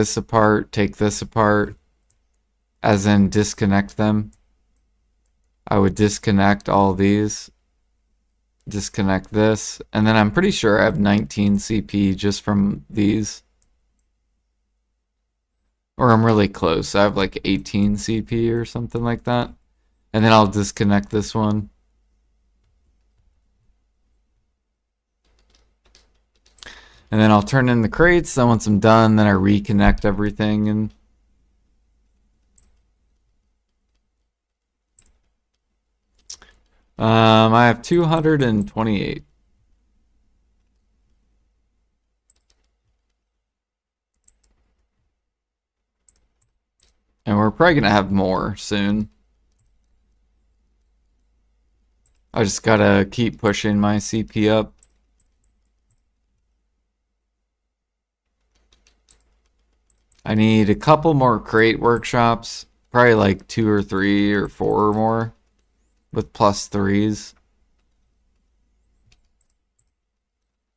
this apart, take this apart, as in disconnect them. I would disconnect all these, disconnect this, and then I'm pretty sure I have 19 CP just from these. Or I'm really close. I have like 18 CP or something like that. And then I'll disconnect this one. And then I'll turn in the crates. Then once I'm done, then I reconnect everything. And I have 228. And we're probably going to have more soon. I just got to keep pushing my CP up. I need a couple more crate workshops. Probably like 2 or 3 or 4 or more. With +3s.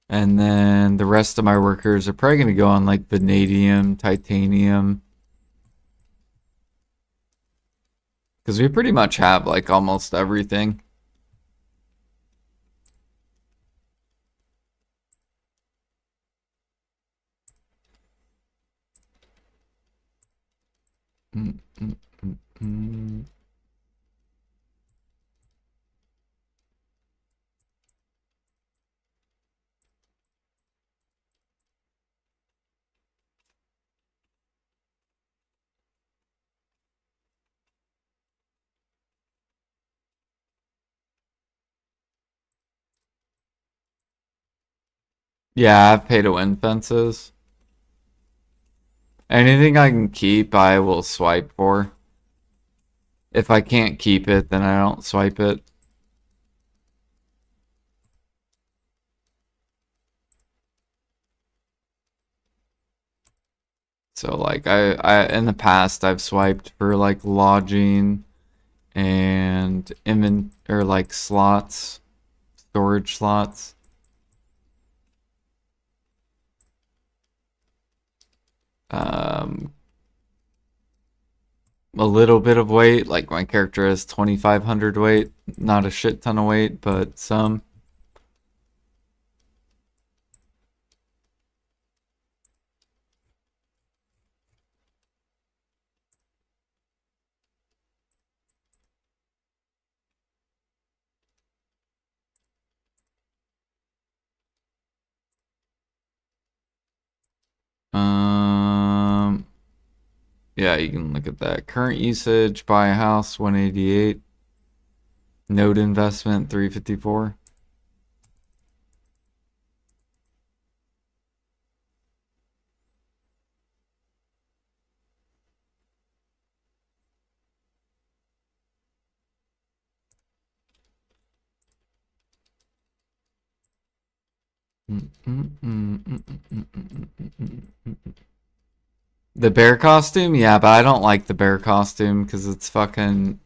And then the rest of my workers are probably going to go on like vanadium, titanium. Because we pretty much have like almost everything. Yeah, I've pay to win fences. Anything I can keep, I will swipe for. If I can't keep it, then I don't swipe it. So like I in the past I've swiped for like lodging and or like slots, storage slots. A little bit of weight, like my character has 2,500 weight, not a shit ton of weight, but some. Yeah, you can look at that. Current usage, buy a house, 188. Node investment, 354. The bear costume? Yeah, but I don't like the bear costume because it's fucking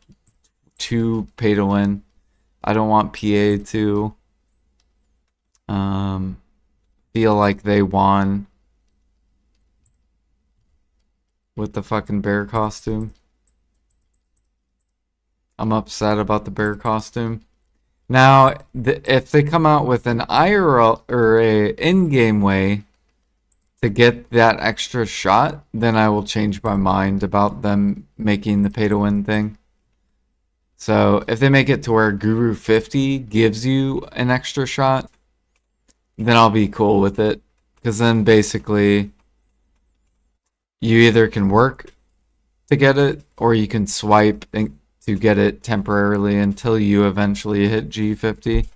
too pay to win. I don't want PA to feel like they won with the fucking bear costume. I'm upset about the bear costume. Now, if they come out with an IRL or a in-game way to get that extra shot, then I will change my mind about them making the pay-to-win thing. So if they make it to where Guru 50 gives you an extra shot, then I'll be cool with it. Because then basically you either can work to get it or you can swipe to get it temporarily until you eventually hit G50.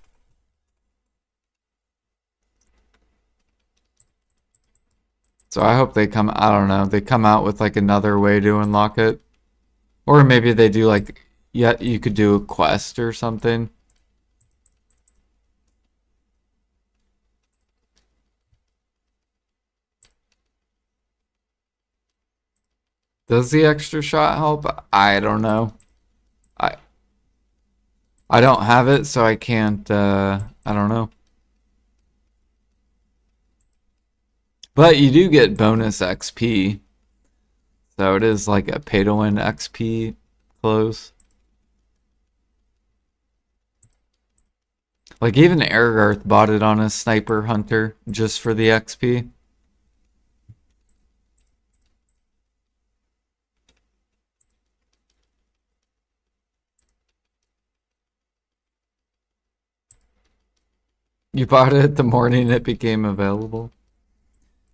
So I hope they I don't know, they come out with like another way to unlock it. Or maybe they do like, yeah, you could do a quest or something. Does the extra shot help? I don't know. I don't have it, so I can't, I don't know. But you do get bonus XP So it is like a pay to win XP close. Like even Ergarth bought it on a sniper hunter just for the XP. You bought it the morning it became available.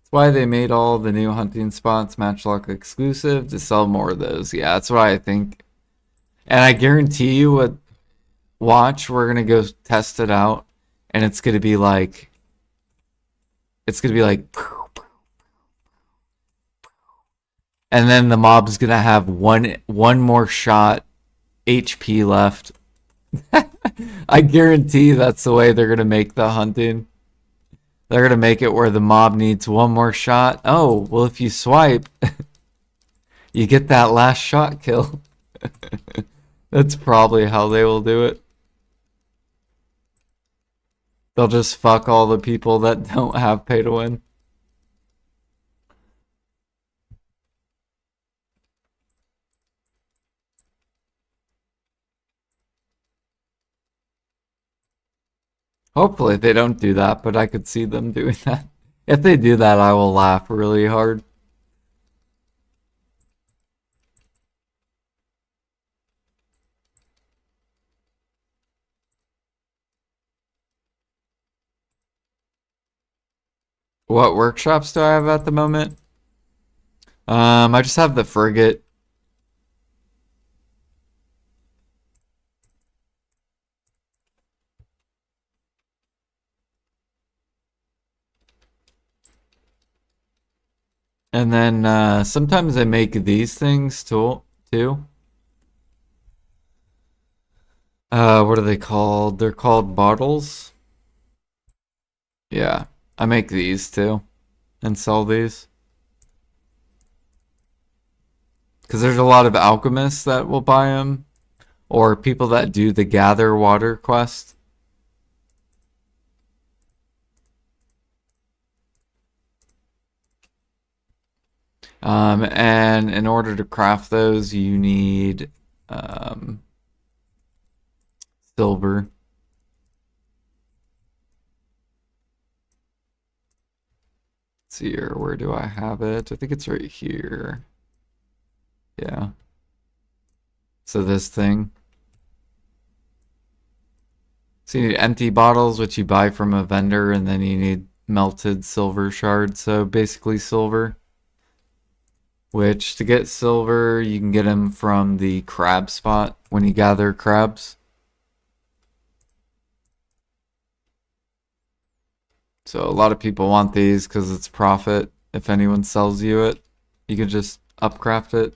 That's why they made all the new hunting spots Matchlock exclusive to sell more of those. Yeah, that's what I think. And I guarantee you what watch, we're gonna go test it out and it's gonna be like and then the mob's gonna have one more shot HP left. I guarantee that's the way they're gonna make the hunting. They're gonna make it where the mob needs one more shot. Oh, well if you swipe, you get that last shot kill. That's probably how they will do it. They'll just fuck all the people that don't have pay to win. Hopefully they don't do that, but I could see them doing that. If they do that, I will laugh really hard. What workshops do I have at the moment? I just have the frigate. And then sometimes I make these things too. What are they called? They're called bottles. Yeah, I make these too and sell these. Because there's a lot of alchemists that will buy them, or people that do the gather water quest. And in order to craft those, you need silver. Let's see here, where do I have it? I think it's right here. Yeah. So this thing. So you need empty bottles, which you buy from a vendor, and then you need melted silver shards. So basically silver. Which to get silver, you can get them from the crab spot when you gather crabs. So a lot of people want these because it's profit. If anyone sells you it, you can just upcraft it.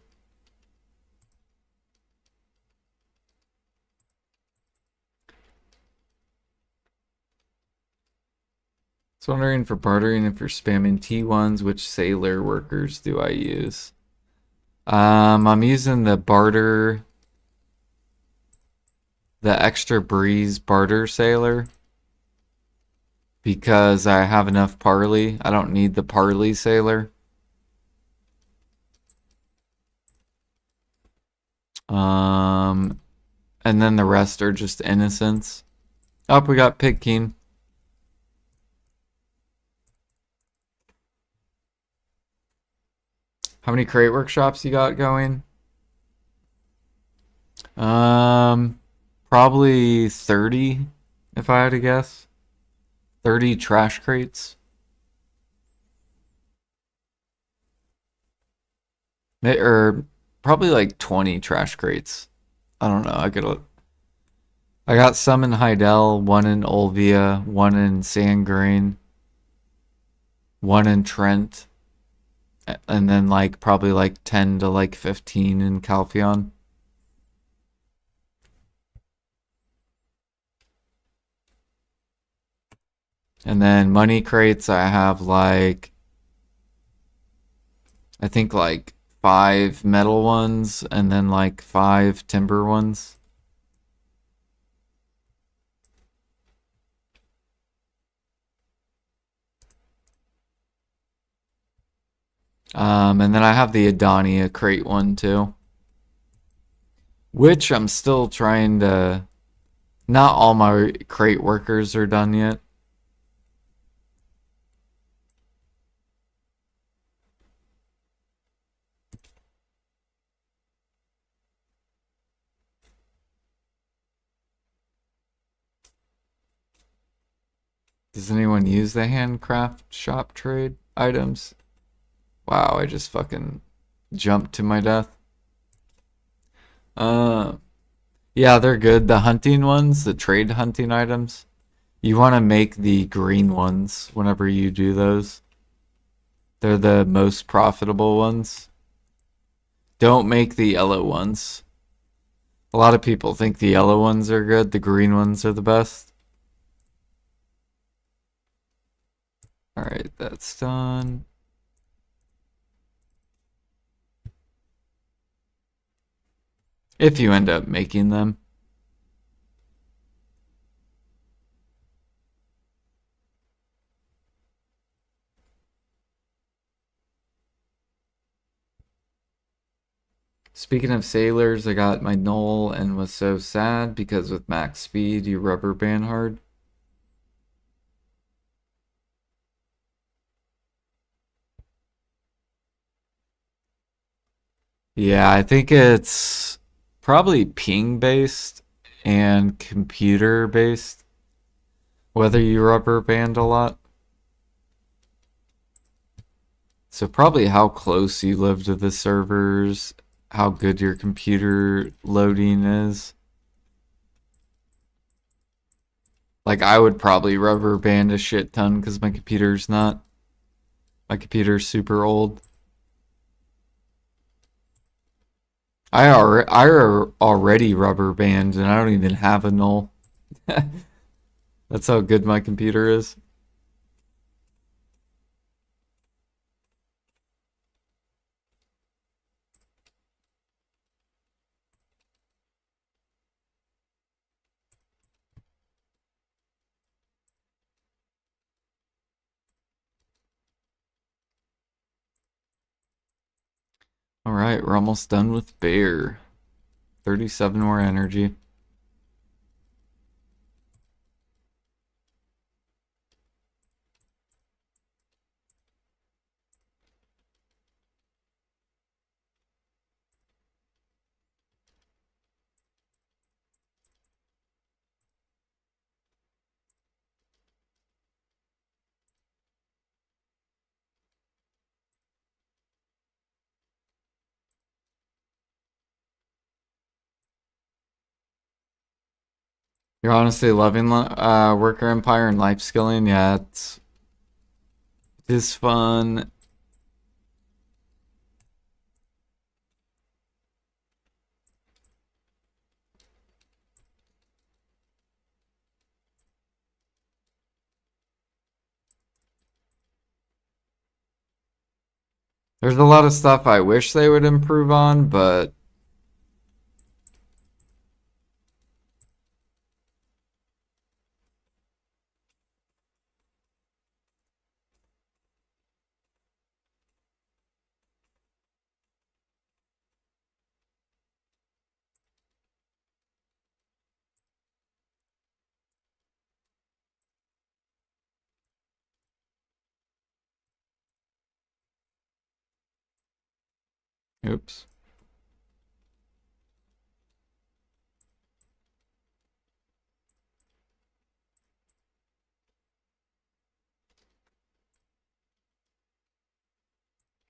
So wondering for bartering if you're spamming T1s, which sailor workers do I use? I'm using the barter, the extra breeze barter sailor because I have enough parley. I don't need the parley sailor. And then the rest are just innocents. Oh, we got Pig King. How many crate workshops you got going? Probably 30, if I had to guess. 30 trash crates. Or probably like 20 trash crates. I don't know. I got some in Heidel, one in Olvia, one in Sandgrain, one in Trent, and then like probably like 10 to like 15 in Calpheon. And then money crates, I have like, I think like 5 metal ones and then like 5 timber ones. And then I have the Edania crate one too, which I'm still trying to. Not all my crate workers are done yet. Does anyone use the handcraft shop trade items? Wow, I just fucking jumped to my death. Uh, yeah, they're good. The hunting ones, the trade hunting items. You want to make the green ones whenever you do those. They're the most profitable ones. Don't make the yellow ones. A lot of people think the yellow ones are good, the green ones are the best. Alright, that's done. If you end up making them. Speaking of sailors, I got my null and was so sad because with max speed you rubber band hard. Yeah, I think it's probably ping based and computer based, whether you rubber band a lot. So probably how close you live to the servers, how good your computer loading is. Like I would probably rubber band a shit ton because my computer's not. My computer's super old. I already rubber band and I don't even have a null. That's how good my computer is. Alright, we're almost done with bear. 37 more energy. You're honestly loving Worker Empire and life skilling? Yeah, it is fun. There's a lot of stuff I wish they would improve on, but oops.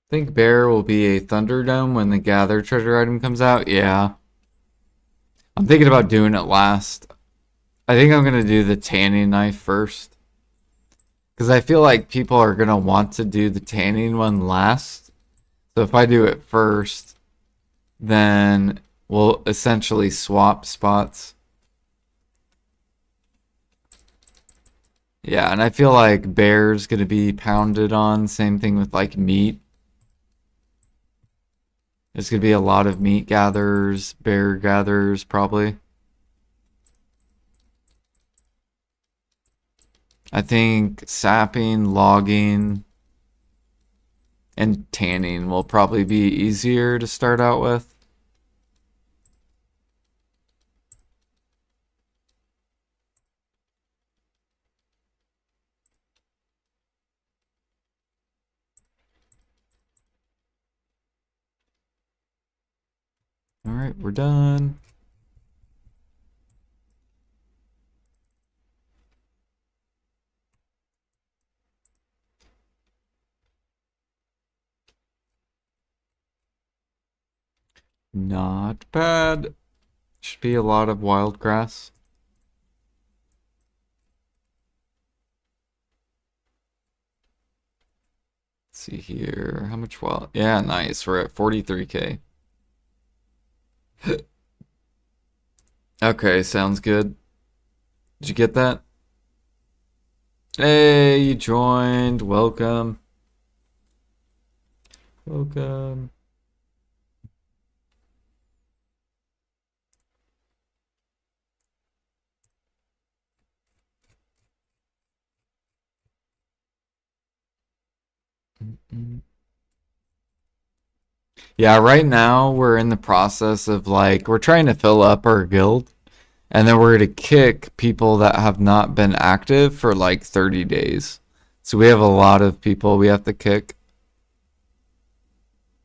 Think bear will be a Thunderdome when the gather treasure item comes out? Yeah. I'm thinking about doing it last. I think I'm gonna do the tanning knife first. Because I feel like people are gonna want to do the tanning one last. So if I do it first, then we'll essentially swap spots. Yeah, and I feel like bear's gonna be pounded on. Same thing with like meat. There's gonna be a lot of meat gatherers, bear gatherers probably. I think sapping, logging, And tanning will probably be easier to start out with. Alright, we're done. Not bad. Should be a lot of wild grass. Let's see here. How much wild? Yeah, nice. We're at 43K. Okay, sounds good. Did you get that? Hey, you joined. Welcome. Welcome. Yeah, right now we're in the process of like, we're trying to fill up our guild, and then we're to kick people that have not been active for like 30 days. So we have a lot of people we have to kick.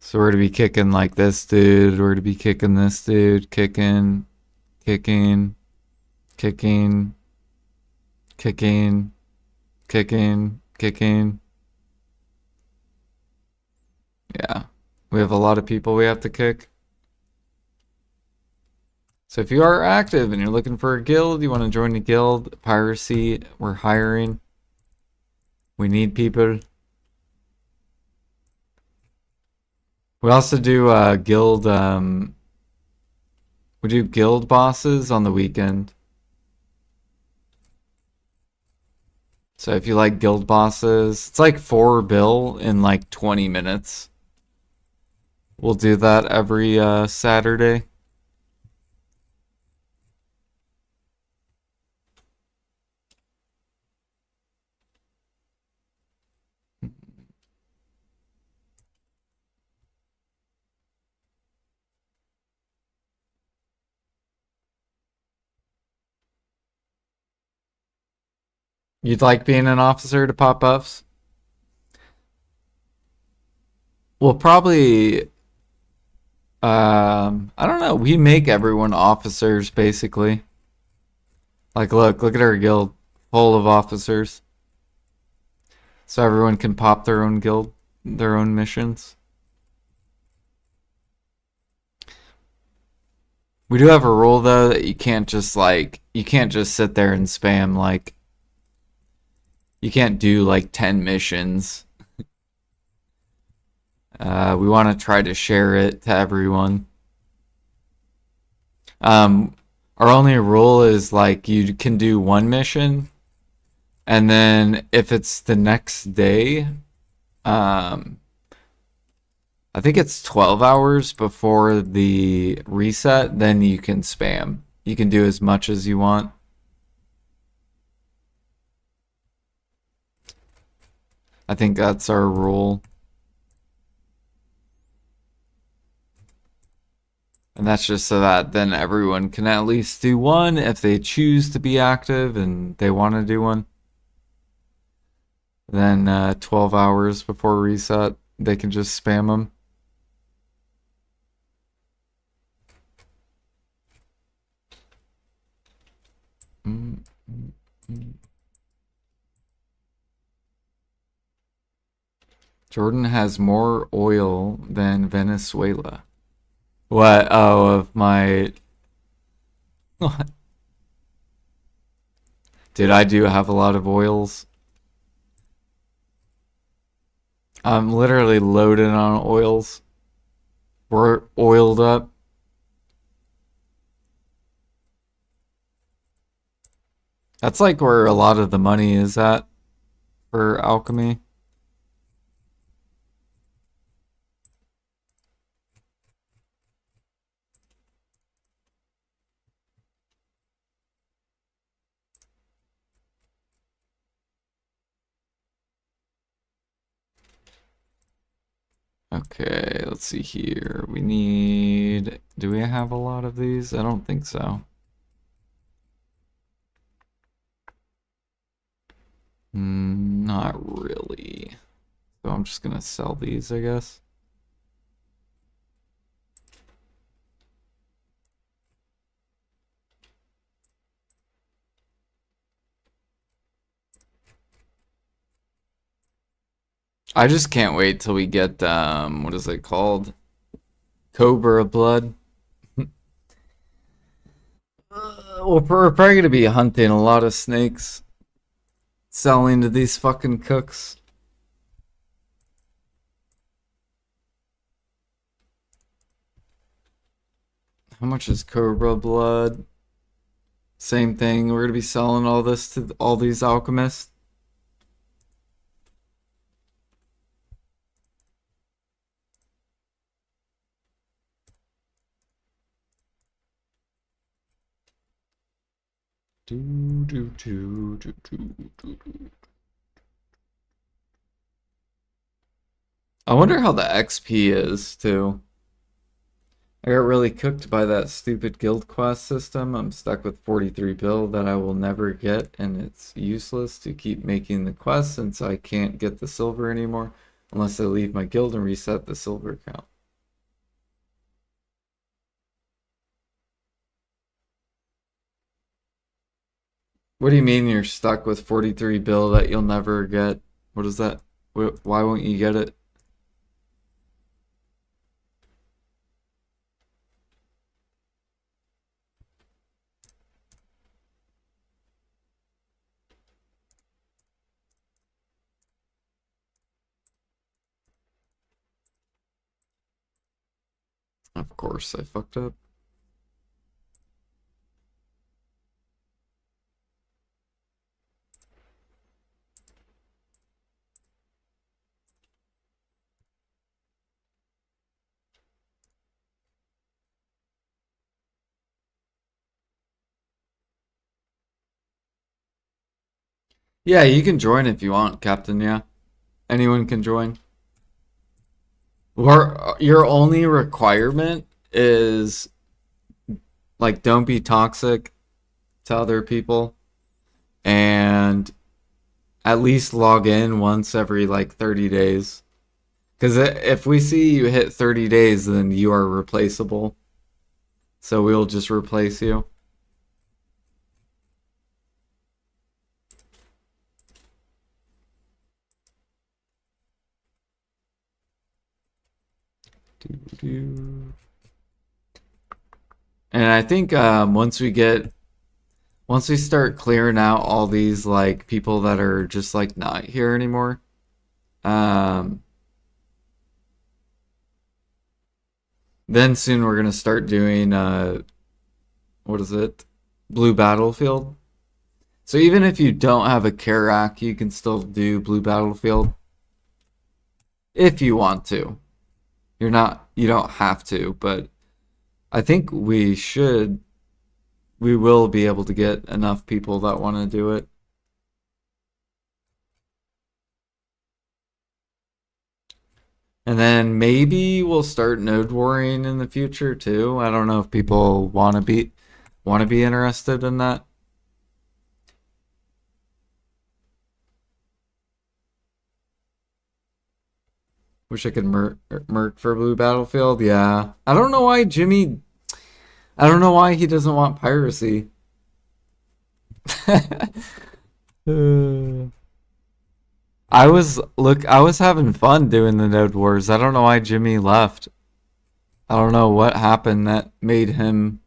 So we're to be kicking like this dude, we're to be kicking this dude, kicking, kicking, kicking, kicking, kicking, kicking. Yeah. We have a lot of people we have to kick. So if you are active and you're looking for a guild, you want to join the guild, piracy, we're hiring. We need people. We also do guild we do guild bosses on the weekend. So if you like guild bosses, it's like 4 bill in like 20 minutes. We'll do that every Saturday. You'd like being an officer to pop ups? We'll probably I don't know, we make everyone officers basically. Like look at our guild full of officers. So everyone can pop their own guild, their own missions. We do have a rule though that you can't just sit there and spam like you can't do like 10 missions. We want to try to share it to everyone. Um, our only rule is like you can do one mission, and then if it's the next day, um, I think it's 12 hours before the reset, then you can spam. You can do as much as you want. I think that's our rule. And that's just so that then everyone can at least do one if they choose to be active and they want to do one. Then 12 hours before reset, they can just spam them. Jordan has more oil than Venezuela. What? Oh, of my. Dude, I do have a lot of oils. I'm literally loaded on oils. We're oiled up. That's like where a lot of the money is at for alchemy. Okay, let's see here. We need... Do we have a lot of these? I don't think so. Not really. So I'm just gonna sell these, I guess. I just can't wait till we get, what is it called? Cobra blood. We're probably gonna be hunting a lot of snakes. Selling to these fucking cooks. How much is Cobra blood? Same thing. We're gonna be selling all this to all these alchemists. I wonder how the XP is too. I got really cooked by that stupid guild quest system. I'm stuck with 43 bill that I will never get, and it's useless to keep making the quest since I can't get the silver anymore unless I leave my guild and reset the silver count. What do you mean you're stuck with 43 bill that you'll never get? What is that? Why won't you get it? Of course I fucked up. Yeah, you can join if you want, Captain, yeah. Anyone can join. Or your only requirement is like don't be toxic to other people and at least log in once every like 30 days. Because if we see you hit 30 days, then you are replaceable. So we'll just replace you. And I think once we start clearing out all these like people that are just like not here anymore, um, then soon we're gonna start doing what is it? Blue Battlefield. So even if you don't have a Karak, you can still do Blue Battlefield if you want to. You don't have to, but I think we will be able to get enough people that want to do it. And then maybe we'll start node warring in the future too. I don't know if people want to be interested in that. Wish I could merc for Blue Battlefield. Yeah. I don't know why he doesn't want piracy. I was having fun doing the node wars. I don't know why Jimmy left. I don't know what happened that made him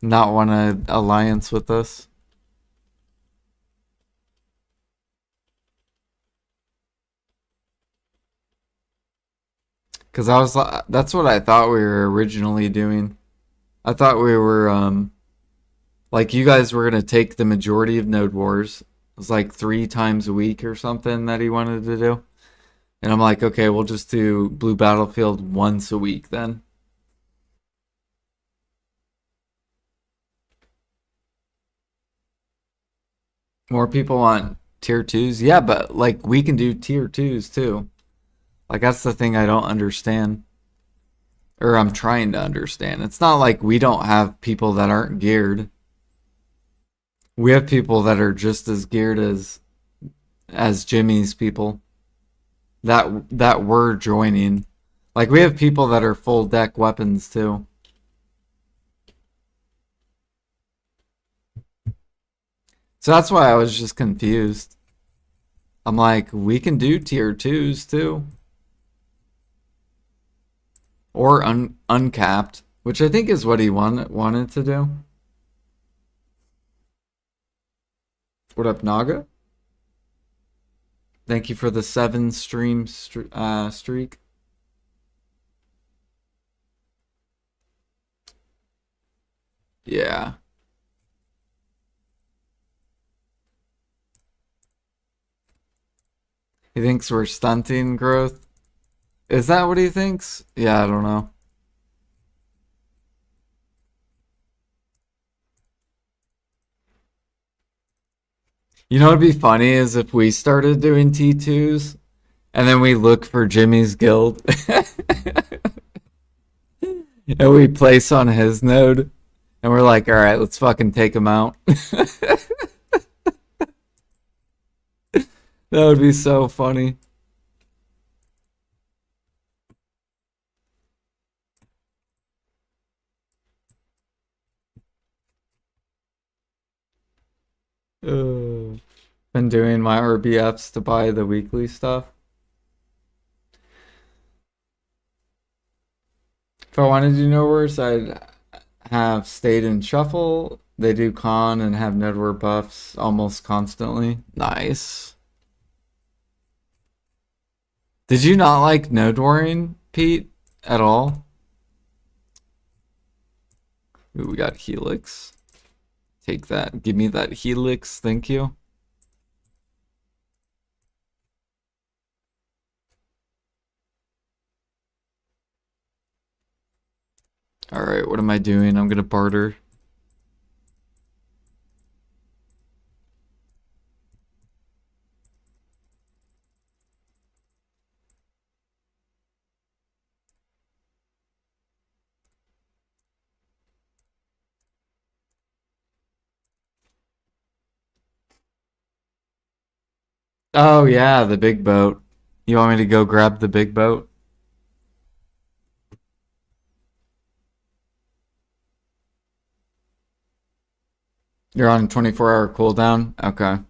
not want an alliance with us. Cause that's what I thought we were originally doing. I thought we were like you guys were gonna take the majority of node wars. It was like 3 times a week or something that he wanted to do. And I'm like, okay, we'll just do Blue Battlefield once a week then. More people want tier 2s. Yeah, but like we can do tier 2s too. Like, that's the thing I don't understand. Or I'm trying to understand. It's not like we don't have people that aren't geared. We have people that are just as geared as Jimmy's people that we're joining. Like, we have people that are full deck weapons too. So that's why I was just confused. I'm like, we can do tier 2s too. Or uncapped, which I think is what he wanted to do. What up, Naga? Thank you for the 7 streak. Yeah. He thinks we're stunting growth. Is that what he thinks? Yeah, I don't know. You know what'd be funny is if we started doing T2s and then we look for Jimmy's guild and we place on his node and we're like, all right, let's fucking take him out. That would be so funny. Been doing my RBFs to buy the weekly stuff. If I wanted to do no worse, I'd have stayed in shuffle. They do con and have node war buffs almost constantly. Nice. Did you not like node warring, Pete, at all? Ooh, we got Helix. Take that. Give me that Helix. Thank you. Alright, what am I doing? I'm gonna barter. Oh yeah, the big boat. You want me to go grab the big boat? You're on 24-hour cooldown? Okay.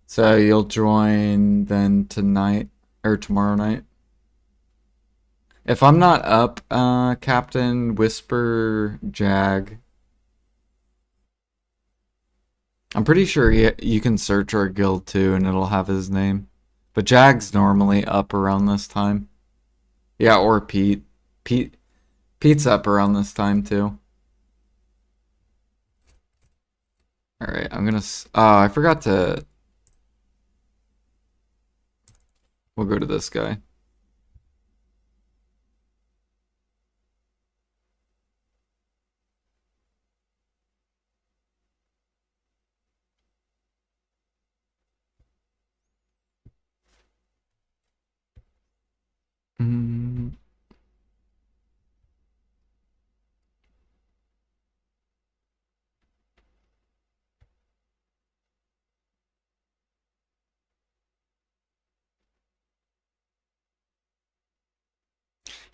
So you'll join then tonight or tomorrow night? If I'm not up, Captain, whisper Jag. I'm pretty sure you can search our guild too and it'll have his name. But Jag's normally up around this time. Yeah, or Pete. Pete's up around this time too. Alright, I'm gonna... Oh, I forgot to... We'll go to this guy. Mm.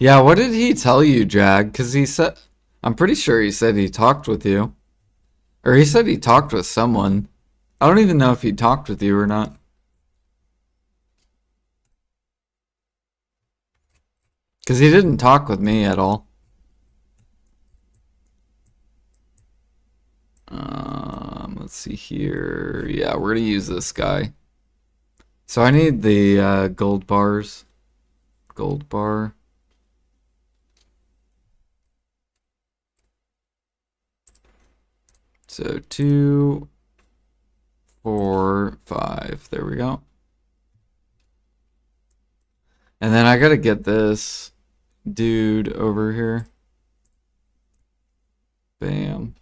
Yeah, what did he tell you, Jag? Because he said... I'm pretty sure he said he talked with you. Or he said he talked with someone. I don't even know if he talked with you or not. Because he didn't talk with me at all. Let's see here. Yeah, we're going to use this guy. So I need the gold bars. Gold bar. So 2, 4, 5. There we go. And then I got to get this dude over here. Bam.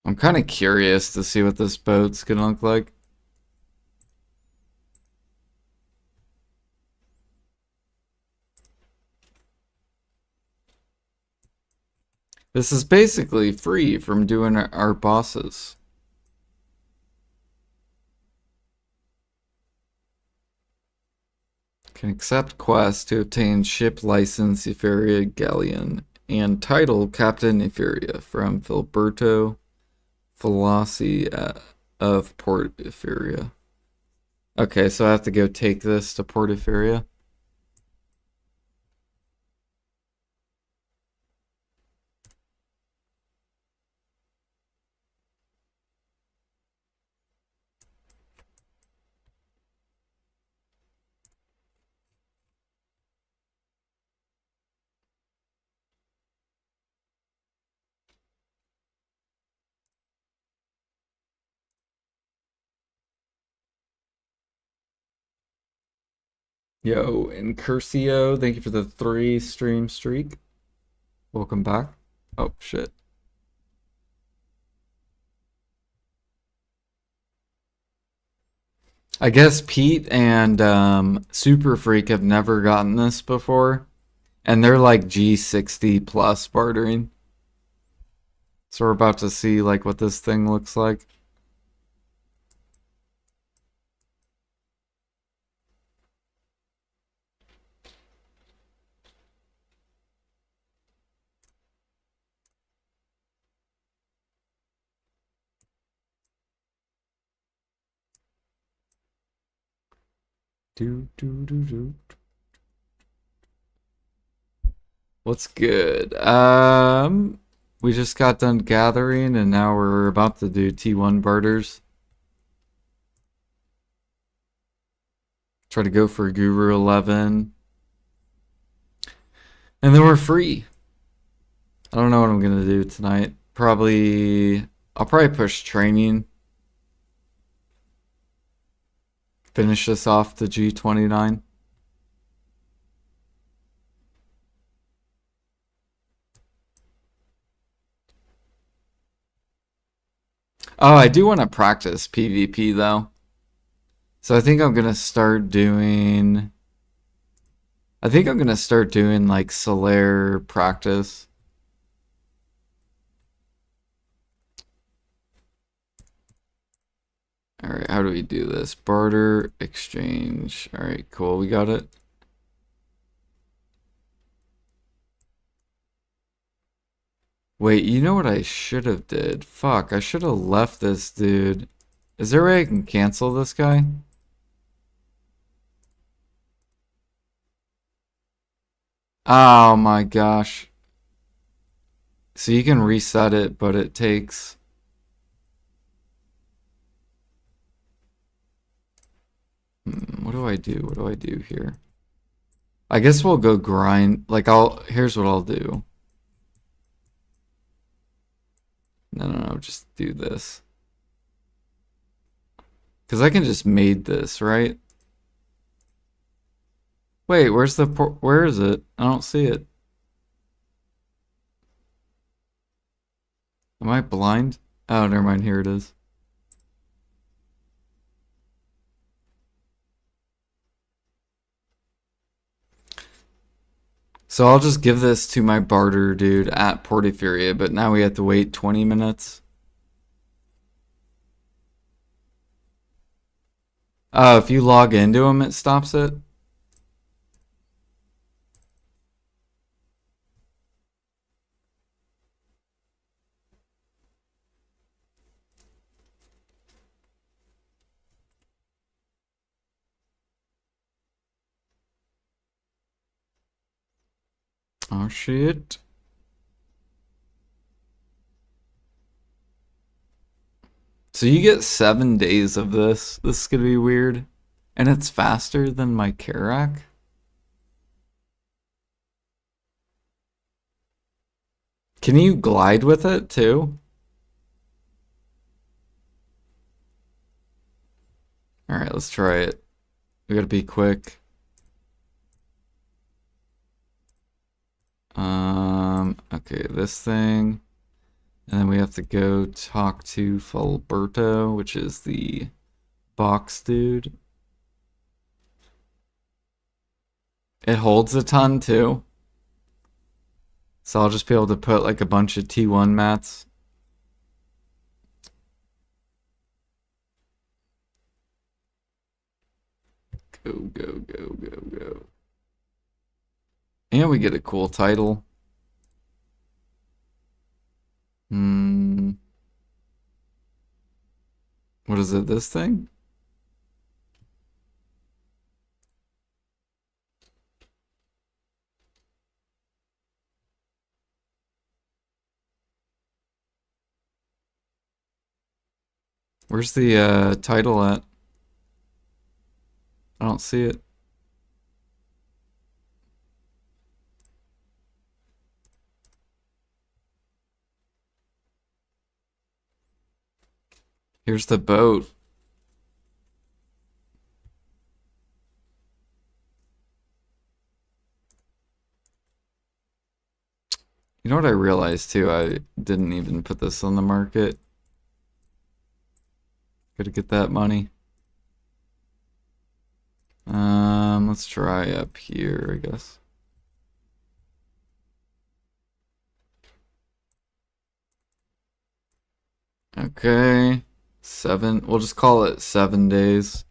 I'm kind of curious to see what this boat's gonna look like. This is basically free from doing our bosses. Can accept quest to obtain ship license Euphoria Galleon and title Captain Euphoria from Filiberto Falassi of Port Euphoria. Okay, so I have to go take this to Port Euphoria. Yo, Incurcio, thank you for the 3 stream streak. Welcome back. Oh, shit. I guess Pete and Super Freak have never gotten this before. And they're like G60 plus bartering. So we're about to see like what this thing looks like. Do do do do. What's good? We just got done gathering and now we're about to do T1 barters. Try to go for Guru 11. And then we're free. I don't know what I'm gonna do tonight. I'll probably push training. Finish this off to G29. Oh, I do want to practice PvP though. So I think I'm gonna start doing like Solaire practice. Alright, how do we do this? Barter, exchange. Alright, cool, we got it. Wait, you know what I should have did? Fuck, I should have left this dude. Is there a way I can cancel this guy? Oh my gosh. So you can reset it, but it takes... what do I do? What do I do here? I guess we'll go grind. Like, here's what I'll do. No, just do this. Because I can just made this, right? Wait, where is it? I don't see it. Am I blind? Oh, never mind, here it is. So I'll just give this to my barter dude at Portafuria, but now we have to wait 20 minutes. Oh, if you log into him, it stops it? Oh, shit. So you get 7 days of this. This is gonna be weird. And it's faster than my Karak? Can you glide with it too? Alright, let's try it. We gotta be quick. Okay, this thing. And then we have to go talk to Fulberto, which is the box dude. It holds a ton too. So I'll just be able to put like a bunch of T1 mats. Go, go, go, go, go. And we get a cool title. What is it, this thing? Where's the title at? I don't see it. Here's the boat. You know what I realized too? I didn't even put this on the market. Gotta get that money. Let's try up here, I guess. Okay. We'll just call it 7 days.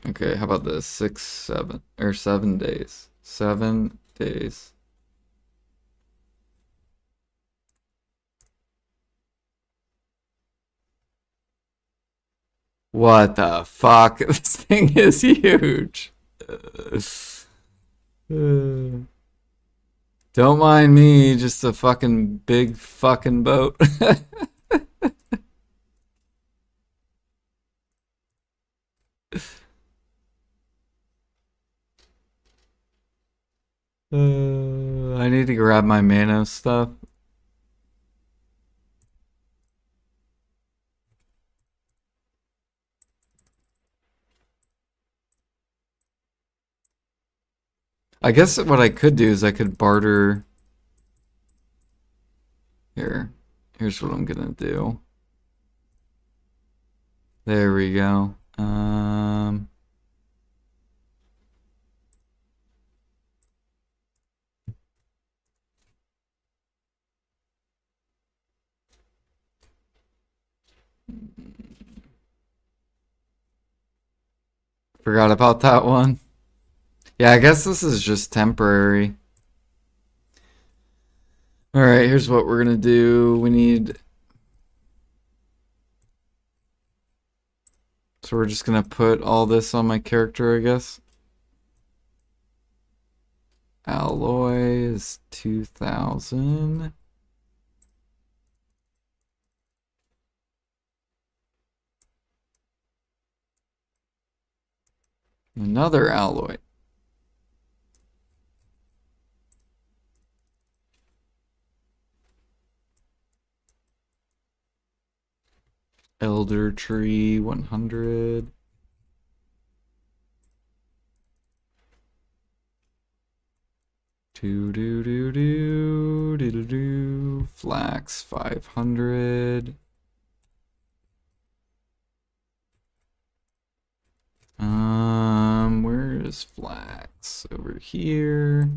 Okay, how about this? 7 days. 7 days. What the fuck? This thing is huge. Don't mind me, just a fucking big fucking boat. I need to grab my Manos stuff. I guess what I could do is I could barter. Here's what I'm gonna do. There we go. Forgot about that one. Yeah, I guess this is just temporary. Alright, here's what we're gonna do. So we're just gonna put all this on my character, I guess. Alloy is 2,000. Another alloy. Elder tree 100. Flax 500. Where is flax? Over here.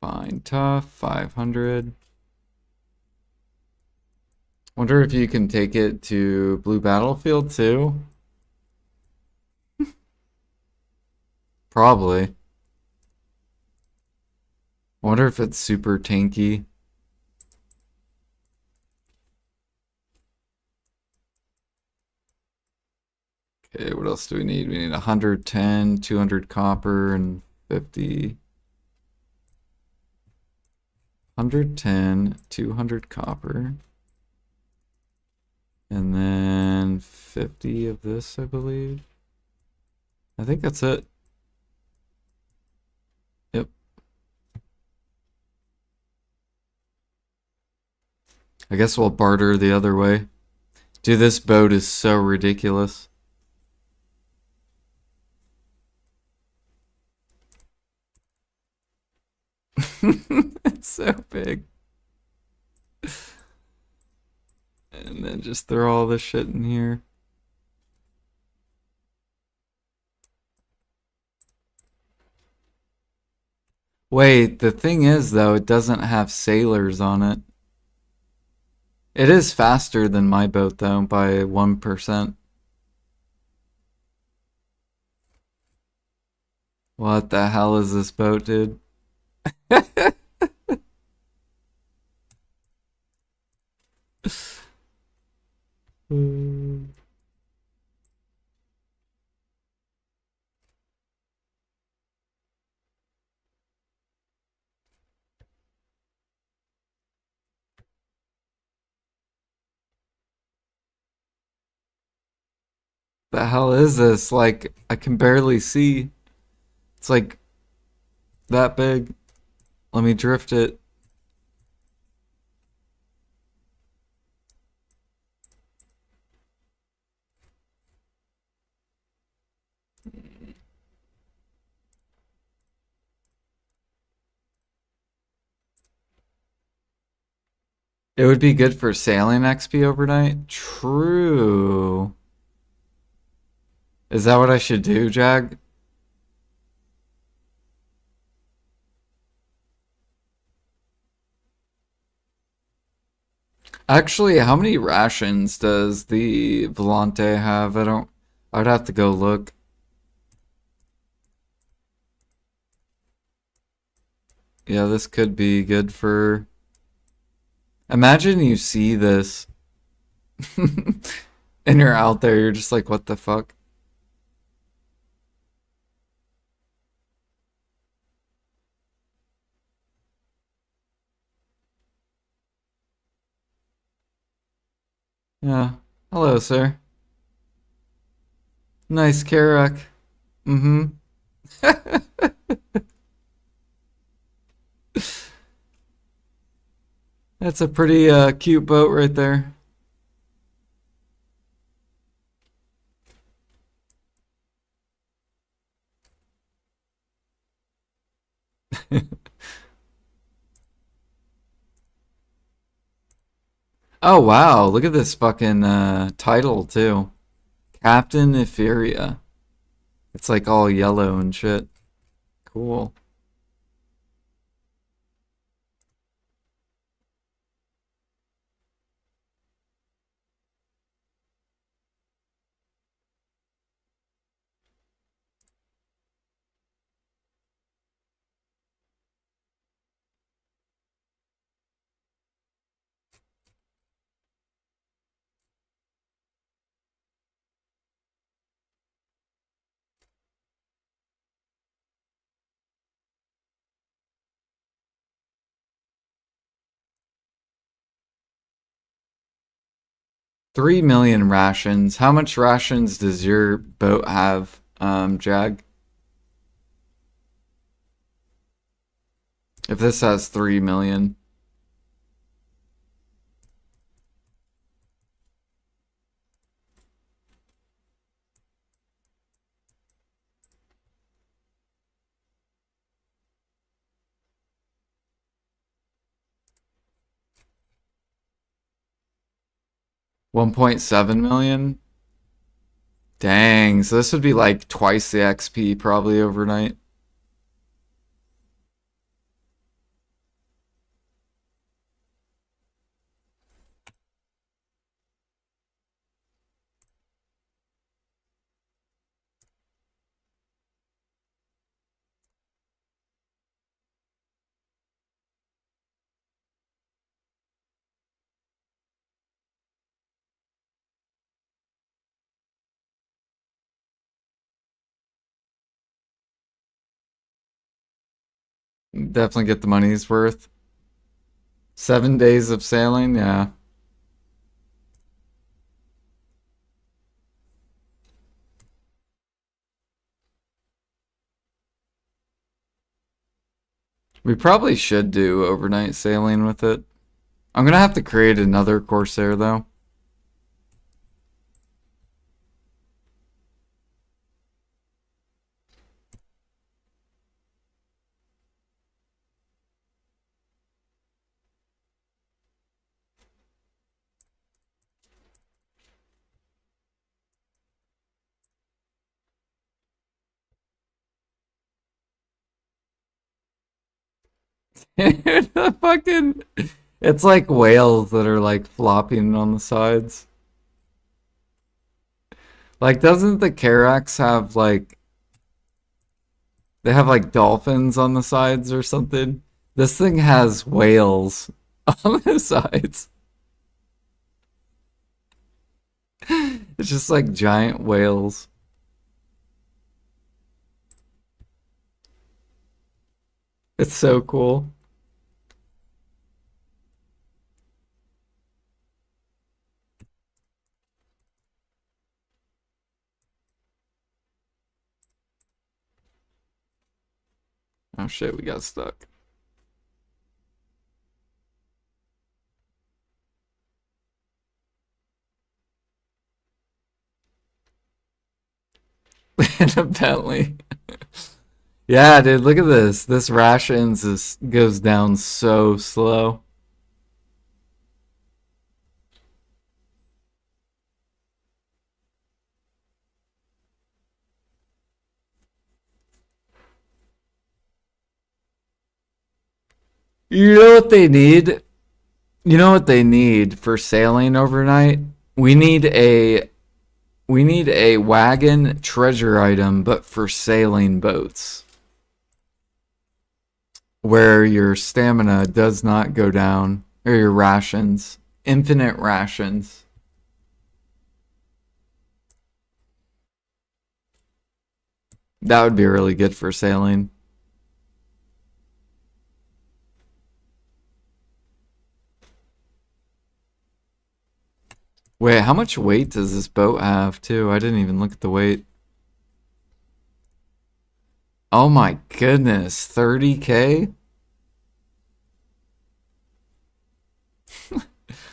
Fine tough 500. Wonder if you can take it to Blue Battlefield too? Probably. Wonder if it's super tanky. Okay, what else do we need? We need 110, 200 copper, and 50. 110, 200 copper. And then 50 of this, I believe. I think that's it. Yep. I guess we'll barter the other way. Dude, this boat is so ridiculous. It's so big. And then just throw all this shit in here. Wait, the thing is though, it doesn't have sailors on it. It is faster than my boat though by 1%. What the hell is this boat, dude? The hell is this? Like, I can barely see. It's like that big. Let me drift it. It would be good for sailing XP overnight. True. Is that what I should do, Jag? Actually, how many rations does the Volante have? I don't. I'd have to go look. Yeah, this could be good for. Imagine you see this and you're out there, you're just like, what the fuck? Yeah. Hello, sir. Nice Karak. Mm-hmm. That's a pretty cute boat right there. Oh wow, look at this fucking title too. Captain Etheria. It's like all yellow and shit. Cool. Three million rations. How much rations does your boat have, Jag? If this has 3 million. 1.7 million? Dang, so this would be like twice the XP probably overnight. Definitely get the money's worth. 7 days of sailing, yeah. We probably should do overnight sailing with it. I'm gonna have to create another Corsair though. The fucking, it's like whales that are like flopping on the sides. Like, doesn't the Carax have like, they have like dolphins on the sides or something? This thing has whales on the sides. It's just like giant whales. It's so cool. Oh shit, we got stuck. In a Bentley. Yeah, dude, look at this. This rations goes down so slow. You know what they need? You know what they need for sailing overnight? We need a we need a wagon treasure item, but for sailing boats, where your stamina does not go down, or your rations, infinite rations. That would be really good for sailing. Wait, how much weight does this boat have, too? I didn't even look at the weight. Oh my goodness, 30K?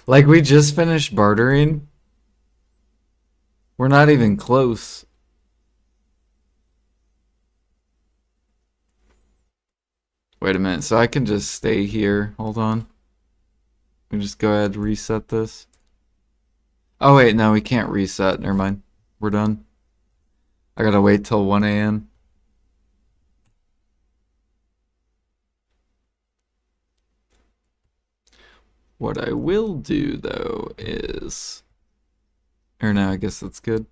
Like, we just finished bartering? We're not even close. Wait a minute, so I can just stay here. Hold on. We just go ahead and reset this. Oh wait, no, we can't reset. Never mind. We're done. I gotta wait till 1 a.m. What I will do, though, is... Or no, I guess that's good.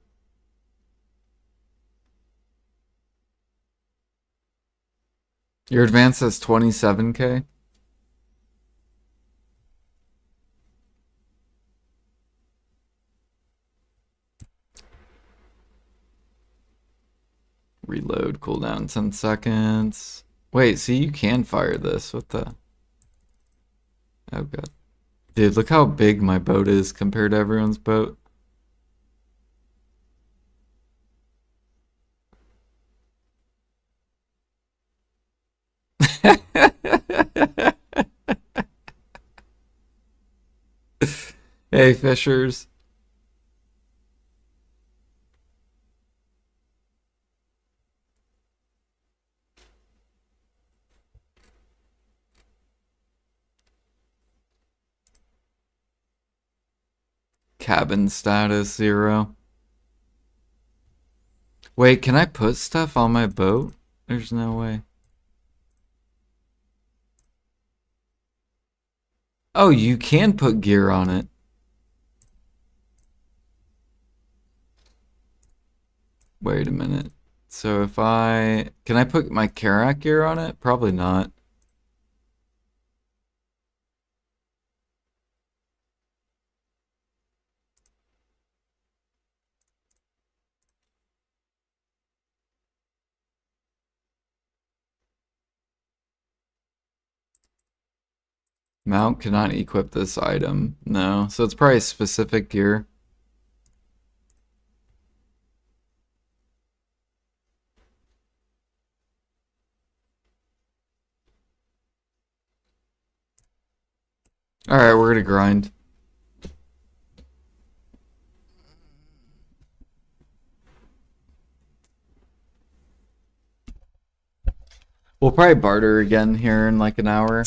Your advance says 27K? Reload, cooldown 10 seconds. Wait, see, you can fire this. What the... Oh, God. Dude, look how big my boat is compared to everyone's boat. Hey, fishers. Cabin status 0. Wait, can I put stuff on my boat? There's no way. Oh, you can put gear on it. Wait a minute. So if I... Can I put my Karak gear on it? Probably not. Mount cannot equip this item. No. So it's probably specific gear. Alright, we're gonna grind. We'll probably barter again here in like an hour.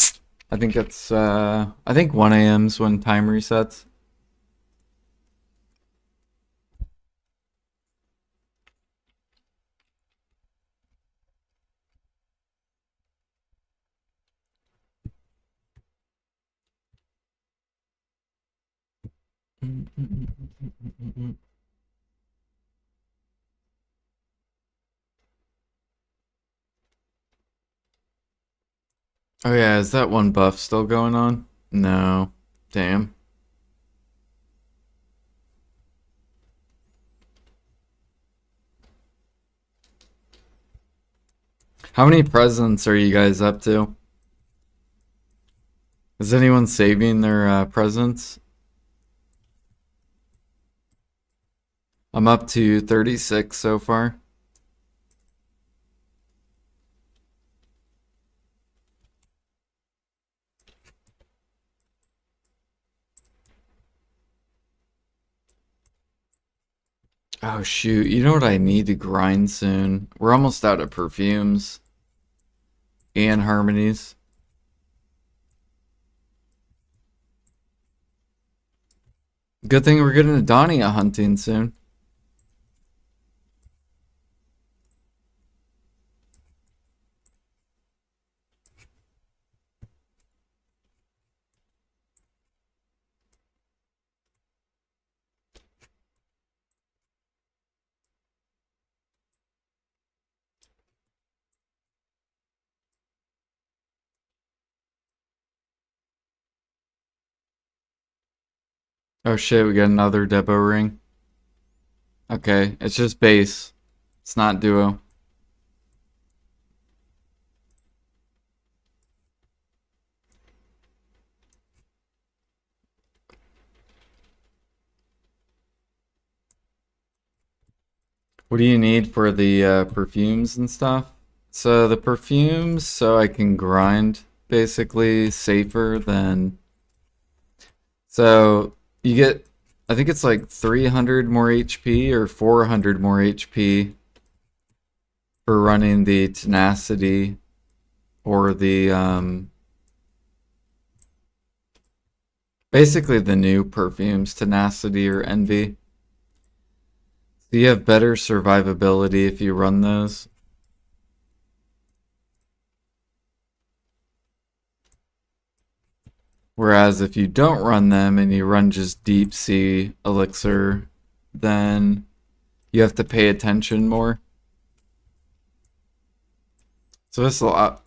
I think it's I think 1 a.m.'s when time resets. Oh yeah, is that one buff still going on? No. Damn. How many presents are you guys up to? Is anyone saving their presents? I'm up to 36 so far. Oh shoot, you know what I need to grind soon? We're almost out of perfumes and harmonies. Good thing we're getting Edania hunting soon. Oh shit, we got another Debo ring. Okay, it's just base. It's not duo. What do you need for the perfumes and stuff? So the perfumes, so I can grind basically safer than. So you get, I think it's like 300 more HP or 400 more HP for running the tenacity or the basically the new perfumes, tenacity or envy. So you have better survivability if you run those. Whereas if you don't run them and you run just deep sea elixir, then you have to pay attention more. So this will,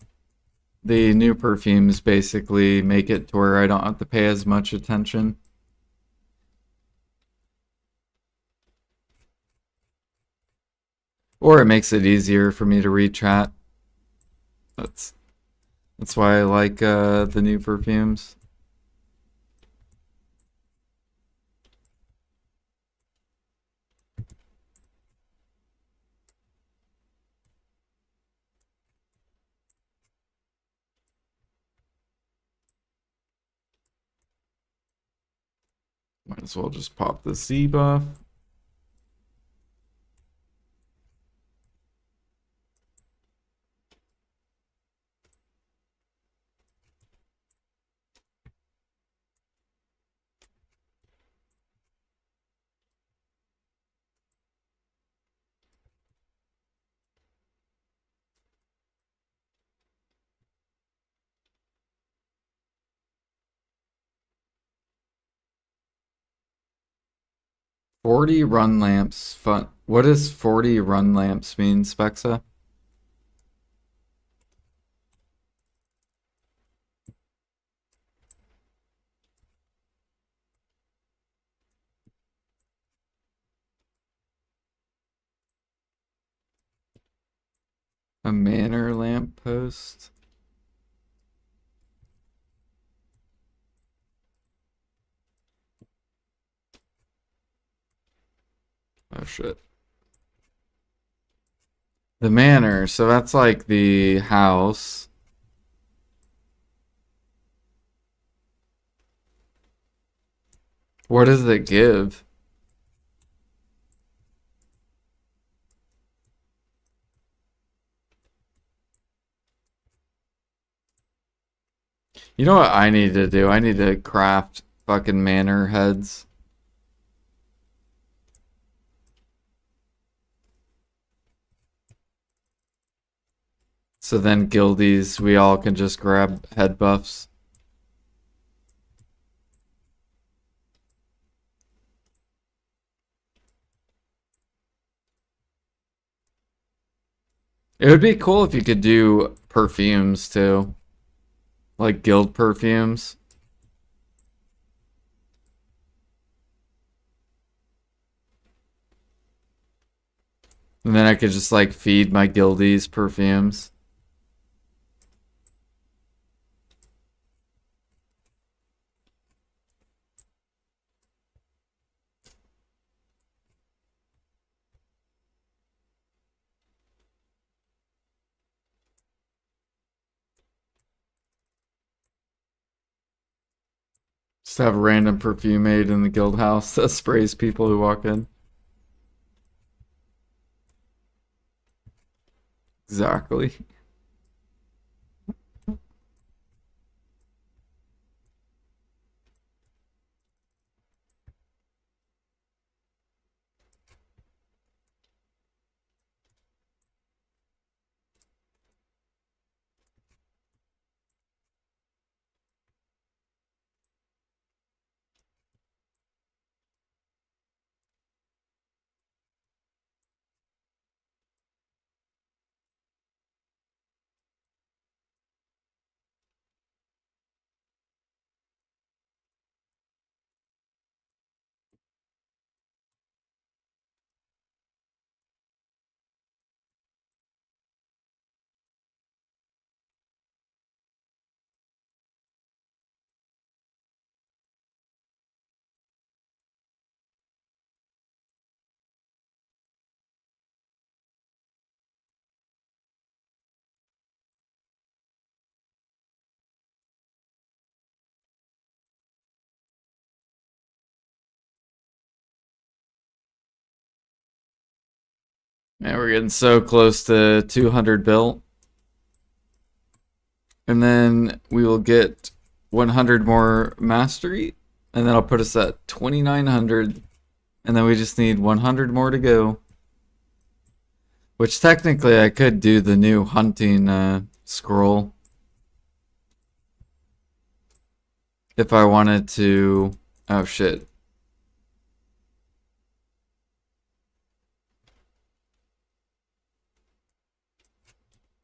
the new perfumes basically make it to where I don't have to pay as much attention. Or it makes it easier for me to read chat. That's that's why I like the new perfumes. Might as well just pop the C buff. Forty run lamps. Fun. What does 40 run lamps mean, Spexa? A manor lamp post. Oh shit. The manor, so that's like the house. What does it give? You know what I need to do? I need to craft fucking manor heads. So then guildies, we all can just grab head buffs. It would be cool if you could do perfumes too. Like guild perfumes. And then I could just like feed my guildies perfumes. Just have a random perfume made in the guild house that sprays people who walk in. Exactly. Man, we're getting so close to 200 built. And then we will get 100 more mastery. And then I'll put us at 2,900. And then we just need 100 more to go. Which technically I could do the new hunting scroll. If I wanted to... Oh shit.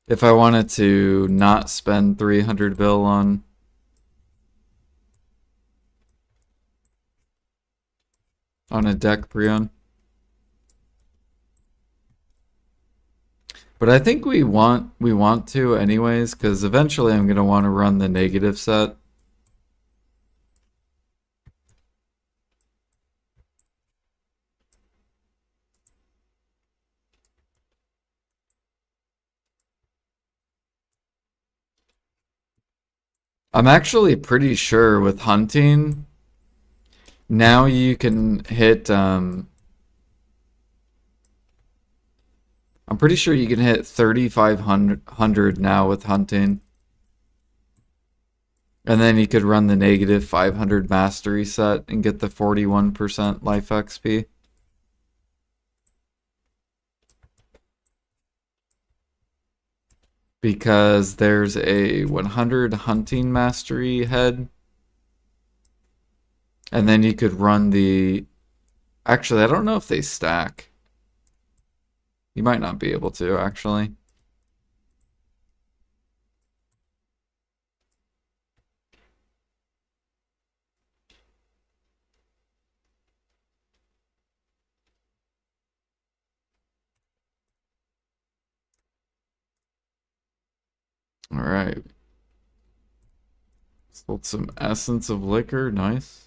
If I wanted to not spend 300 bill on a deck Prion. But I think we want to anyways, because eventually I'm gonna want to run the negative set. I'm actually pretty sure with hunting, now you can hit, I'm pretty sure you can hit 3,500 now with hunting. And then you could run the negative 500 mastery set and get the 41% life XP. Because there's a 100 hunting mastery head. And then you could run the... Actually, I don't know if they stack. You might not be able to, actually. Alright. Sold some essence of liquor. Nice.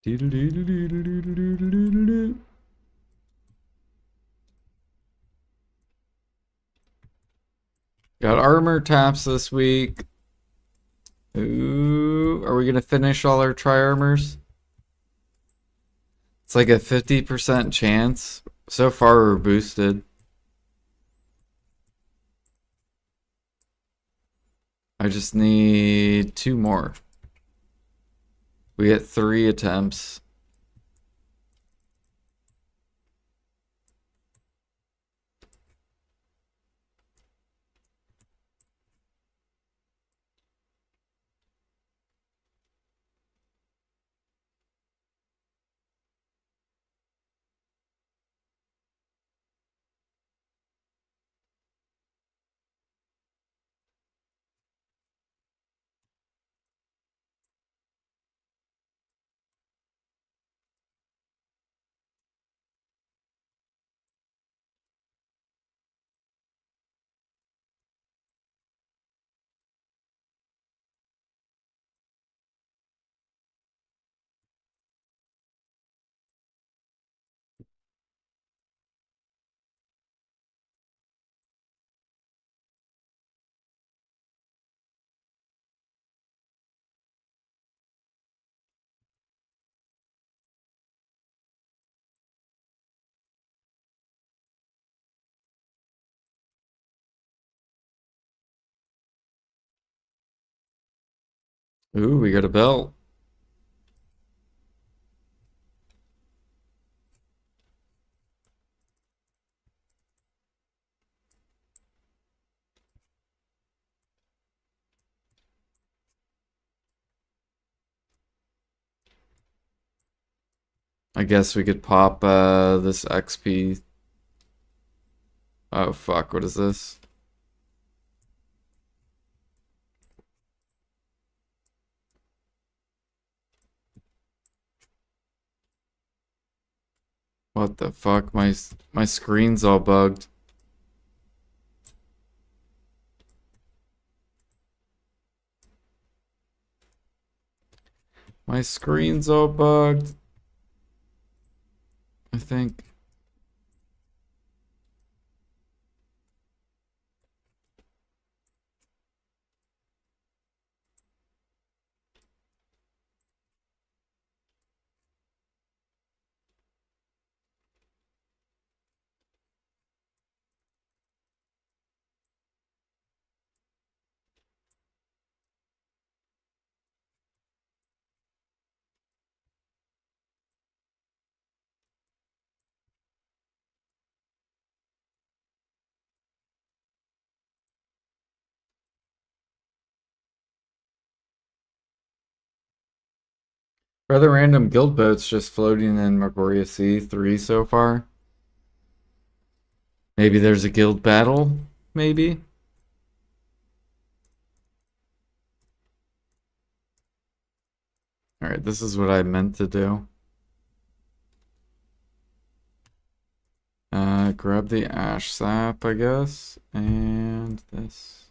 Got armor taps this week. Ooh, are we gonna finish all our tri-armors? It's like a 50% chance. So far we're boosted. I just need 2 more. We get 3 attempts. Ooh, we got a belt. I guess we could pop this XP. Oh fuck, what is this? What the fuck? My screen's all bugged. My screen's all bugged. I think. Rather random guild boats just floating in Magoria Sea 3 so far. Maybe there's a guild battle? Maybe? Alright, this is what I meant to do. Grab the ash sap, I guess, and this.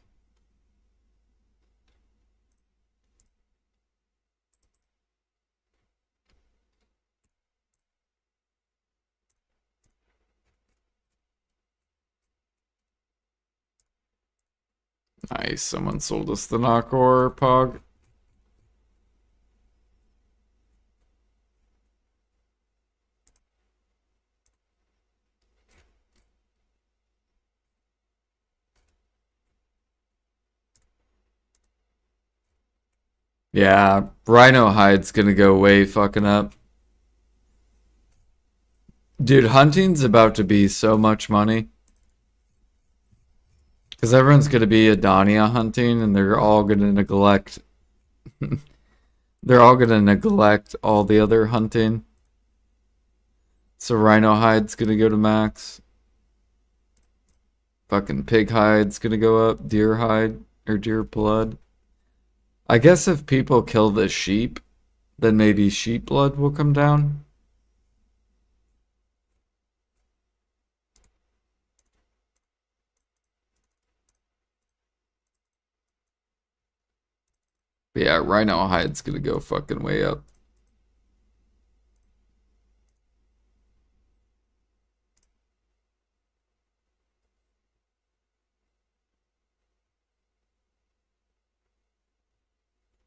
Nice, someone sold us the knockor pog. Yeah, rhino hide's gonna go way fucking up. Dude, hunting's about to be so much money. Because everyone's gonna be Edania hunting and they're all gonna neglect they're all gonna neglect all the other hunting. So rhino hide's gonna go to max. Fucking pig hide's gonna go up. Deer hide or deer blood. I guess if people kill the sheep, then maybe sheep blood will come down. But yeah, rhino hide's gonna go fucking way up.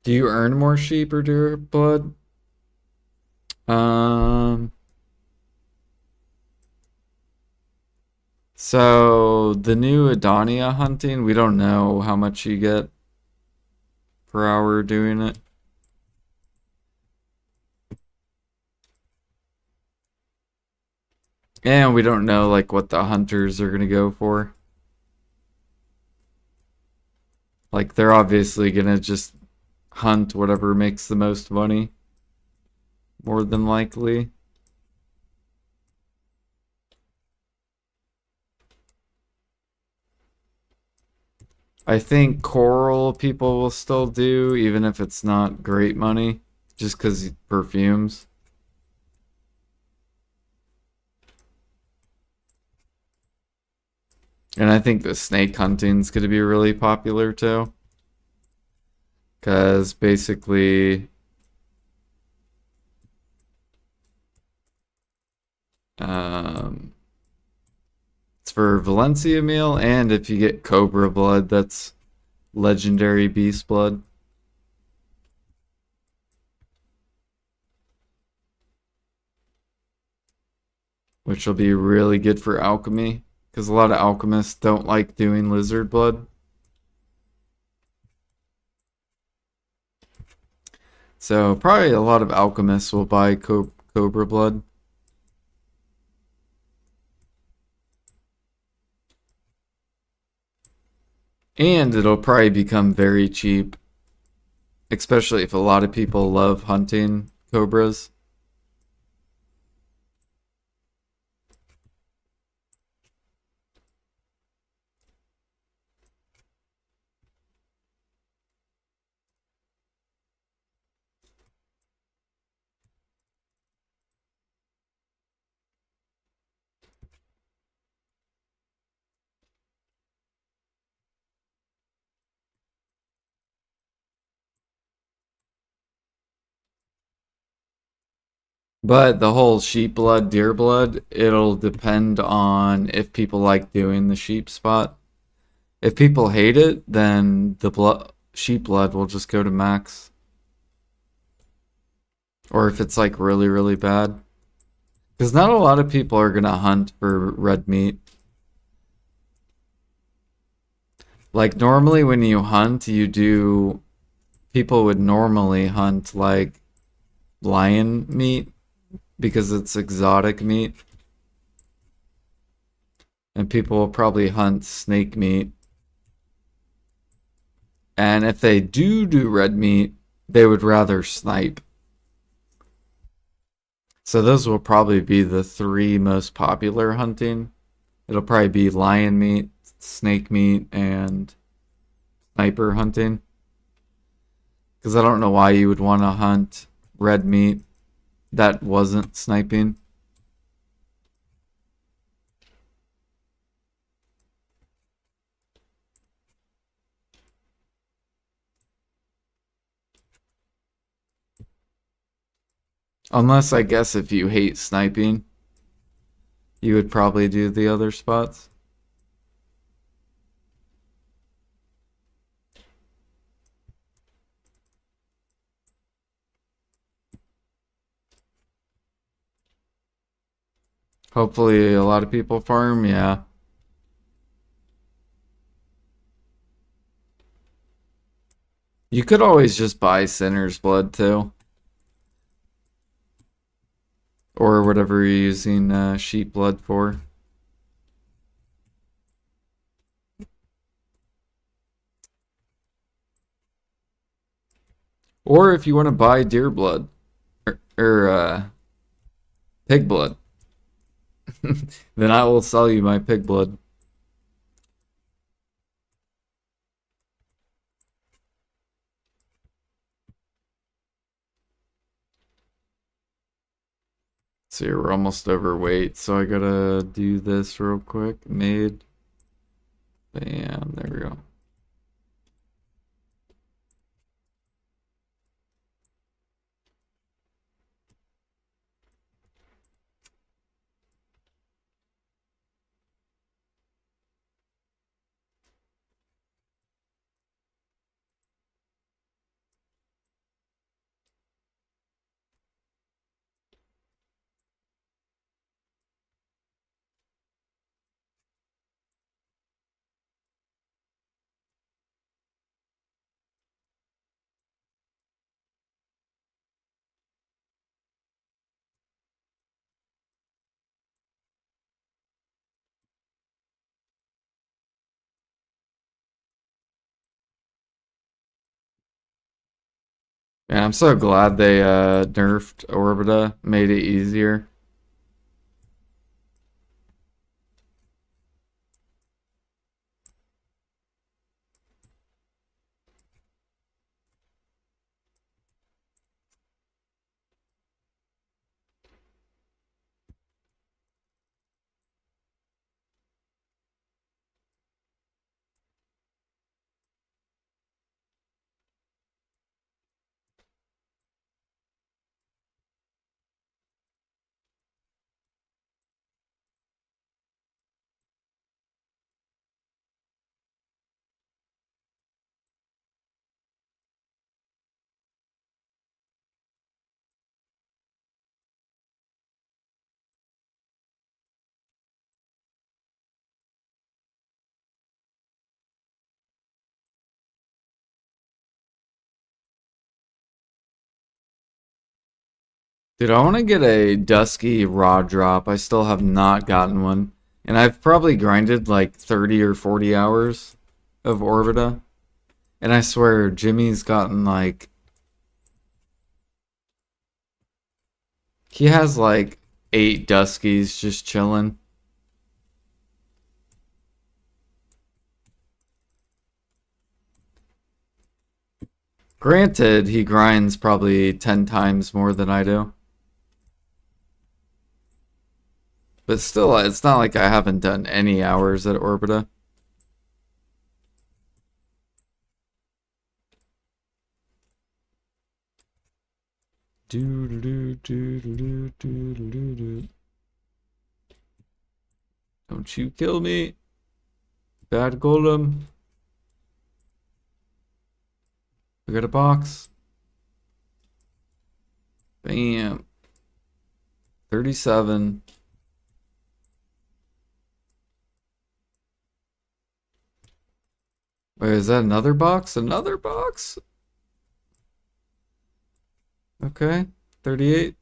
Do you earn more sheep or deer blood? Um, so the new Edania hunting, we don't know how much you get per hour doing it. And we don't know like what the hunters are gonna go for. Like they're obviously gonna just hunt whatever makes the most money, more than likely. I think coral people will still do, even if it's not great money, just because perfumes. And I think the snake hunting's going to be really popular too. Because basically, um, it's for Valencia meal, and if you get cobra blood, that's legendary beast blood, which will be really good for alchemy. Because a lot of alchemists don't like doing lizard blood. So probably a lot of alchemists will buy cobra blood. And it'll probably become very cheap, especially if a lot of people love hunting cobras. But the whole sheep blood, deer blood, it'll depend on if people like doing the sheep spot. If people hate it, then the sheep blood will just go to max. Or if it's like really, really bad. Because not a lot of people are gonna hunt for red meat. Like normally when you hunt, you do people would normally hunt like lion meat because it's exotic meat. And people will probably hunt snake meat. And if they do red meat, they would rather snipe. So those will probably be the three most popular hunting. It'll probably be lion meat, snake meat, and sniper hunting. Because I don't know why you would want to hunt red meat that wasn't sniping. Unless, I guess, if you hate sniping, you would probably do the other spots. Hopefully, a lot of people farm, yeah. You could always just buy sinner's blood too, or whatever you're using sheep blood for. Or if you want to buy deer blood or pig blood, then I will sell you my pig blood. So we're almost overweight, so I gotta do this real quick. Made. Bam, there we go. Man, I'm so glad they nerfed Orbita, made it easier. Dude, I want to get a Dusky raw drop. I still have not gotten one. And I've probably grinded like 30 or 40 hours of Orbita. And I swear, Jimmy's gotten like... He has like 8 Duskies just chilling. Granted, he grinds probably 10 times more than I do. But still, it's not like I haven't done any hours at Orbita. Don't you kill me, bad golem. We got a box. Bam. 37. Wait, is that another box? Another box? Okay. 38.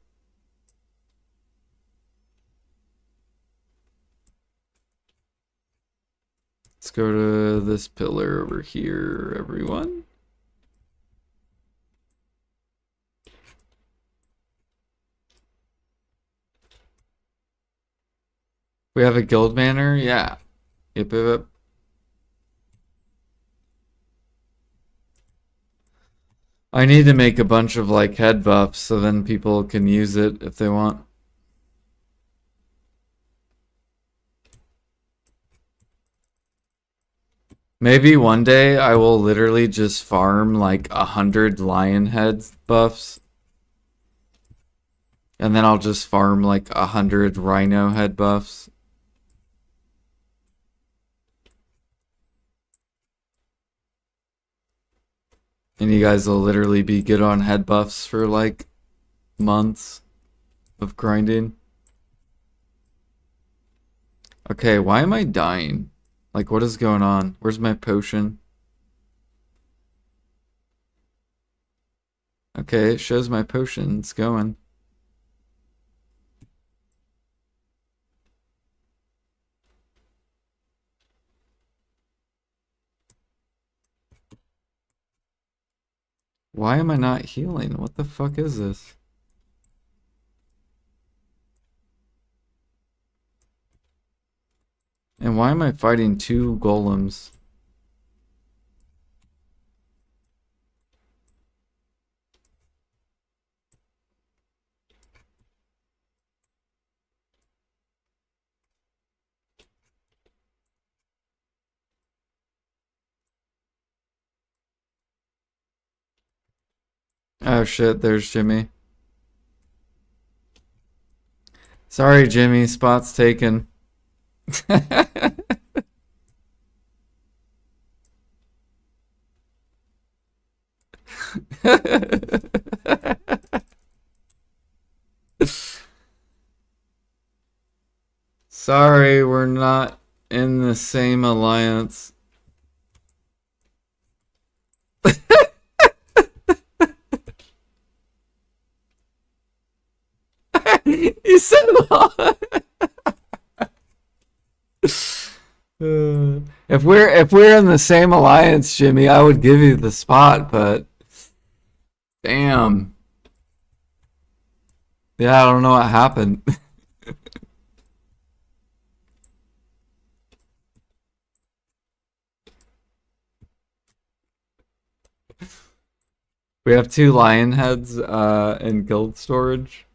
Let's go to this pillar over here, everyone. We have a guild banner? Yeah. Yep, yep, yep. I need to make a bunch of like head buffs so then people can use it if they want. Maybe one day I will literally just farm like 100 lion head buffs. And then I'll just farm like 100 rhino head buffs. And you guys will literally be good on head buffs for like months of grinding. Okay, why am I dying? Like, what is going on? Where's my potion? Okay, it shows my potion's going. Why am I not healing? What the fuck is this? And why am I fighting 2 golems? Oh shit, there's Jimmy. Sorry, Jimmy, spot's taken. Sorry, we're not in the same alliance. You said if we're in the same alliance, Jimmy, I would give you the spot, but Damn. Yeah, I don't know what happened. We have two lion heads in guild storage.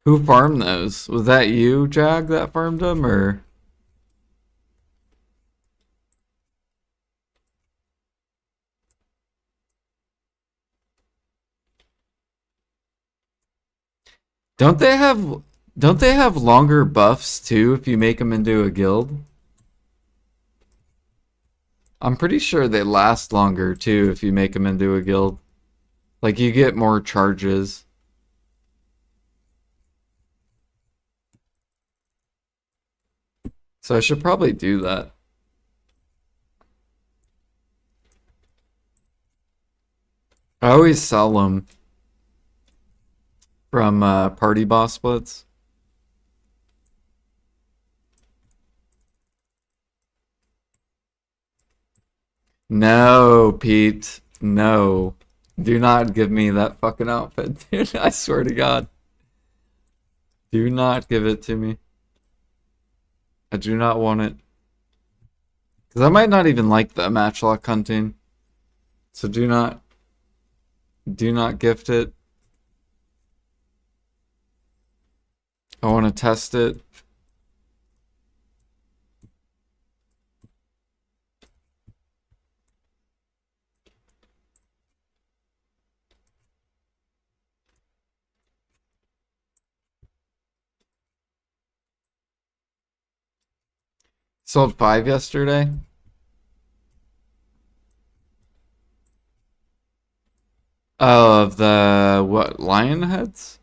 Who farmed those? Was that you, Jag, that farmed them, or? Don't they have don't they have longer buffs too if you make them into a guild? I'm pretty sure they last longer too if you make them into a guild. Like you get more charges. So I should probably do that. I always sell them from party boss splits. No, Pete. No. Do not give me that fucking outfit, dude. I swear to God. Do not give it to me. I do not want it. Because I might not even like the matchlock hunting. So do not gift it. I want to test it. Sold 5 yesterday. Oh, of the what, lion heads?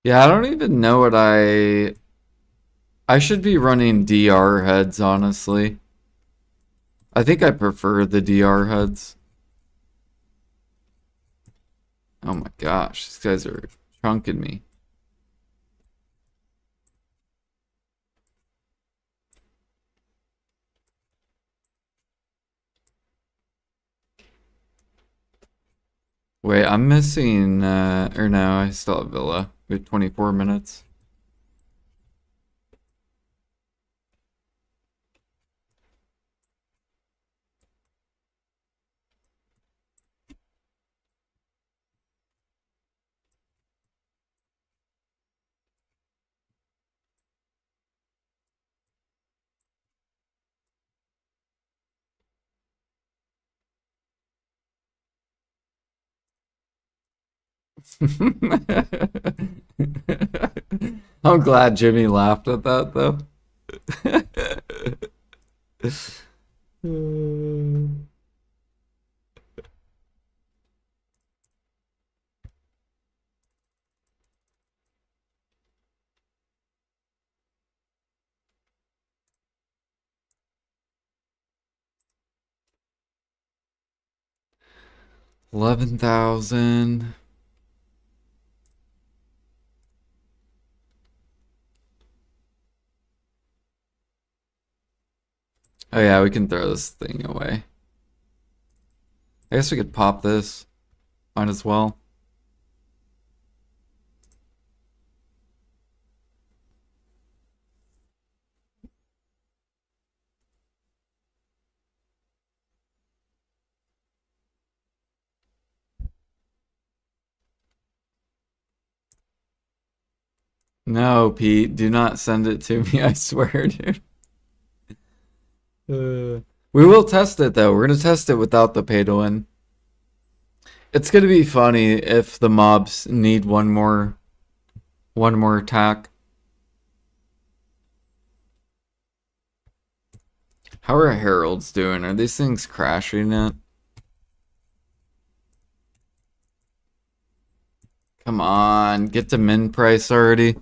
Yeah, I don't even know what I should be running DR heads, honestly. I think I prefer the DR heads. Oh my gosh, these guys are chunking me. Wait, I'm missing, or no, I still have Villa. We have 24 minutes. I'm glad Jimmy laughed at that, though. 11,000. Oh yeah, we can throw this thing away. I guess we could pop this. Might as well. No, Pete, do not send it to me, I swear, dude. We will test it though. We're gonna test it without the pay to win. It's gonna be funny if the mobs need one more attack. How are heralds doing? Are these things crashing yet? Come on, get to min price already.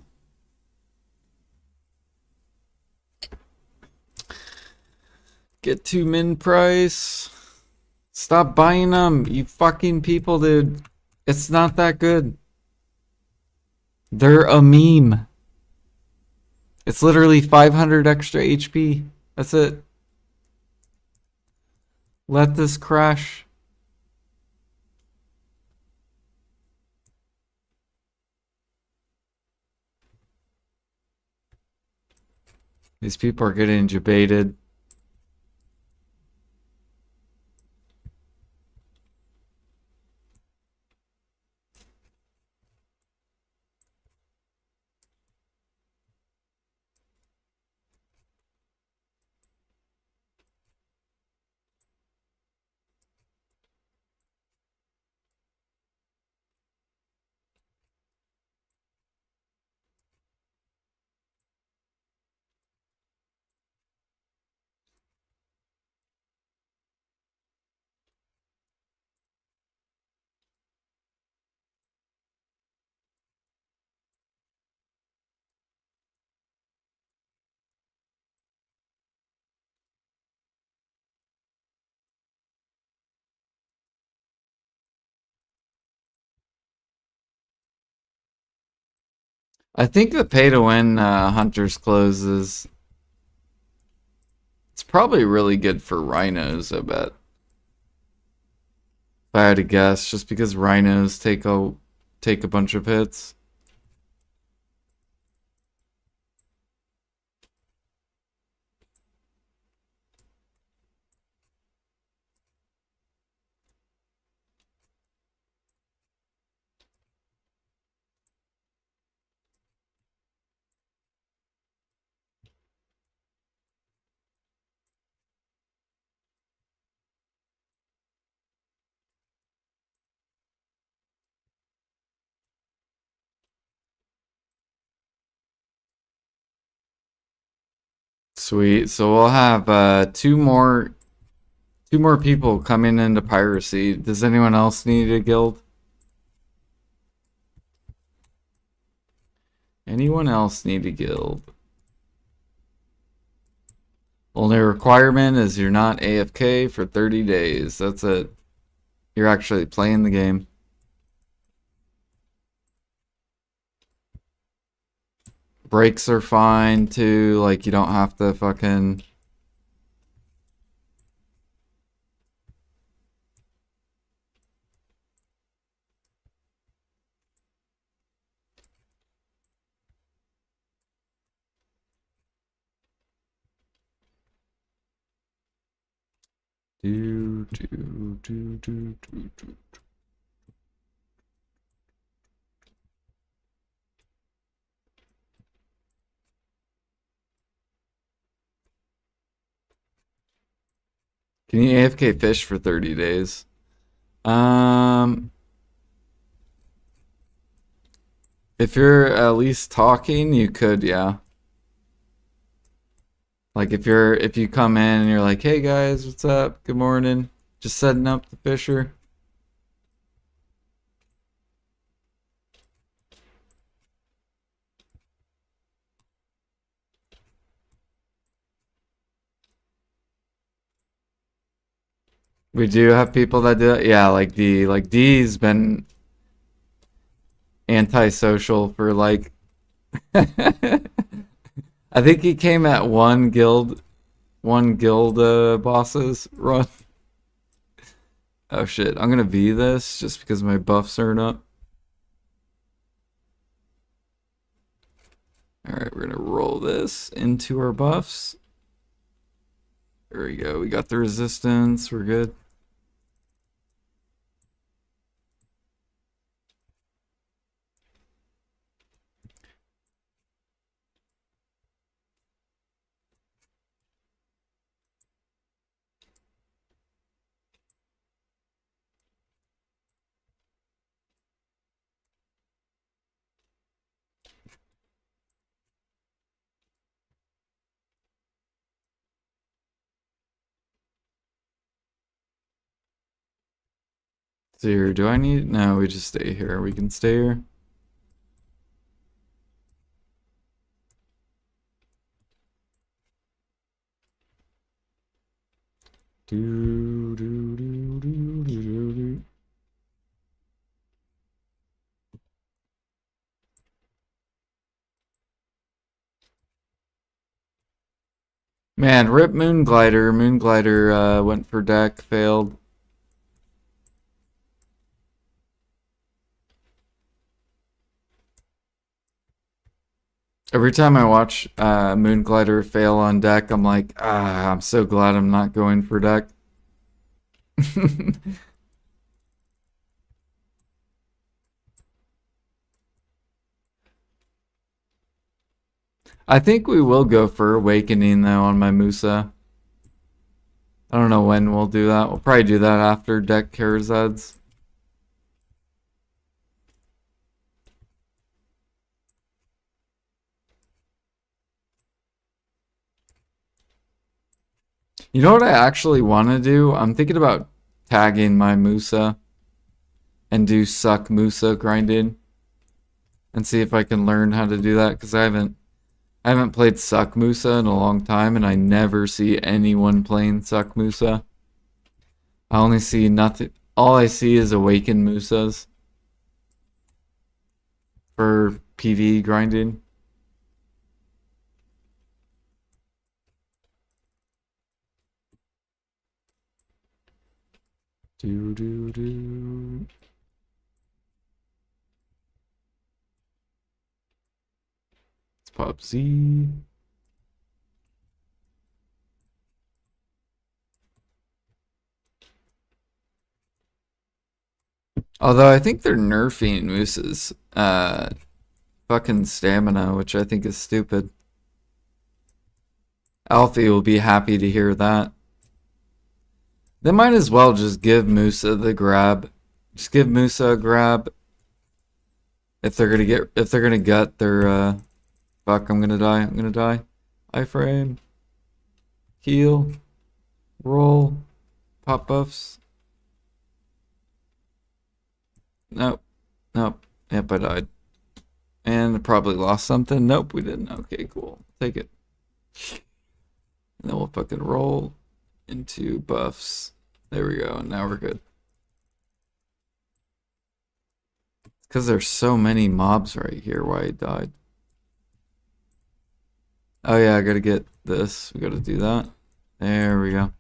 Get to min price. Stop buying them, you fucking people, dude. It's not that good. They're a meme. It's literally 500 extra HP. That's it. Let this crash. These people are getting debated. I think the pay to win hunters closes. It's probably really good for rhinos, I bet. If I had to guess, just because rhinos take a bunch of hits. Sweet. So we'll have two more people coming into piracy. Does anyone else need a guild? Anyone else need a guild? Only requirement is you're not AFK for 30 days. That's it. You're actually playing the game. Breaks are fine too. Like, you don't have to fucking. Do, do, do, do, do, do. Can you AFK fish for 30 days? If you're at least talking, you could, yeah. Like if you come in and you're like, hey guys, what's up? Good morning. Just setting up the fisher. We do have people that do that. Yeah, like D's been antisocial for like I think he came at one guild bosses run. Oh shit, I'm gonna V this just because my buffs aren't up. Alright, we're gonna roll this into our buffs. There we go, we got the resistance, we're good. So here, do I need... No, we just stay here. We can stay here. Do, do, do, do, do, do, do. Man, rip Moonglider. Moonglider went for deck, failed. Every time I watch Moonglider fail on deck, I'm like, I'm so glad I'm not going for deck. I think we will go for Awakening though on my Musa. I don't know when we'll do that. We'll probably do that after deck Karazad's. You know what I actually want to do? I'm thinking about tagging my Musa and do suck Musa grinding and see if I can learn how to do that because I haven't played suck Musa in a long time and I never see anyone playing suck Musa. I only see nothing. All I see is awakened Musas for PV grinding. Do do do. Let's pop Z. Although I think they're nerfing Moose's fucking stamina, which I think is stupid. Alfie will be happy to hear that. They might as well just give Musa the grab. Just give Musa a grab. If they're gonna gut their fuck, I'm gonna die. Iframe. Heal. Roll. Pop buffs. Nope. Nope. Yep, I died. And I probably lost something. Nope, we didn't. Okay, cool. Take it. And then we'll fucking roll into buffs. There we go. Now we're good. Because there's so many mobs right here why I died. Oh yeah, I gotta get this. We gotta do that. There we go.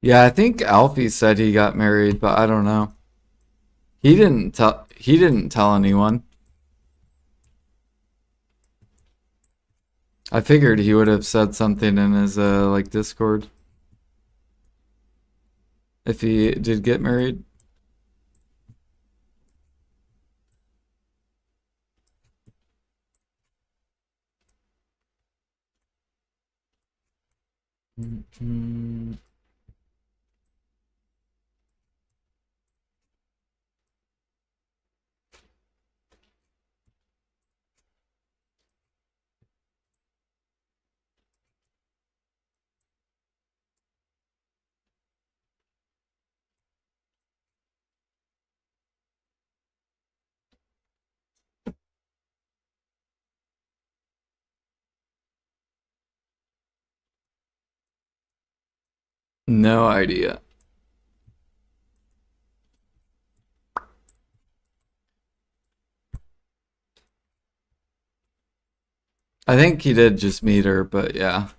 Yeah, I think Alfie said he got married, but I don't know. He didn't tell anyone. I figured he would have said something in his like Discord if he did get married. Mhm. No idea. I think he did just meet her, but yeah.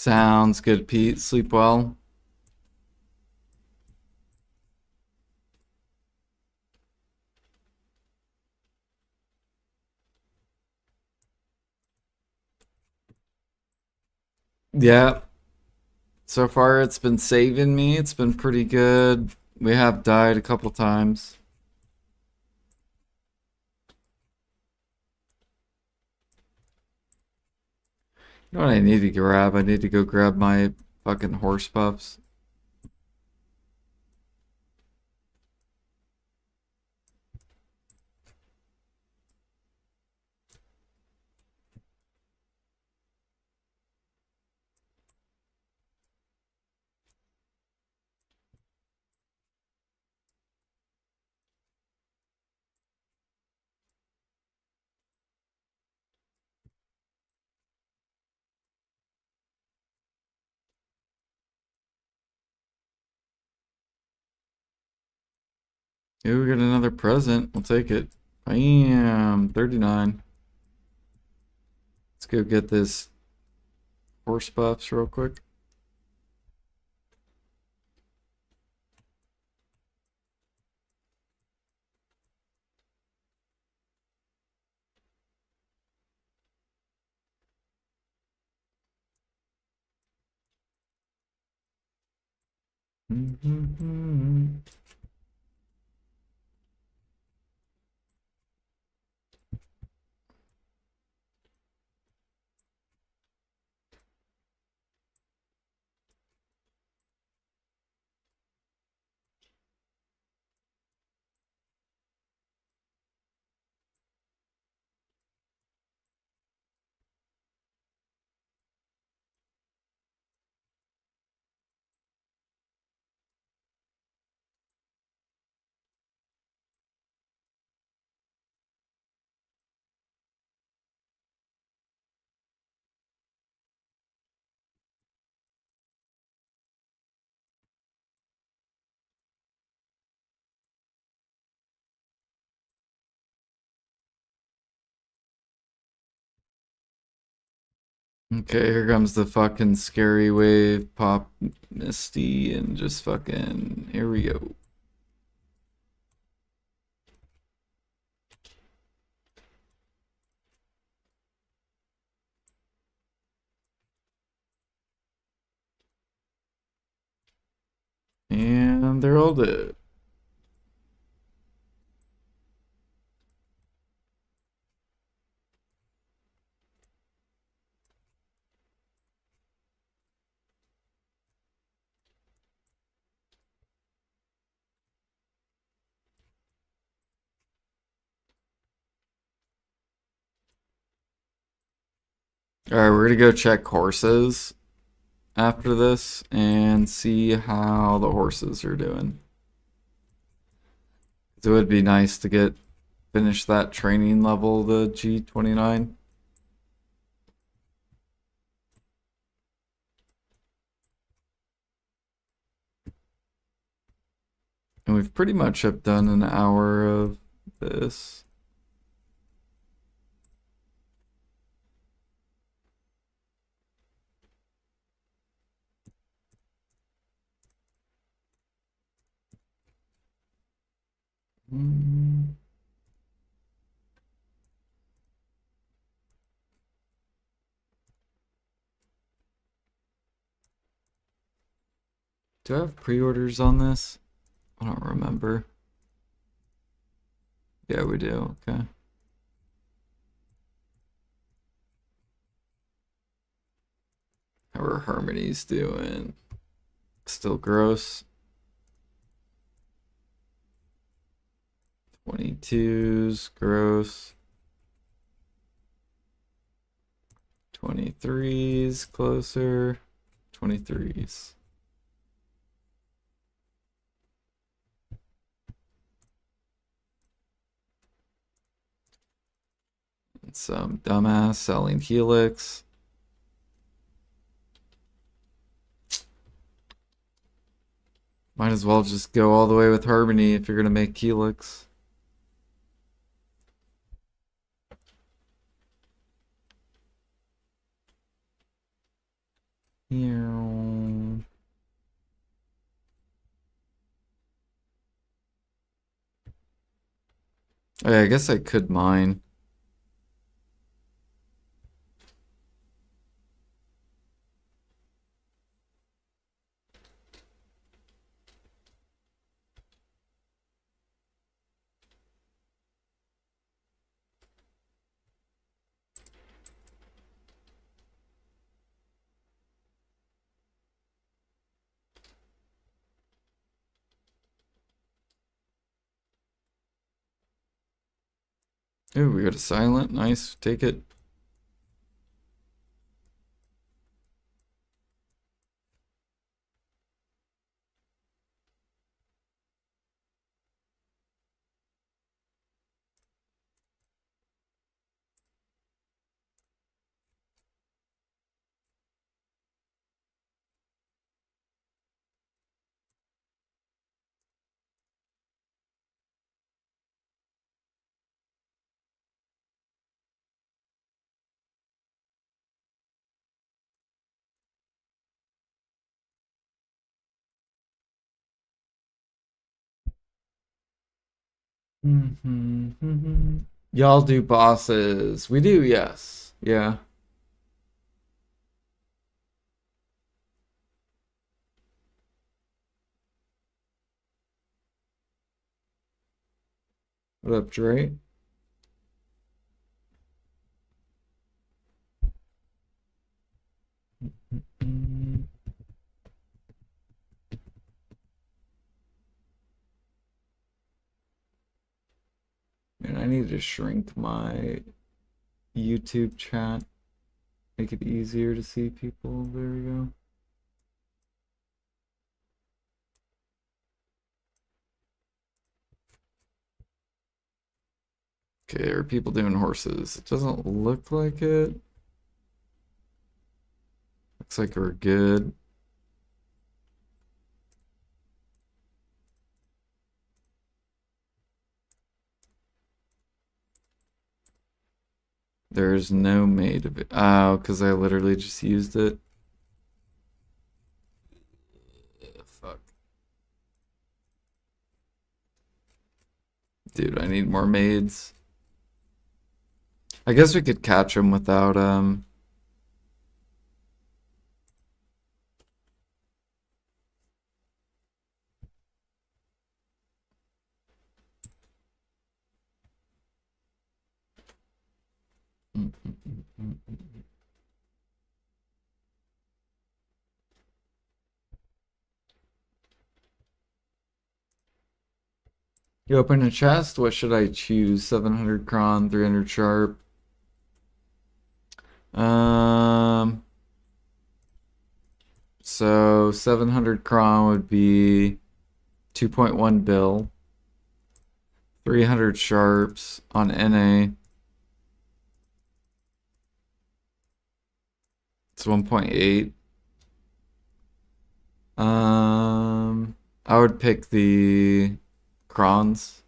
Sounds good, Pete. Sleep well. Yeah. So far, it's been saving me. It's been pretty good. We have died a couple times. You know what I need to grab? I need to go grab my fucking horse pups. Ooh, we got another present. We'll take it. Bam, 39. Let's go get this horse buffs real quick. Okay, here comes the fucking scary wave, pop Misty, and just fucking, here we go. And they're all dead. Alright, we're gonna go check horses after this and see how the horses are doing. It would be nice to finish that training level, the G29. And we've pretty much have done an hour of this. Mm. Do I have pre-orders on this? I don't remember. Yeah, we do. Okay. How are Harmonies doing? Still gross. 22's gross. 23's closer. 23's. And some dumbass selling Helix. Might as well just go all the way with Harmony if you're gonna make Helix. Yeah, I guess I could mine. Ooh, we got a silent. Nice. Take it. Y'all do bosses. We do, yes. Yeah. What up, Dre? Man, I need to shrink my YouTube chat. Make it easier to see people. There we go. Okay, are people doing horses? It doesn't look like it. Looks like we're good. There's no made of it. Oh, because I literally just used it. Fuck. Dude, I need more maids. I guess we could catch them without, You open a chest. What should I choose? 700 cron, 300 sharp. Um, so 700 cron would be 2.1 bill. 300 sharps on NA. It's 1.8. I would pick the crons.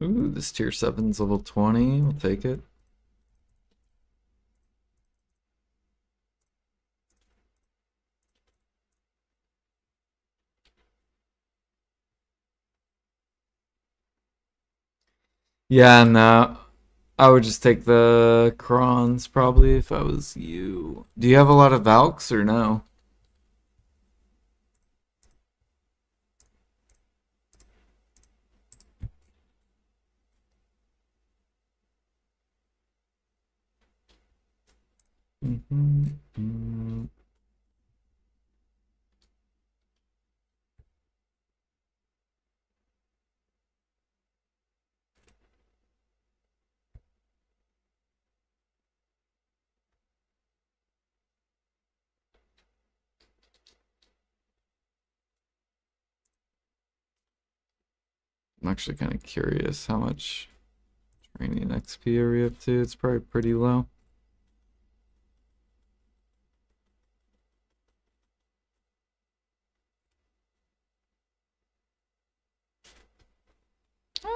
Ooh, this tier 7's level 20. We'll take it. Yeah, no. I would just take the crons probably if I was you. Do you have a lot of Valks or no? I'm actually kind of curious how much training XP are we up to? It's probably pretty low.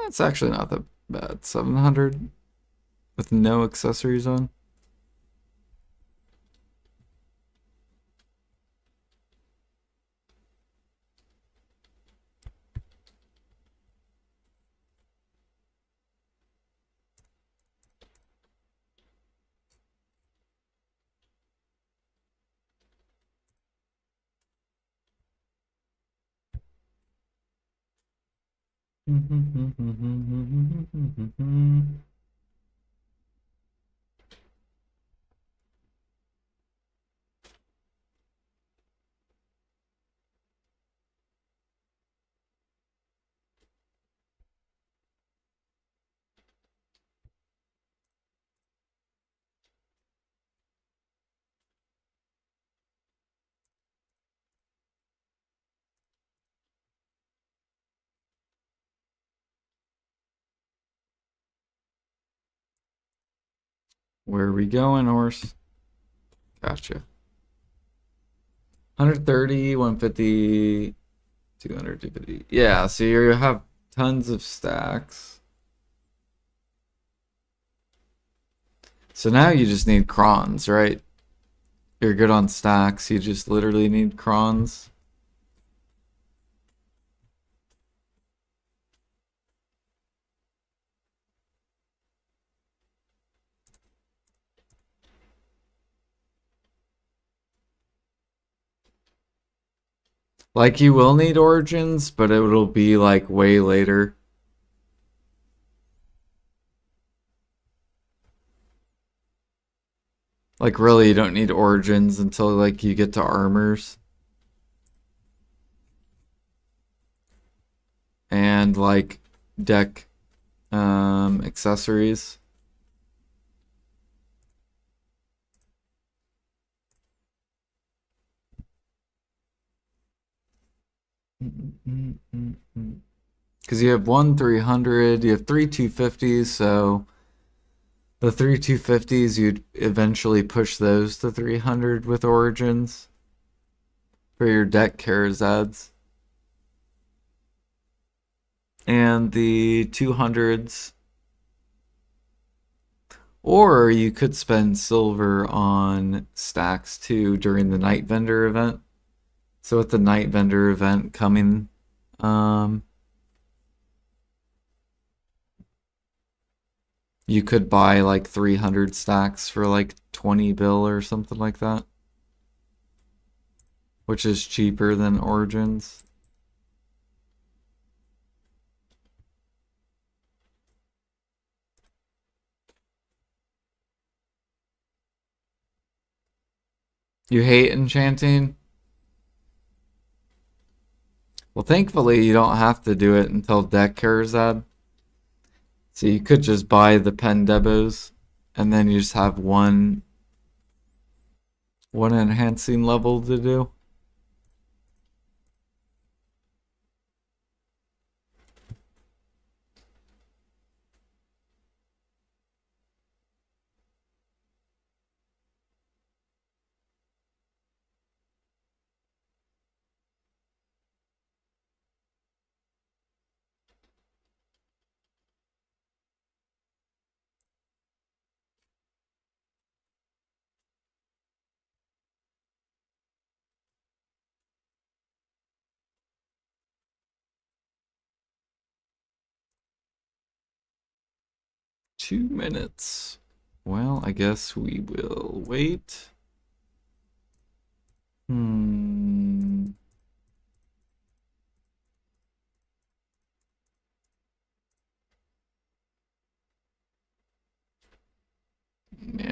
It's actually not that bad. 700 with no accessories on. Where are we going, horse? Gotcha. 130, 150, 200, 250. Yeah, so you have tons of stacks. So now you just need crons, right? You're good on stacks. You just literally need crons. Like, you will need origins, but it'll be like way later. Like, really, you don't need origins until like you get to armors. And like deck accessories. Because you have one 300, you have three 250s, so the three 250s, you'd eventually push those to 300 with origins for your deck Karazads. And the 200s. Or you could spend silver on stacks too during the Night Vendor event. So with the Night Vendor event coming, you could buy like 300 stacks for like 20 bill or something like that, which is cheaper than Origins. You hate enchanting? Well, thankfully you don't have to do it until deck Karazad. So you could just buy the pen debos and then you just have one enhancing level to do. $2 minutes. Well, I guess we will wait. Man,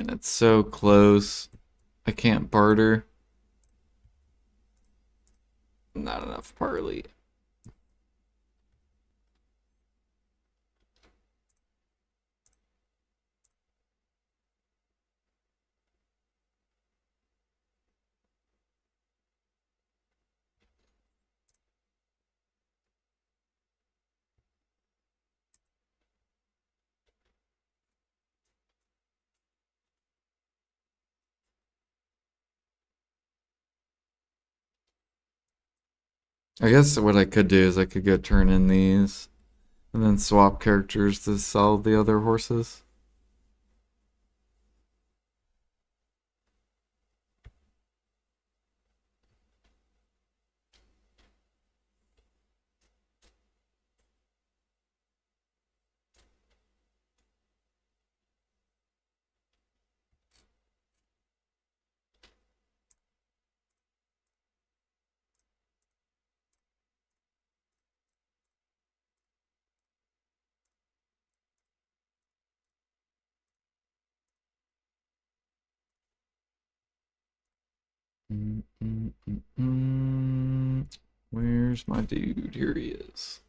it's so close. I can't barter. Not enough parley. I guess what I could do is I could go turn in these and then swap characters to sell the other horses. Where's my dude? Here he is.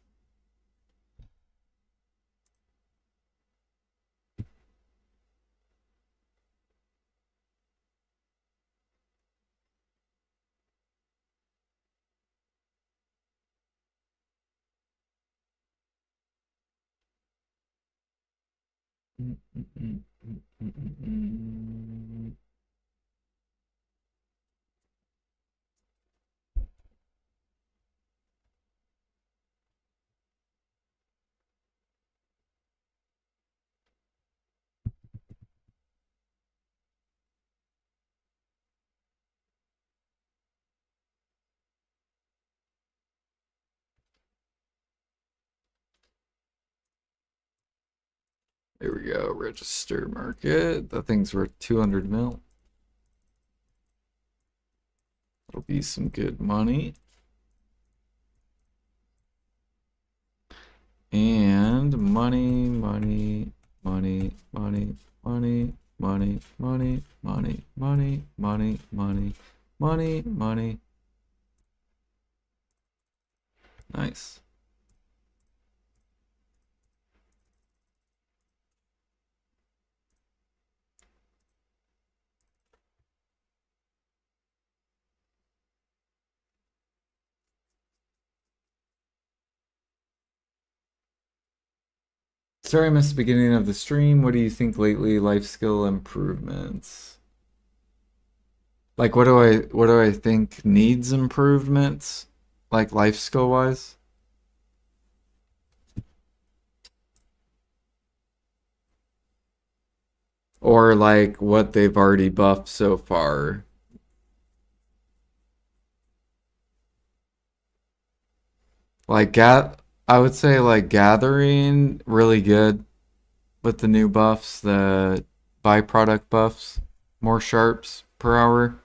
There we go. Register market. That thing's worth 200 mil. That'll be some good money. And money, money, money, money, money, money, money, money, money, money, money, money, money. Nice. Sorry I missed the beginning of the stream. What do you think lately? Life skill improvements. Like what do I think needs improvements? Like life skill wise? Or like what they've already buffed so far? Like I would say like gathering really good with the new buffs, the byproduct buffs, more sharps per hour.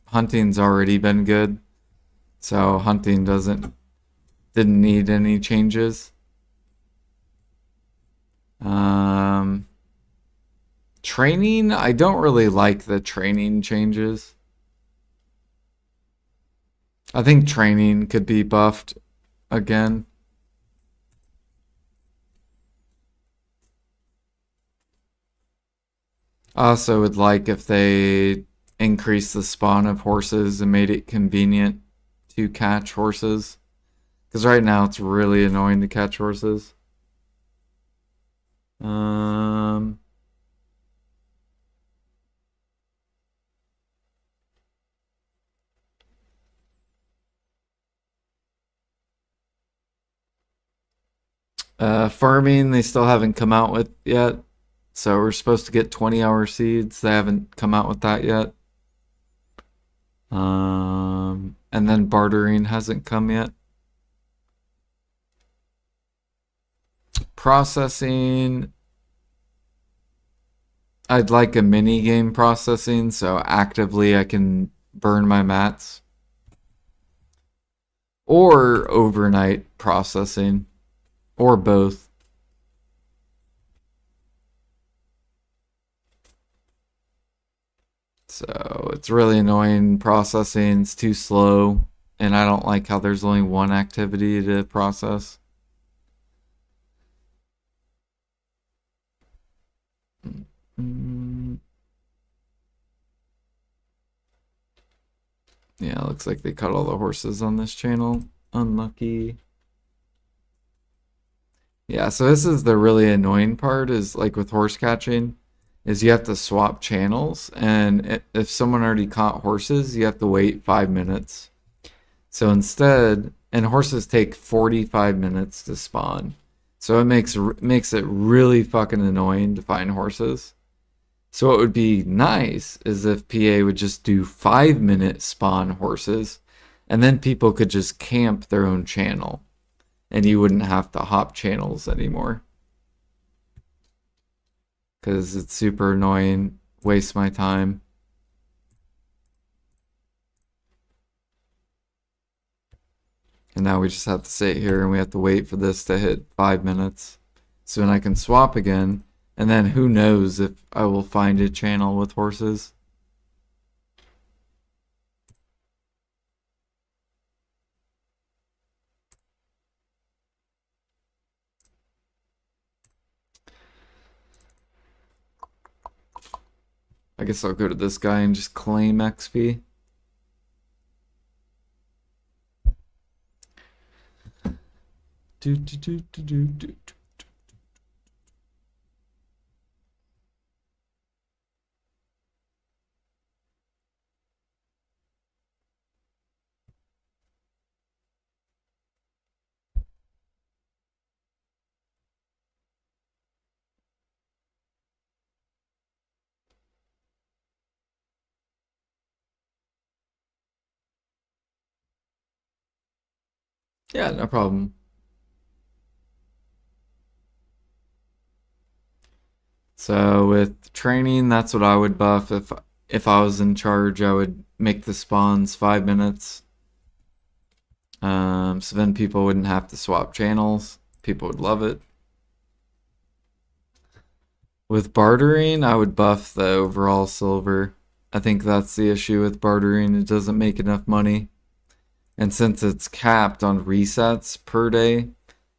Hunting's already been good, so hunting didn't need any changes. Um, Training, I don't really like the training changes. I think training could be buffed again. I also would like if they increased the spawn of horses and made it convenient to catch horses. Because right now it's really annoying to catch horses. Um, Farming, they still haven't come out with yet. So we're supposed to get 20-hour seeds. They haven't come out with that yet. And then bartering hasn't come yet. Processing, I'd like a mini game processing, so actively I can burn my mats. Or overnight processing. Or both. So it's really annoying. Processing's too slow, and I don't like how there's only one activity to process. Mm. Yeah, looks like they cut all the horses on this channel. Unlucky. Yeah, so this is the really annoying part is like with horse catching is you have to swap channels and if someone already caught horses, you have to wait 5 minutes. So instead, and horses take 45 minutes to spawn. So it makes it really fucking annoying to find horses. So what would be nice is if PA would just do 5 minute spawn horses and then people could just camp their own channel and you wouldn't have to hop channels anymore. Because it's super annoying, wastes my time. And now we just have to sit here and we have to wait for this to hit 5 minutes. So then I can swap again. And then who knows if I will find a channel with horses. I guess I'll go to this guy and just claim XP. Do, do, do, do, do, do. Yeah, no problem. So with training, that's what I would buff. If I was in charge, I would make the spawns 5 minutes. So then people wouldn't have to swap channels. People would love it. With bartering, I would buff the overall silver. I think that's the issue with bartering. It doesn't make enough money. And since it's capped on resets per day,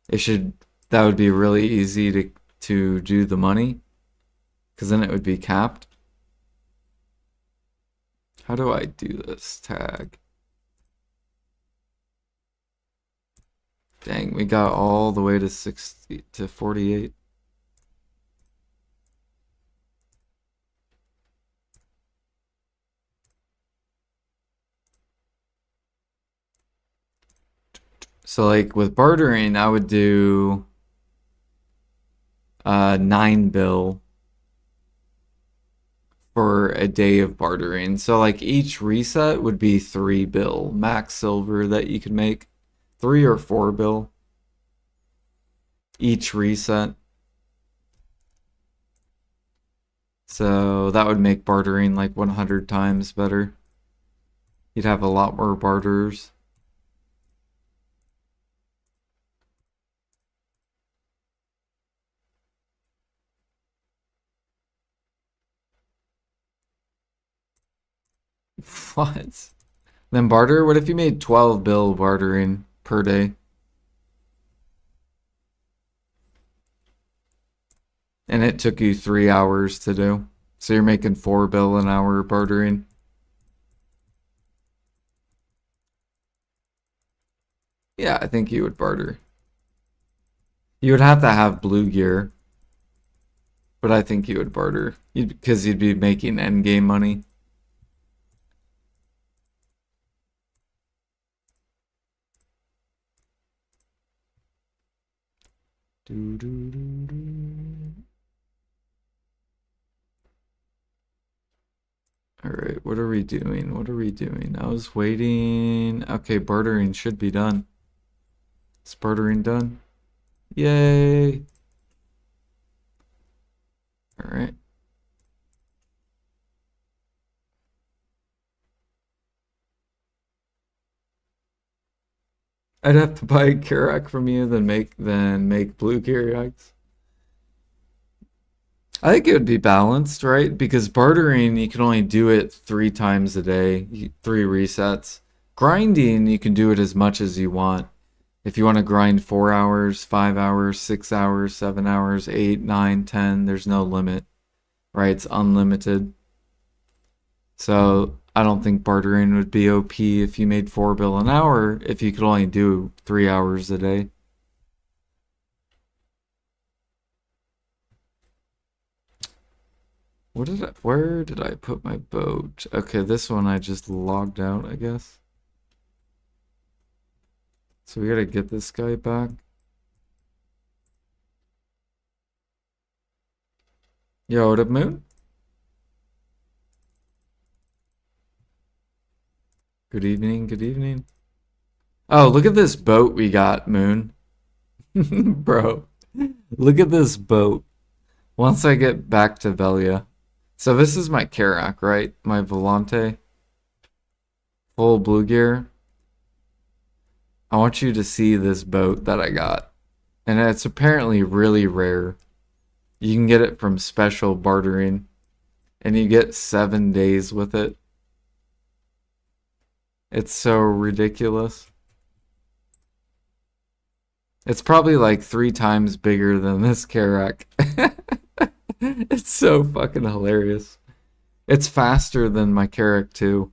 that would be really easy to do the money. Because then it would be capped. How do I do this tag? Dang, we got all the way to 60 to 48. So like with bartering, I would do 9 bill for a day of bartering. So like each reset would be 3 bill max silver that you could make. 3 or 4 bill each reset. So that would make bartering like 100 times better. You'd have a lot more barters. What? Then barter? What if you made 12 bill bartering per day? And it took you 3 hours to do. So you're making 4 bill an hour bartering. Yeah, I think you would barter. You would have to have blue gear, but I think you would barter because you'd be making end game money. Do, do, do, do. All right, what are we doing? What are we doing? I was waiting. Okay, bartering should be done. Is bartering done? Yay! All right. I'd have to buy a Karak from you, then make blue Karaks. I think it would be balanced, right? Because bartering, you can only do it 3 times a day, 3 resets. Grinding, you can do it as much as you want. If you want to grind 4 hours, 5 hours, 6 hours, 7 hours, 8, 9, 10, there's no limit, right? It's unlimited. So I don't think bartering would be OP if you made 4 bill an hour if you could only do 3 hours a day. Where did I put my boat? Okay, this one I just logged out, I guess. So we gotta get this guy back. Yo, what up, Moon? Good evening, good evening. Oh, look at this boat we got, Moon. Bro, look at this boat. Once I get back to Velia. So this is my Karak, right? My Volante. Full blue gear. I want you to see this boat that I got. And it's apparently really rare. You can get it from special bartering. And you get 7 days with it. It's so ridiculous. It's probably like 3 times bigger than this Karak. It's so fucking hilarious. It's faster than my Karak too.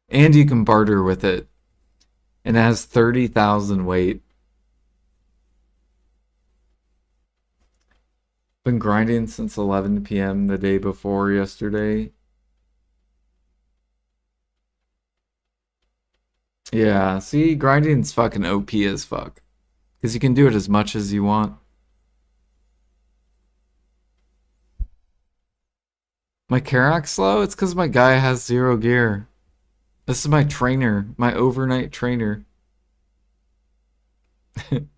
And you can barter with it. And it has 30,000 weight. Been grinding since 11 p.m. the day before yesterday. Yeah, see, grinding's fucking OP as fuck. Because you can do it as much as you want. My Karak's slow? It's because my guy has 0 gear. This is my trainer, my overnight trainer. I'm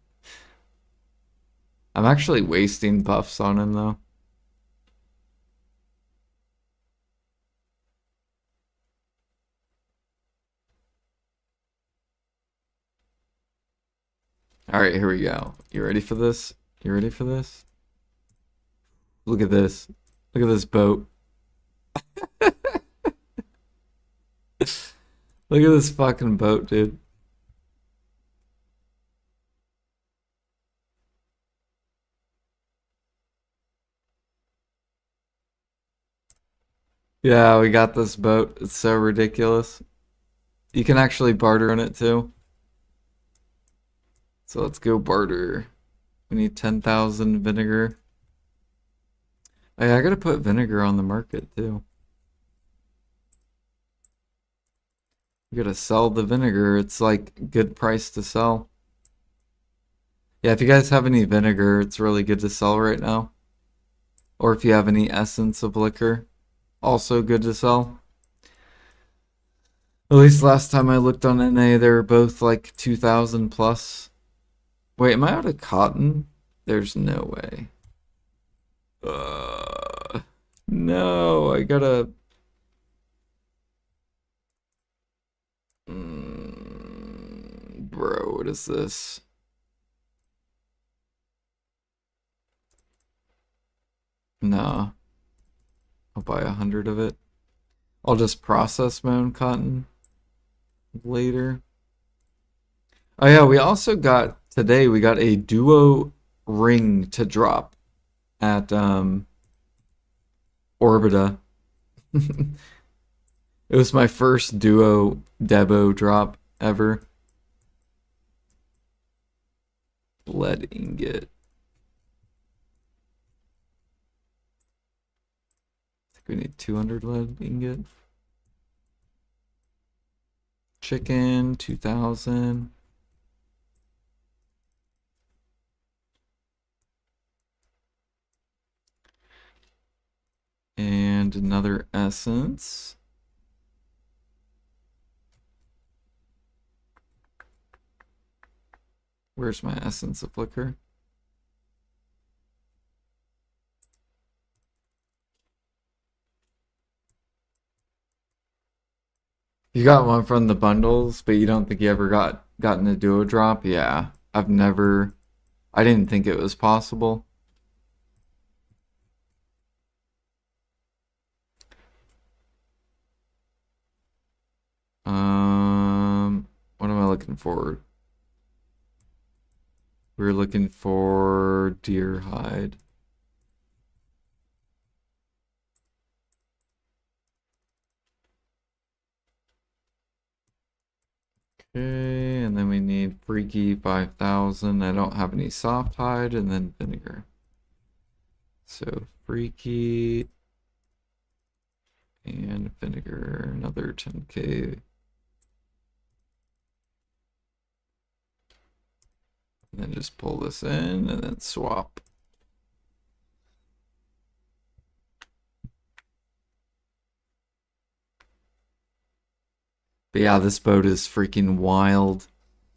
actually wasting buffs on him though. Alright, here we go. You ready for this? You ready for this? Look at this. Look at this boat. Look at this fucking boat, dude. Yeah, we got this boat. It's so ridiculous. You can actually barter on it too. So let's go barter. We need 10,000 vinegar. Hey, I gotta put vinegar on the market too. You gotta sell the vinegar. It's like good price to sell. Yeah, if you guys have any vinegar, it's really good to sell right now. Or if you have any essence of liquor, also good to sell. At least last time I looked on NA, they were both like 2,000 plus. Wait, am I out of cotton? There's no way. No, I gotta... bro, what is this? Nah. I'll buy 100 of it. I'll just process my own cotton later. Oh yeah, we also got today we got a duo ring to drop at Orbita. It was my first duo Debo drop ever. Lead ingot. I think we need 200 lead ingot. Chicken, 2,000. And another essence. Where's my essence of liquor? You got one from the bundles, but you don't think you ever gotten a duo drop? Yeah, I didn't think it was possible. What am I looking for? We're looking for deer hide. Okay, and then we need freaky 5,000. I don't have any soft hide, and then vinegar. So freaky and vinegar, another 10k. And then just pull this in and then swap. But yeah, this boat is freaking wild.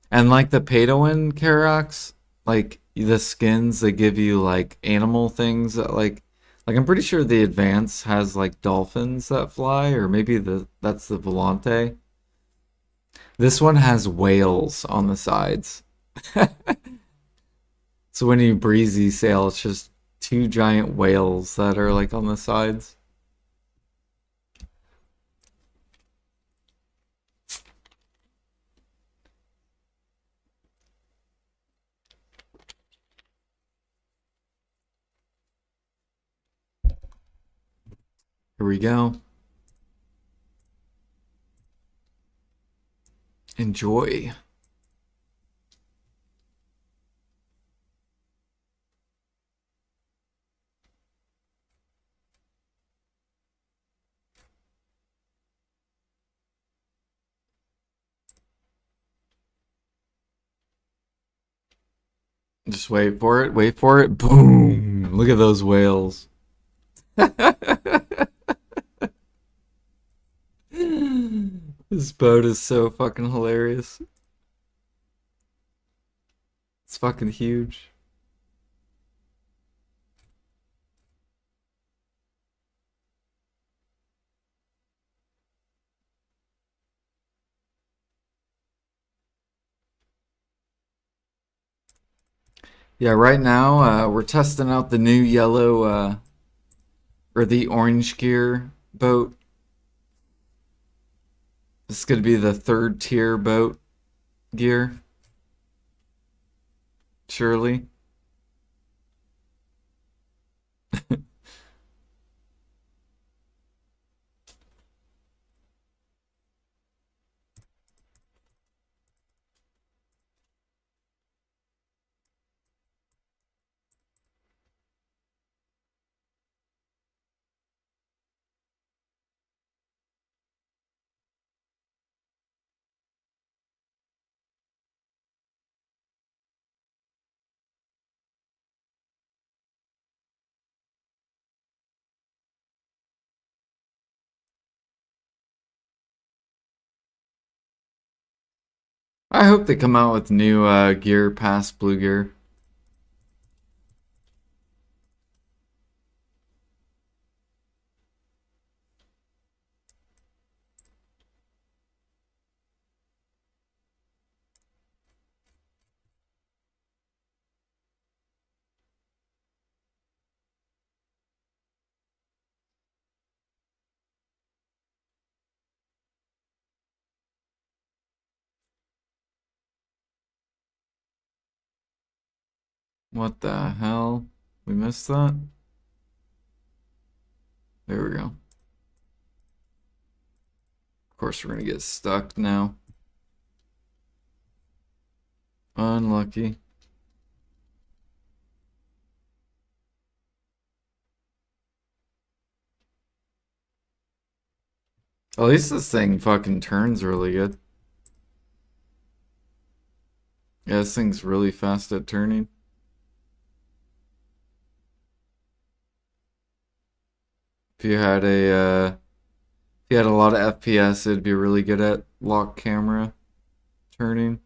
And like the pay to win Karoks, like the skins, they give you like animal things that like I'm pretty sure the advance has like dolphins that fly, or maybe that's the Volante. This one has whales on the sides. So when you breezy sail, it's just two giant whales that are like on the sides. Here we go. Enjoy. Just wait for it, wait for it. Boom! Look at those whales. This boat is so fucking hilarious. It's fucking huge. Yeah, right now we're testing out the new yellow or the orange gear boat. This is gonna be the third tier boat gear, surely. I hope they come out with new gear past blue gear. What the hell? We missed that? There we go. Of course we're gonna get stuck now. Unlucky. At least this thing fucking turns really good. Yeah, this thing's really fast at turning. If you had if you had a lot of FPS, it'd be really good at lock camera turning.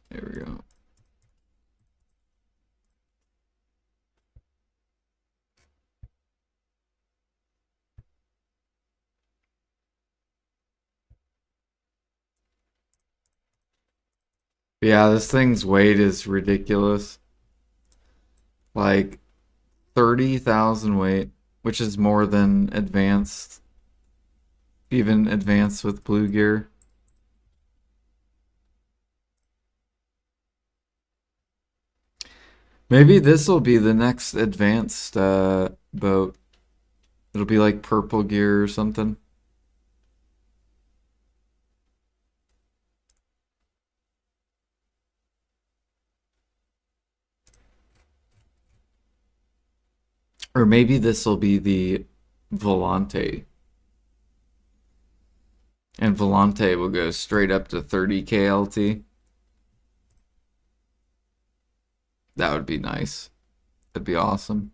There we go. But yeah, this thing's weight is ridiculous. Like 30,000 weight, which is more than advanced, even advanced with blue gear. Maybe this will be the next advanced boat. It'll be like purple gear or something. Or maybe this will be the Volante. And Volante will go straight up to 30 KLT. That would be nice. That'd be awesome.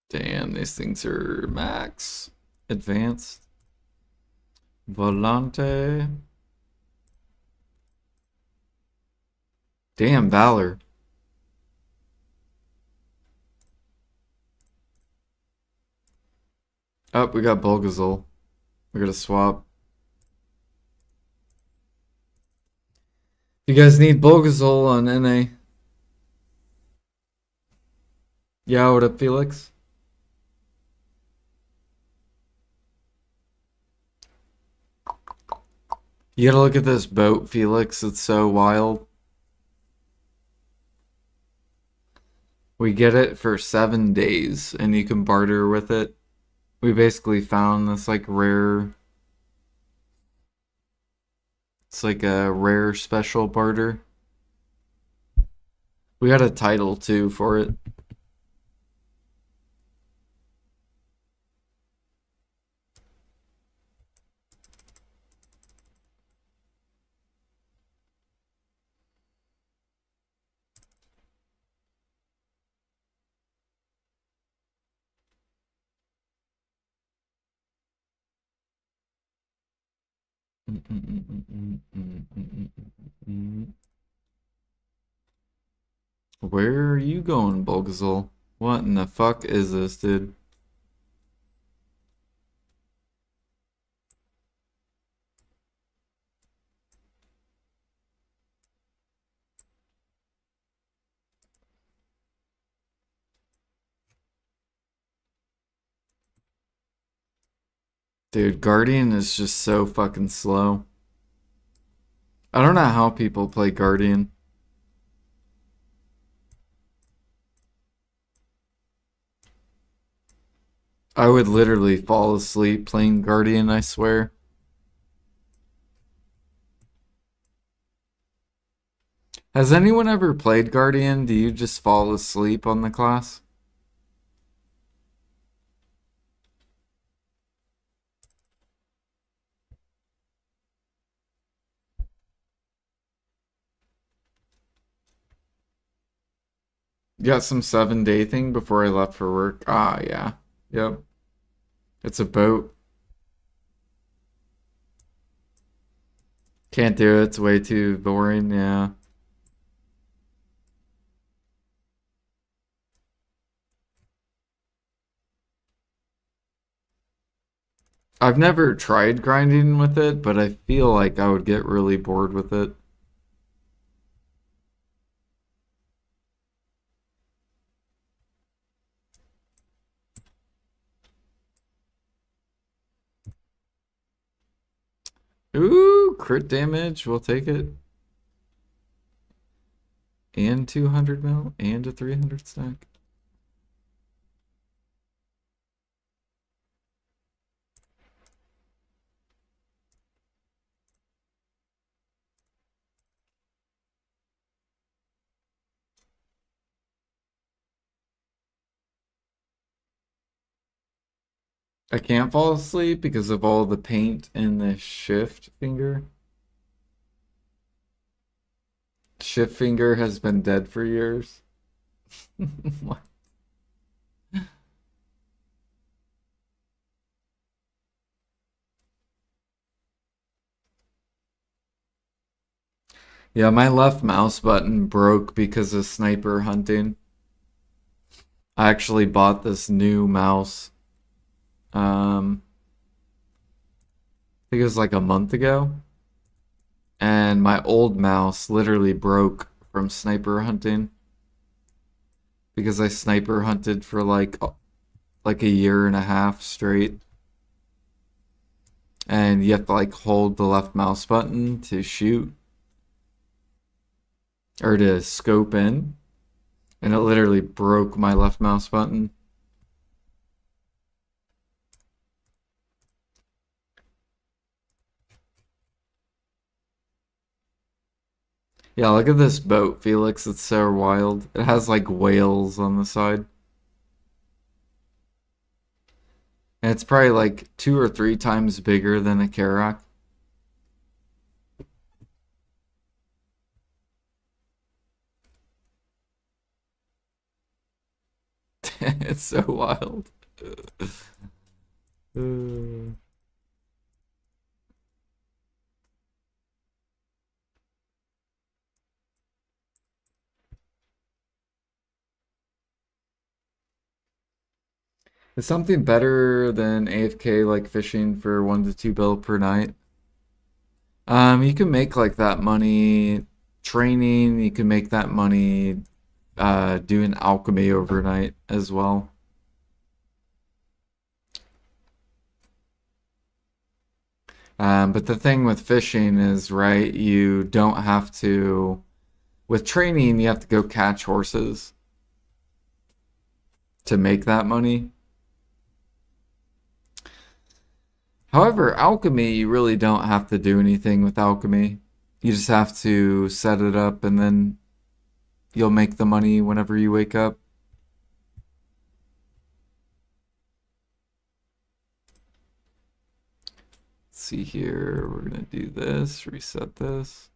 Damn, these things are max advanced. Volante. Damn, Valor. Oh, we got Bulgazol. We gotta swap. You guys need Bulgazol on NA. Yeah, what up, Felix? You gotta look at this boat, Felix. It's so wild. We get it for 7 days, and you can barter with it. We basically found this like rare. It's like a rare special barter. We got a title too for it. Where are you going, Bulgazol? What in the fuck is this, dude? Dude, Guardian is just so fucking slow. I don't know how people play Guardian. I would literally fall asleep playing Guardian, I swear. Has anyone ever played Guardian? Do you just fall asleep on the class? You got some 7-day thing before I left for work? Ah, yeah. Yep. It's a boat. Can't do it. It's way too boring, yeah. I've never tried grinding with it, but I feel like I would get really bored with it. Ooh, crit damage. We'll take it. And 200 mil and a 300 stack. I can't fall asleep because of all the paint in the shift finger. Shift finger has been dead for years. What? Yeah, my left mouse button broke because of sniper hunting. I actually bought this new mouse I think it was like a month ago, and my old mouse literally broke from sniper hunting because I sniper hunted for like a year and a half straight, and you have to like hold the left mouse button to shoot or to scope in, and it literally broke my left mouse button. Yeah, look at this boat, Felix. It's so wild. It has like whales on the side. And it's probably like 2 or 3 times bigger than a Karak. It's so wild. Is something better than AFK like fishing for 1 to 2 bill per night? You can make like that money training. You can make that money doing alchemy overnight as well. But the thing with fishing is, right, you don't have to, with training, you have to go catch horses to make that money. However, alchemy, you really don't have to do anything with alchemy. You just have to set it up and then you'll make the money whenever you wake up. Let's see here, we're gonna do this, reset this.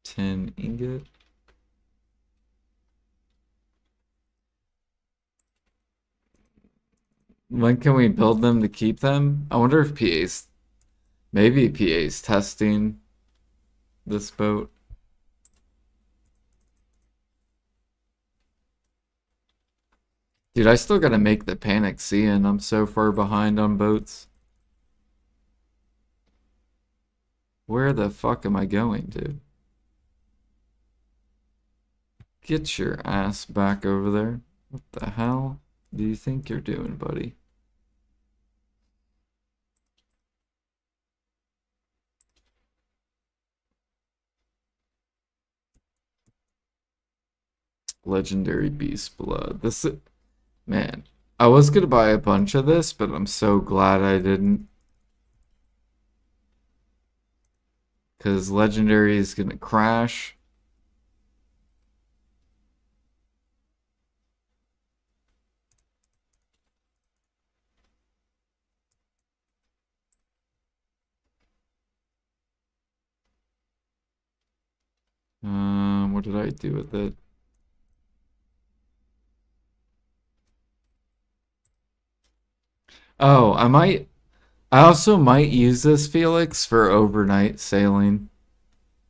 10 ingot. When can we build them to keep them? I wonder if maybe PA's testing this boat. Dude, I still gotta make the Panic Sea, and I'm so far behind on boats. Where the fuck am I going, dude? Get your ass back over there. What the hell do you think you're doing, buddy? Legendary Beast Blood. Man, I was gonna buy a bunch of this, but I'm so glad I didn't. Because Legendary is gonna crash. What did I do with it? Oh, I also might use this, Felix, for overnight sailing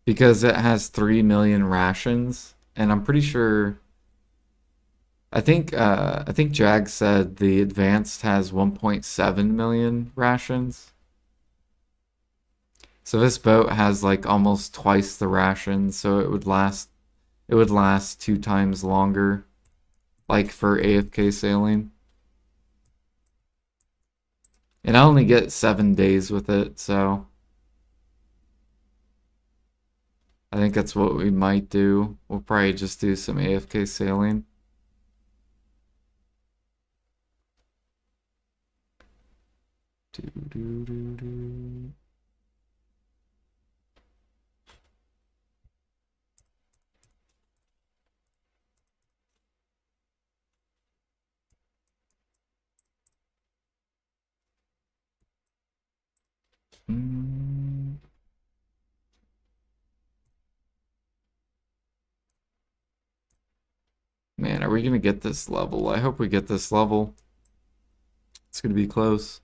because it has 3 million rations, and I'm pretty sure. I think Jag said the advanced has 1.7 million rations. So this boat has like almost twice the rations, so it would last 2 times longer, like for AFK sailing. And I only get 7 days with it, so I think that's what we might do. We'll probably just do some AFK sailing. Do, do, do, do. Mm. Man, are we gonna get this level? I hope we get this level. It's gonna be close.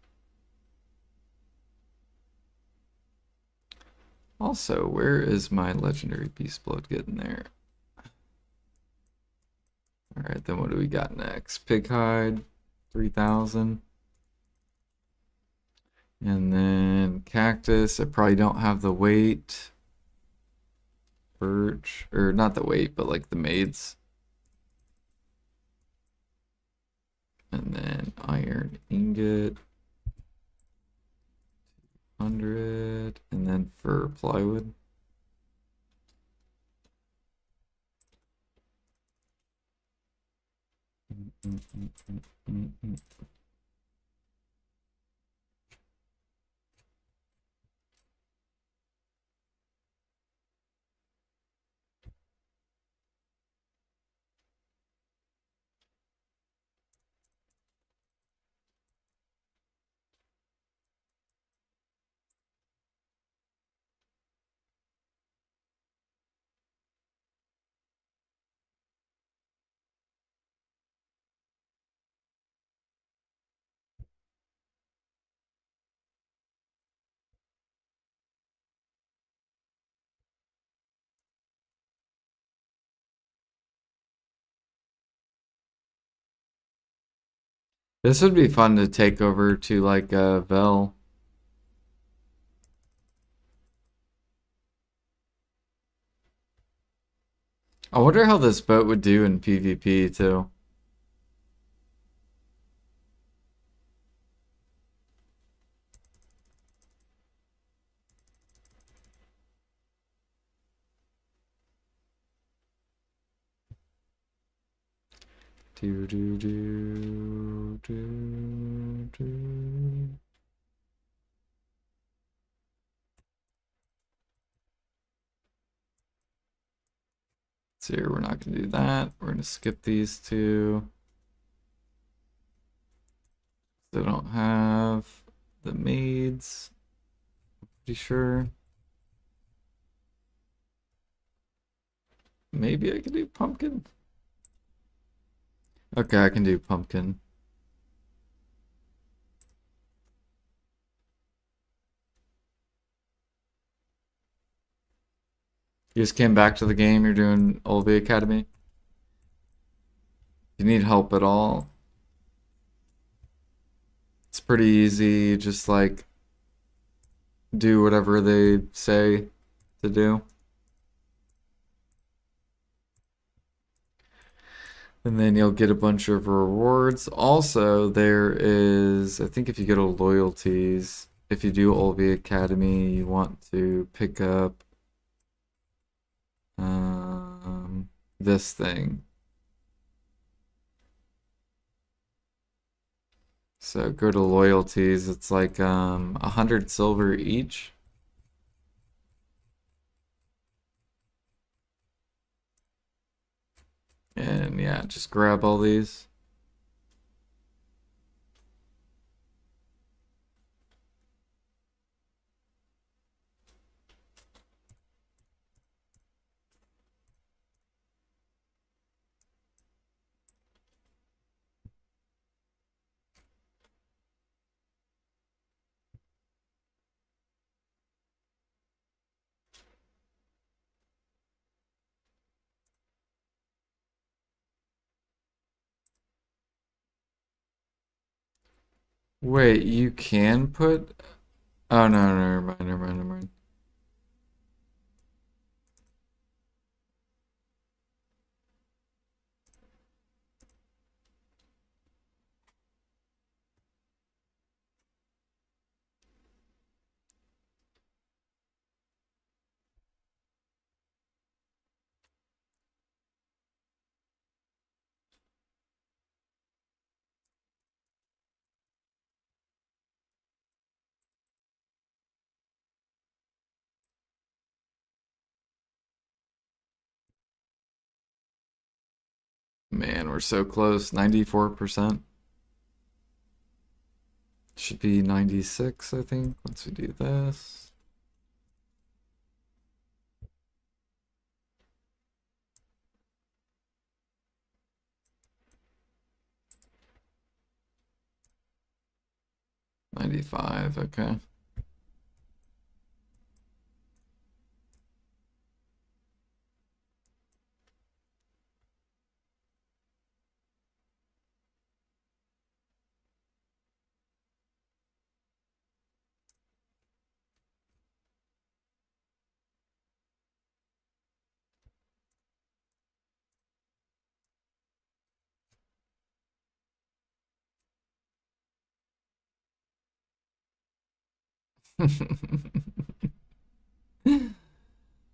Also, where is my legendary beast blood getting there? Alright, then what do we got next? Pig hide. 3,000. And then cactus, I probably don't have the weight. Birch, or not the weight, but like the maids. And then iron ingot. 100. And then for plywood. This would be fun to take over to like Vel. I wonder how this boat would do in PvP too. Do do do do do. So here we're not gonna do that. We're gonna skip these two. They don't have the maids. Pretty sure. Maybe I can do pumpkin. Okay, I can do pumpkin. You just came back to the game. You're doing Olby Academy. You need help at all? It's pretty easy. Just like do whatever they say to do. And then you'll get a bunch of rewards. Also, there is, I think if you go to loyalties, if you do Olby Academy, you want to pick up this thing. So go to loyalties. It's like 100 silver each. And yeah, just grab all these. Wait, you can put... Oh, no, no, never mind, never mind, never mind. Man, we're so close. 94%. Should be 96, I think, once we do this. $95, okay.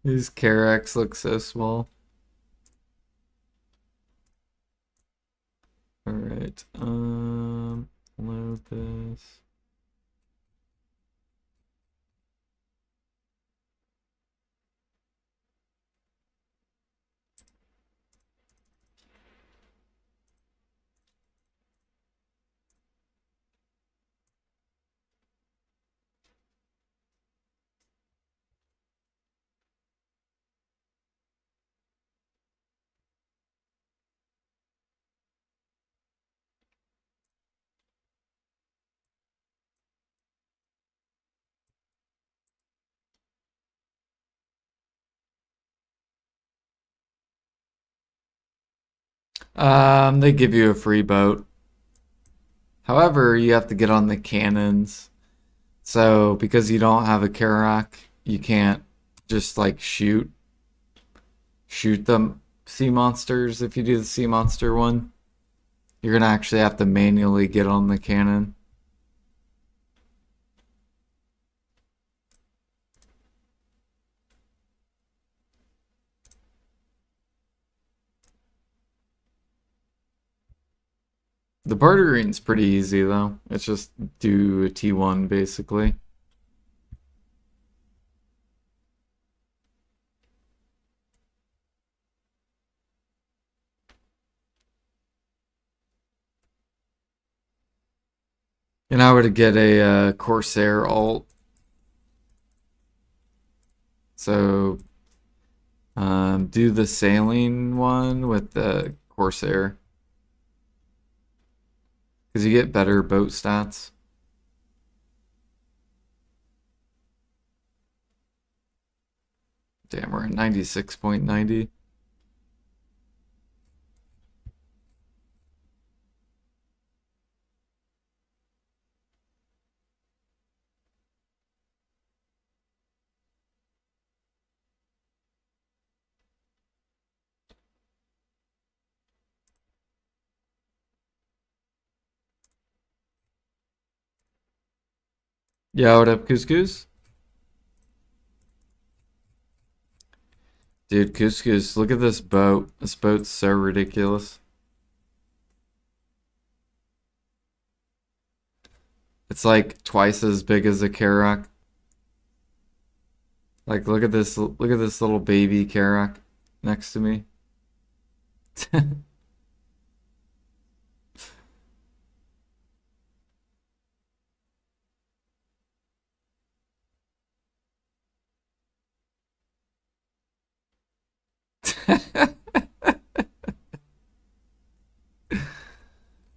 These Karax look so small. Alright, load this. They give you a free boat. However, you have to get on the cannons. So, because you don't have a Karak, you can't just like shoot the sea monsters if you do the sea monster one. You're gonna actually have to manually get on the cannon. The bartering's pretty easy though. It's just do a T1 basically. And I would get a Corsair alt. So do the sailing one with the Corsair. Because you get better boat stats. Damn, we're at 96.90. Yeah, what up, Couscous? Dude, Couscous, look at this boat. This boat's so ridiculous. It's like twice as big as a Karak. Like, look at this little baby Karak next to me.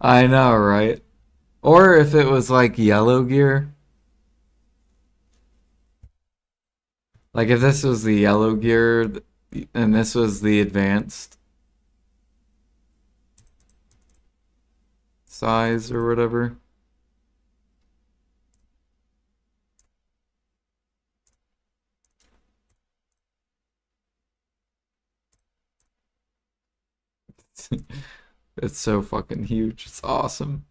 I know, right? Or if it was like yellow gear. Like if this was the yellow gear and this was the advanced size or whatever. It's so fucking huge. It's awesome.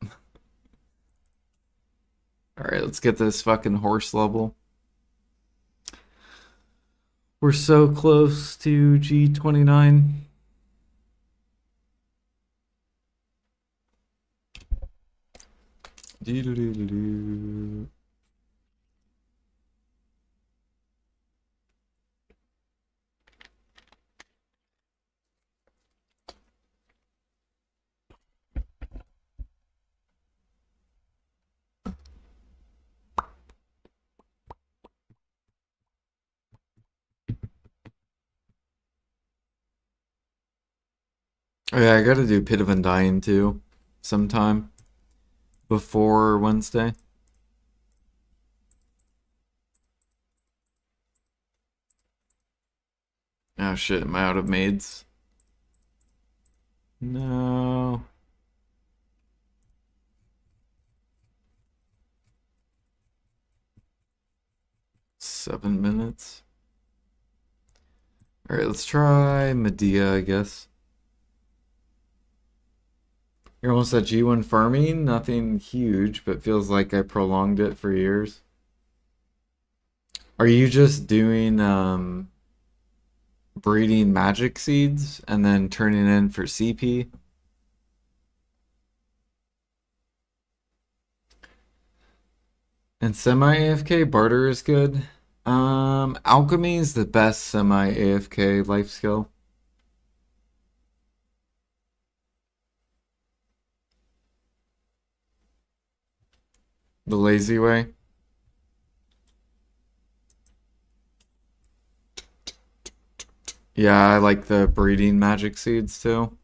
Alright, let's get this fucking horse level. We're so close to G29. Doo-doo-doo-doo-doo. Oh yeah, I gotta do Pit of Undying too, sometime before Wednesday. Oh shit, am I out of maids? No. Seven minutes. Alright, let's try Medea, I guess. You're almost at G1 farming, nothing huge, but feels like I prolonged it for years. Are you just doing breeding magic seeds and then turning in for CP? And semi AFK barter is good. Alchemy is the best semi AFK life skill. The lazy way. Yeah, I like the breeding magic seeds too.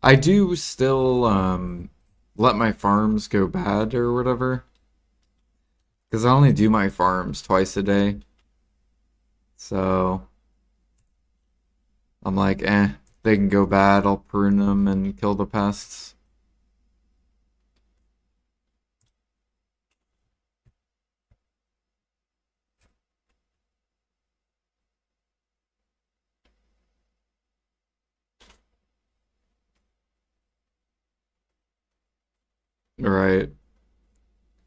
I do still let my farms go bad or whatever. Because I only do my farms twice a day. So I'm like, they can go bad. I'll prune them and kill the pests. Right.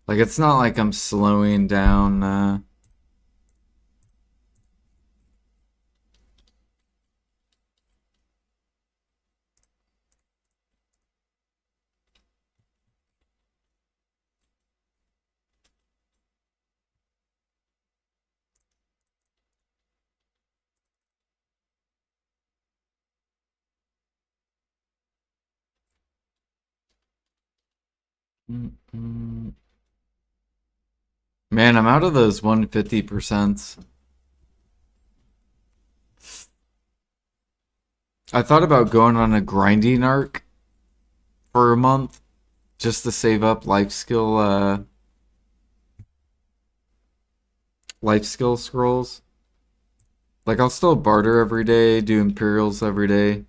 Like, it's not like I'm slowing down. 'em. Man, I'm out of those 150%. I thought about going on a grinding arc for a month just to save up life skill scrolls. Like, I'll still barter every day, do Imperials every day.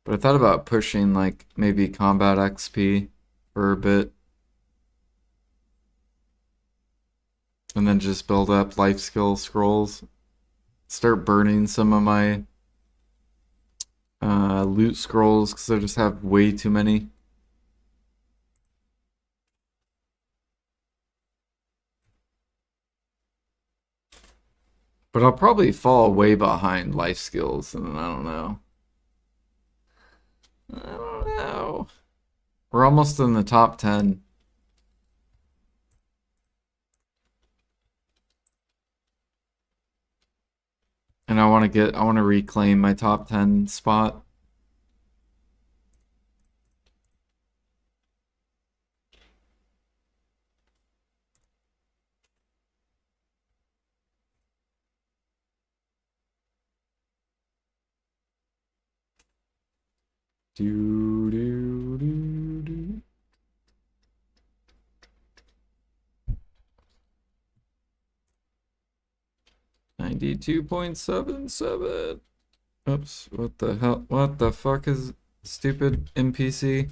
But I thought about pushing, like, maybe combat XP for a bit. And then just build up life skill scrolls. Start burning some of my loot scrolls because I just have way too many. But I'll probably fall way behind life skills, and I don't know. I don't know. We're almost in the top 10. And I want to reclaim my top 10 spot. Do, do, do, do. $92.77. Oops, what the hell? What the fuck is stupid NPC?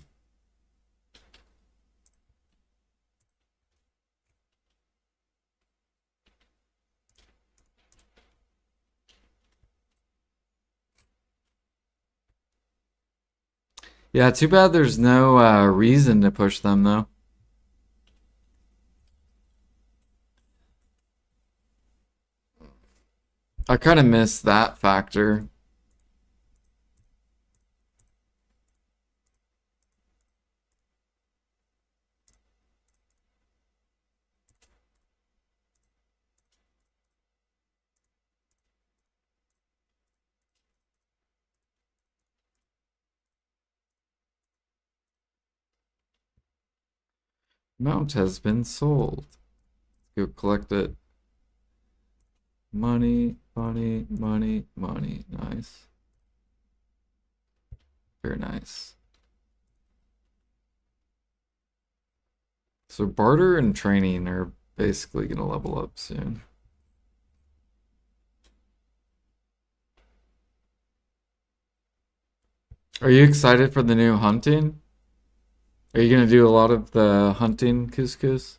Yeah, too bad there's no reason to push them though. I kind of miss that factor. Mount has been sold. Go collect it. Money, money, money, money. Nice. Very nice. So barter and training are basically gonna level up soon. Are you excited for the new hunting? Are you gonna do a lot of the hunting couscous?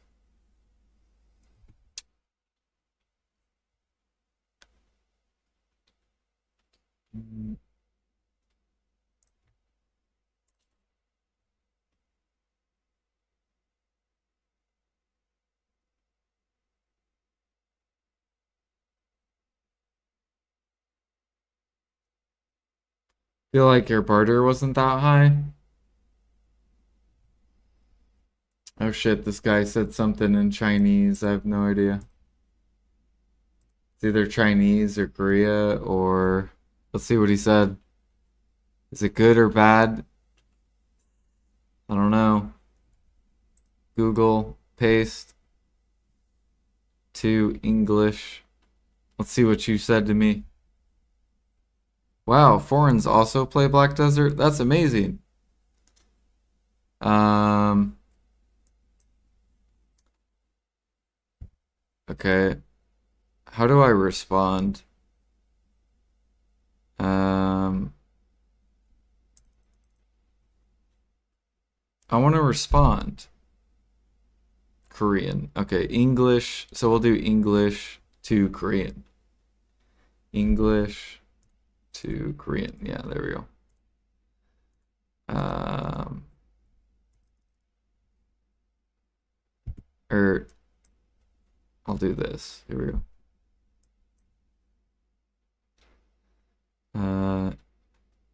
Feel like your barter wasn't that high. Oh shit, this guy said something in Chinese. I have no idea. It's either Chinese or Korea or let's see what he said. Is it good or bad? I don't know. Google, paste to English. Let's see what you said to me. Wow, foreigners also play Black Desert? That's amazing. Okay. How do I respond? I want to respond. Korean. Okay, English. So we'll do English to Korean. English to Korean. Yeah, there we go. Or I'll do this. Here we go.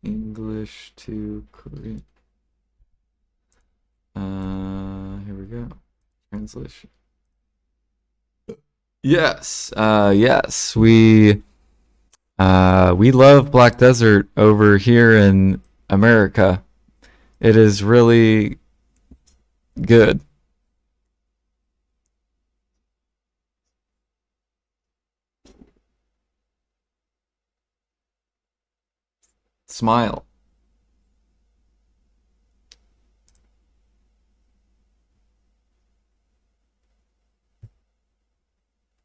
English to Korean. Here we go. Translation. Yes. Yes. We love Black Desert over here in America. It is really good. Smile.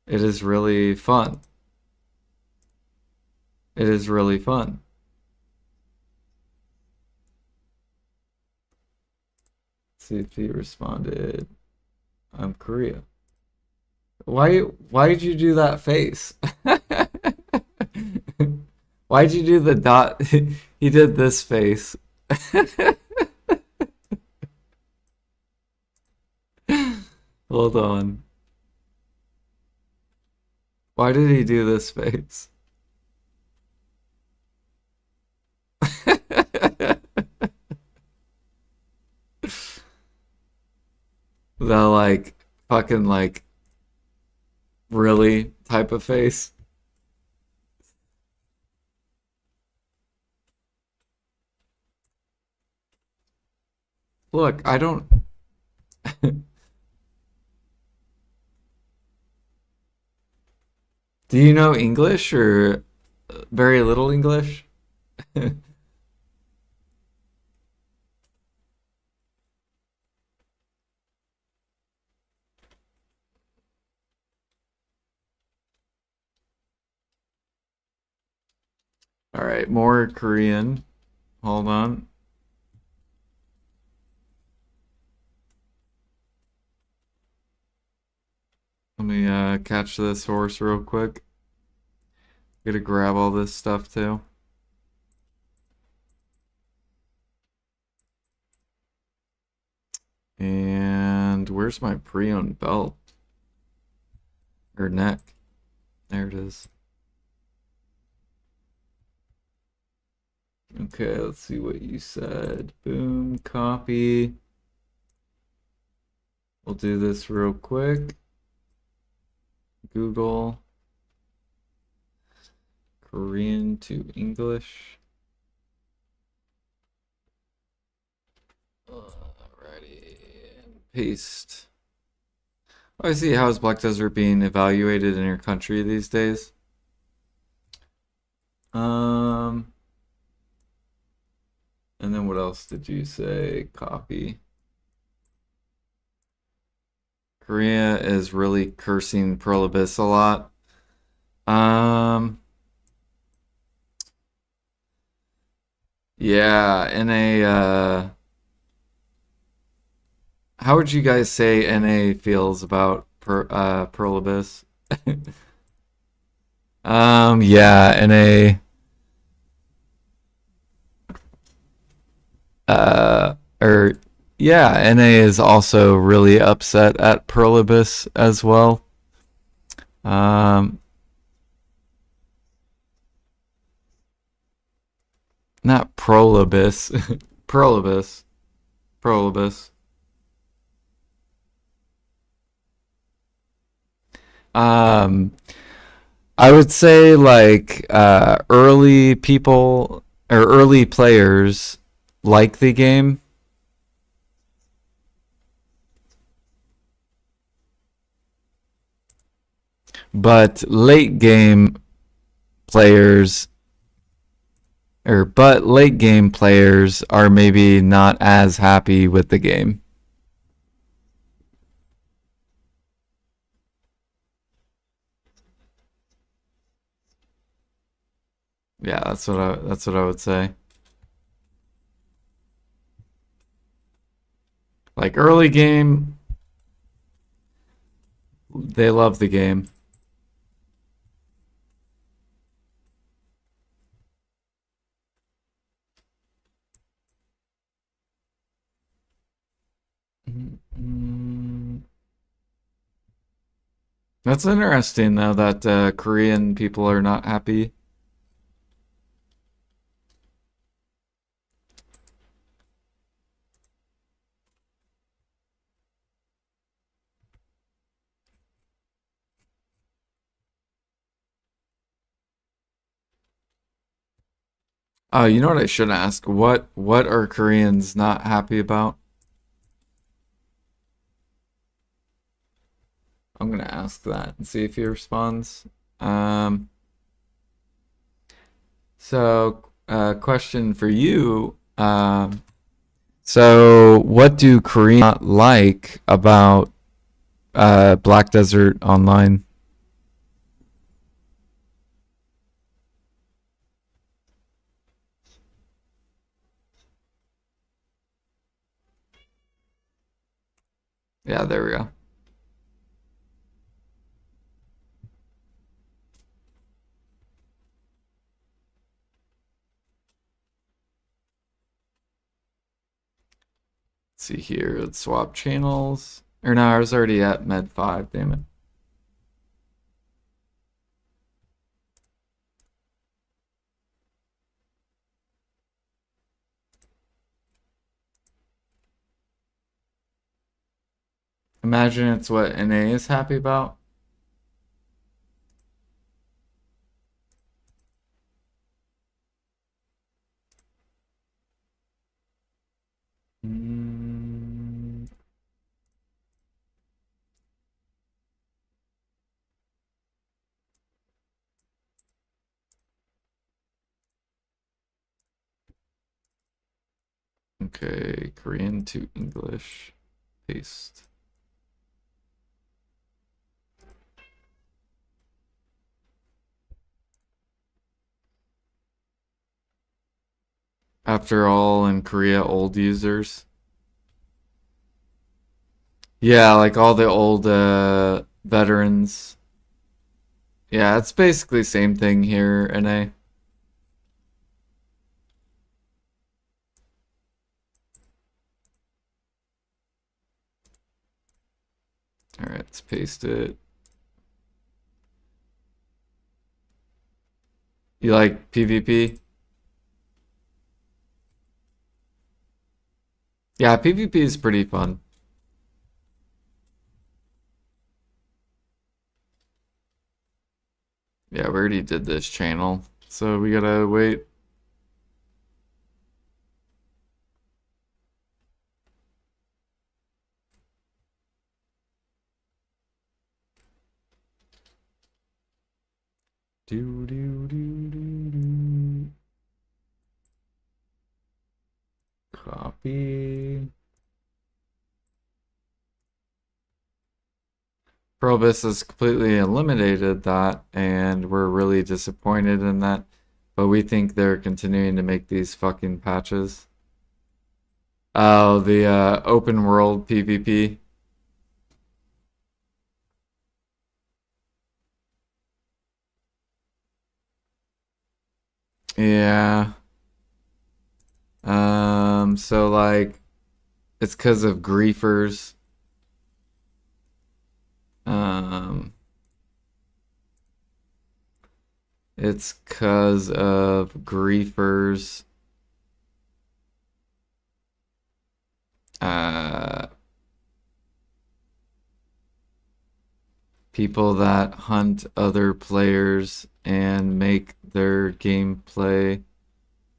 It is really fun. It is really fun. Let's see if he responded. I'm Korea. Why did you do that face? Why'd you do the dot? He did this face. Hold on. Why did he do this face? The like fucking like really type of face. Look, I don't. Do you know English or very little English? All right, more Korean. Hold on. Let me catch this horse real quick. Gotta grab all this stuff too. And where's my pre-owned belt? Or neck? There it is. Okay, let's see what you said. Boom, copy. We'll do this real quick. Google Korean to English. Alrighty, paste. I see. How is Black Desert being evaluated in your country these days? And then what else did you say? Copy. Korea is really cursing Pearl Abyss a lot. Yeah, NA, how would you guys say NA feels about Pearl Abyss? Yeah, NA, or yeah, NA is also really upset at Pearl Abyss as well. Not prolibus. Prolibus. Prolibus. Um, I would say like early people or early players like the game, but late game players late game players are maybe not as happy with the game. Yeah, that's what I would say. Like early game, they love the game. Mm, That's interesting though that Korean people are not happy. Oh, you know what I should ask? What are Koreans not happy about? I'm gonna ask that and see if he responds. Um, question for you. So what do Koreans not like about Black Desert Online? Yeah, there we go. Let's see here. Let's swap channels. Or no, I was already at Med 5, damn it. Imagine it's what NA is happy about. Mm, okay, Korean to English. Paste. After all, in Korea, old users. Yeah, like all the old veterans. Yeah, it's basically same thing here, NA. All right, let's paste it. You like PvP? Yeah, PvP is pretty fun. Yeah, we already did this channel, so we gotta wait. Do do do do do. Copy. Probus has completely eliminated that, and we're really disappointed in that. But we think they're continuing to make these fucking patches. Oh, the open world PvP. Yeah. So like it's because of griefers. Um, it's because of griefers. people that hunt other players and make their gameplay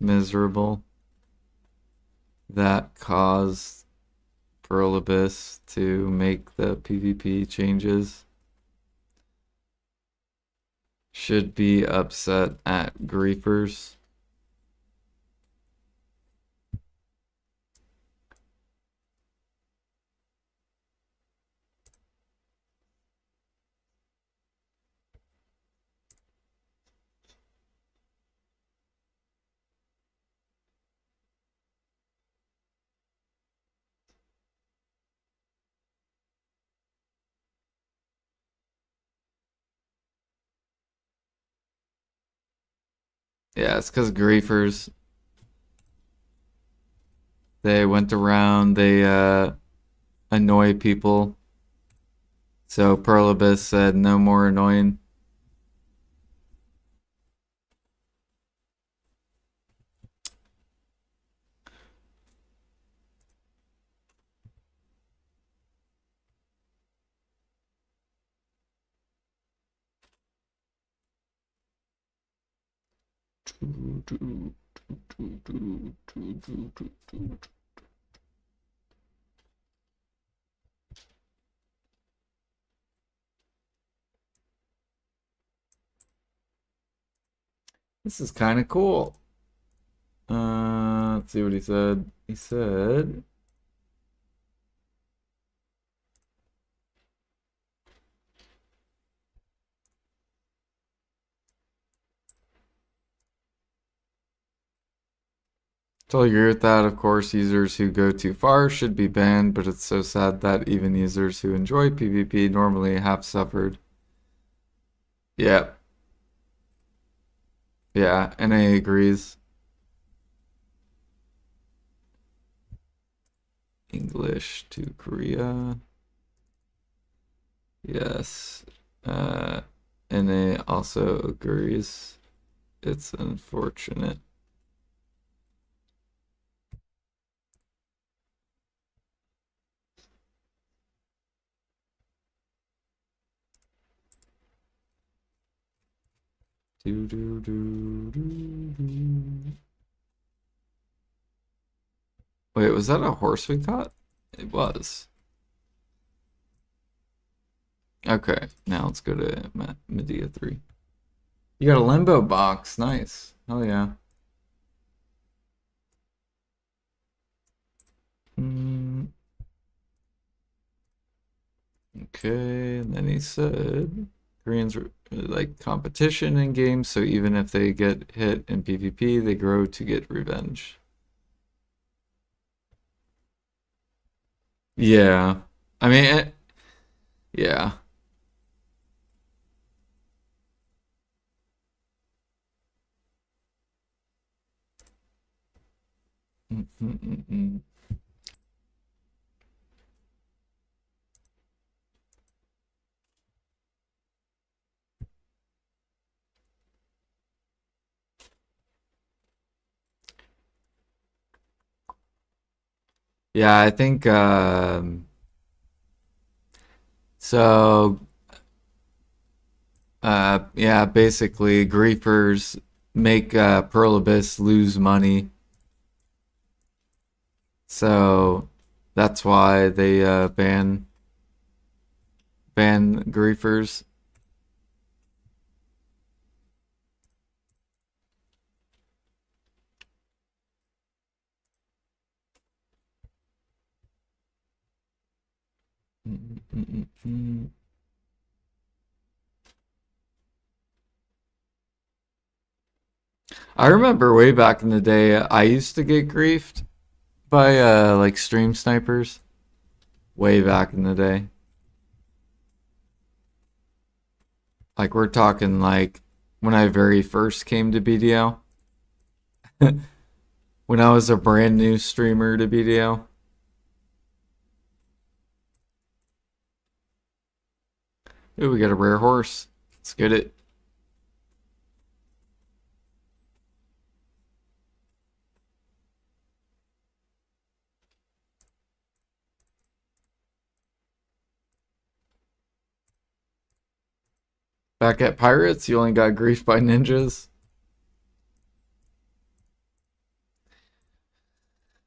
miserable, that caused Pearl Abyss to make the PvP changes, should be upset at griefers. Yeah, it's because griefers, they went around, they annoy people. So Pearl Abyss said no more annoying. This is kind of cool. Let's see what he said. He said, totally agree with that. Of course, users who go too far should be banned, but it's so sad that even users who enjoy PvP normally have suffered. Yeah. Yeah, NA agrees. English to Korea. Yes. NA also agrees. It's unfortunate. Do, do, do, do, do. Wait, was that a horse we caught? It was. Okay, now let's go to Medea 3. You got a limbo box. Nice. Hell yeah. Okay, and then he said Koreans like competition in games, so even if they get hit in PvP, they grow to get revenge. Yeah. I mean, yeah. Mm-mm-mm-mm. Yeah, I think so. Yeah, basically, griefers make Pearl Abyss lose money, so that's why they ban griefers. Mm-mm-mm-mm. I remember way back in the day, I used to get griefed by like stream snipers way back in the day. Like we're talking like when I very first came to BDO, when I was a brand new streamer to BDO. Ooh, we got a rare horse. Let's get it. Back at Pirates, you only got grief by ninjas.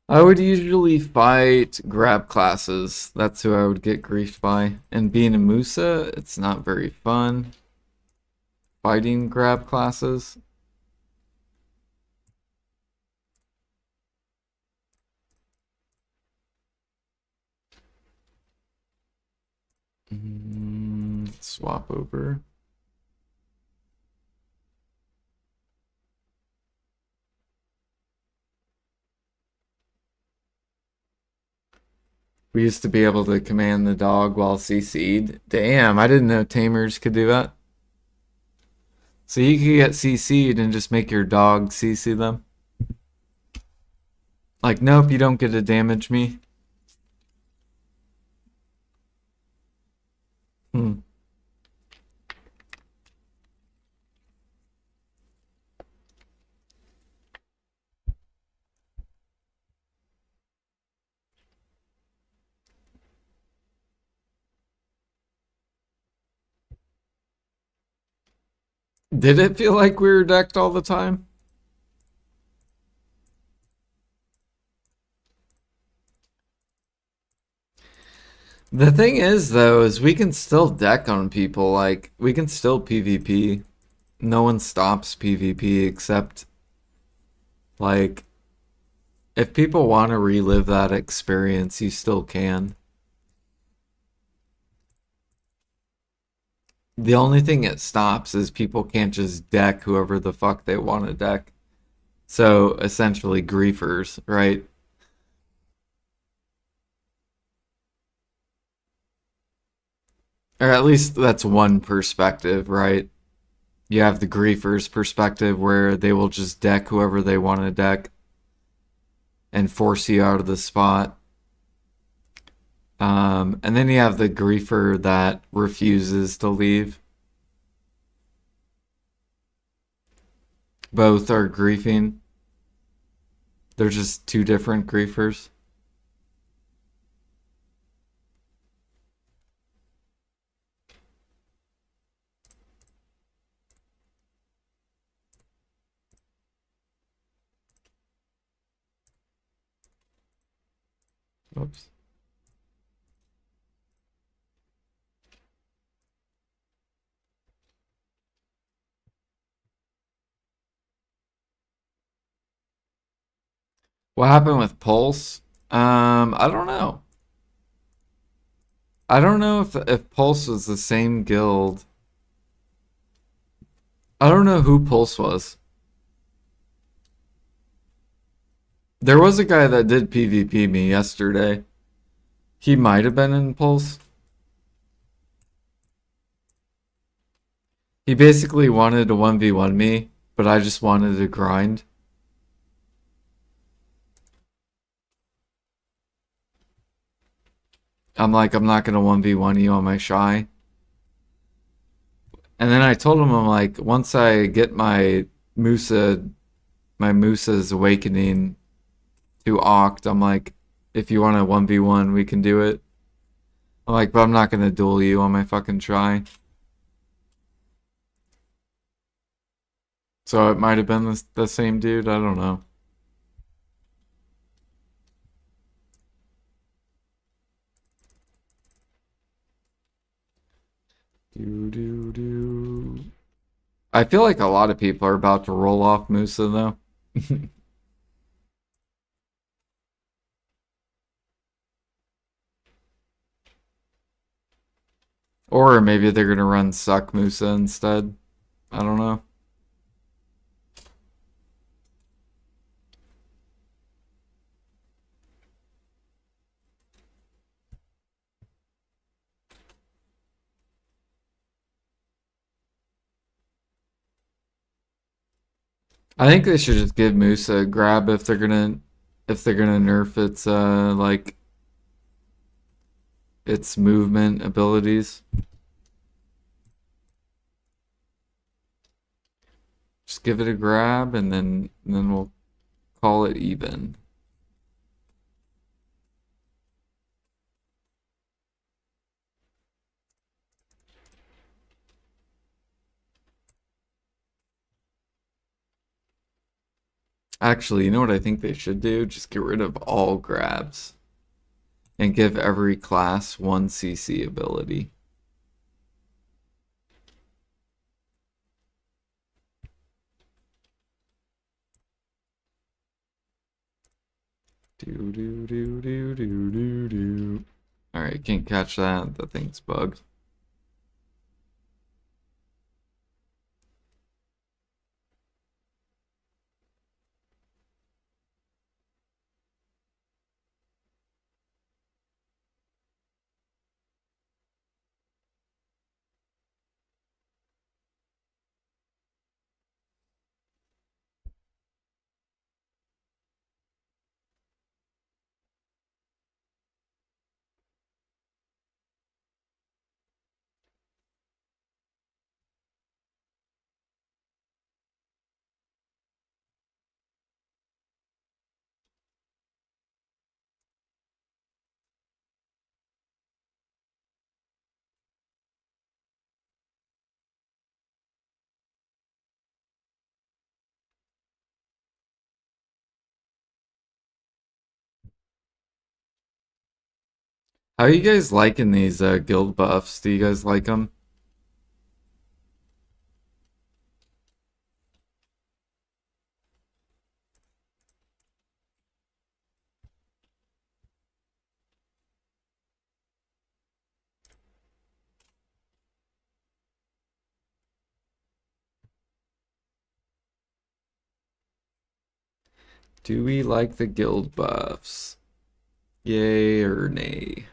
I would usually fight grab classes. That's who I would get griefed by. And being a Musa, it's not very fun fighting grab classes. Swap over. We used to be able to command the dog while CC'd. Damn, I didn't know tamers could do that. So you could get CC'd and just make your dog CC them. Like, nope, you don't get to damage me. Hmm. Did it feel like we were decked all the time? The thing is, though, is we can still deck on people. Like, we can still PvP. No one stops PvP except, like, if people want to relive that experience, you still can. The only thing it stops is people can't just deck whoever the fuck they want to deck. So, essentially, griefers, right? Or at least that's one perspective, right? You have the griefers perspective where they will just deck whoever they want to deck and force you out of the spot. And then you have the griefer that refuses to leave. Both are griefing. They're just two different griefers. Oops. What happened with Pulse? I don't know. I don't know if Pulse was the same guild. I don't know who Pulse was. There was a guy that did PvP me yesterday. He might have been in Pulse. He basically wanted to 1v1 me, but I just wanted to grind. I'm like, I'm not gonna 1v1 you on my shy. And then I told him, I'm like, once I get Musa, my Musa's awakening to Oct, I'm like, if you want to 1v1, we can do it. I'm like, but I'm not gonna duel you on my fucking shy. So it might have been the same dude. I don't know. Do do do. I feel like a lot of people are about to roll off Musa though. Or maybe they're gonna run Suck Musa instead. I don't know. I think they should just give Musa a grab if they're gonna nerf its like its movement abilities. Just give it a grab and then we'll call it even. Actually, you know what I think they should do? Just get rid of all grabs and give every class one CC ability. Do do do do do do do. Alright, can't catch that. The thing's bugged. How are you guys liking these guild buffs? Do you guys like them? Do we like the guild buffs? Yay or nay?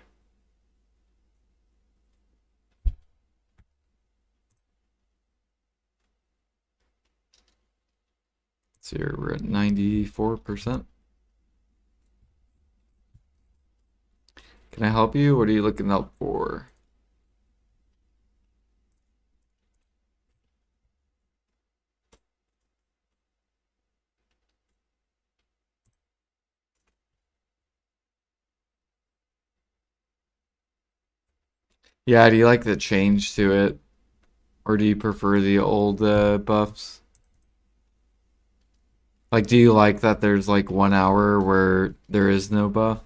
So we're at 94%. Can I help you? What are you looking up for? Yeah, do you like the change to it? Or do you prefer the old buffs? Like, do you like that there's like 1 hour where there is no buff?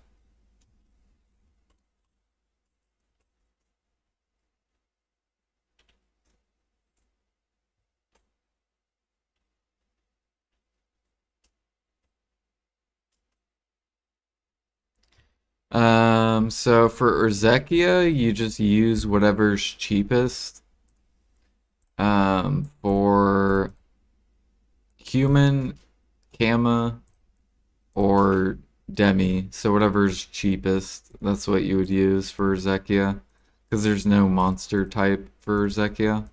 So for Urzekia, you just use whatever's cheapest. For human, Kama, or Demi, so whatever's cheapest, that's what you would use for Urzekia. Because there's no monster type for Urzekia.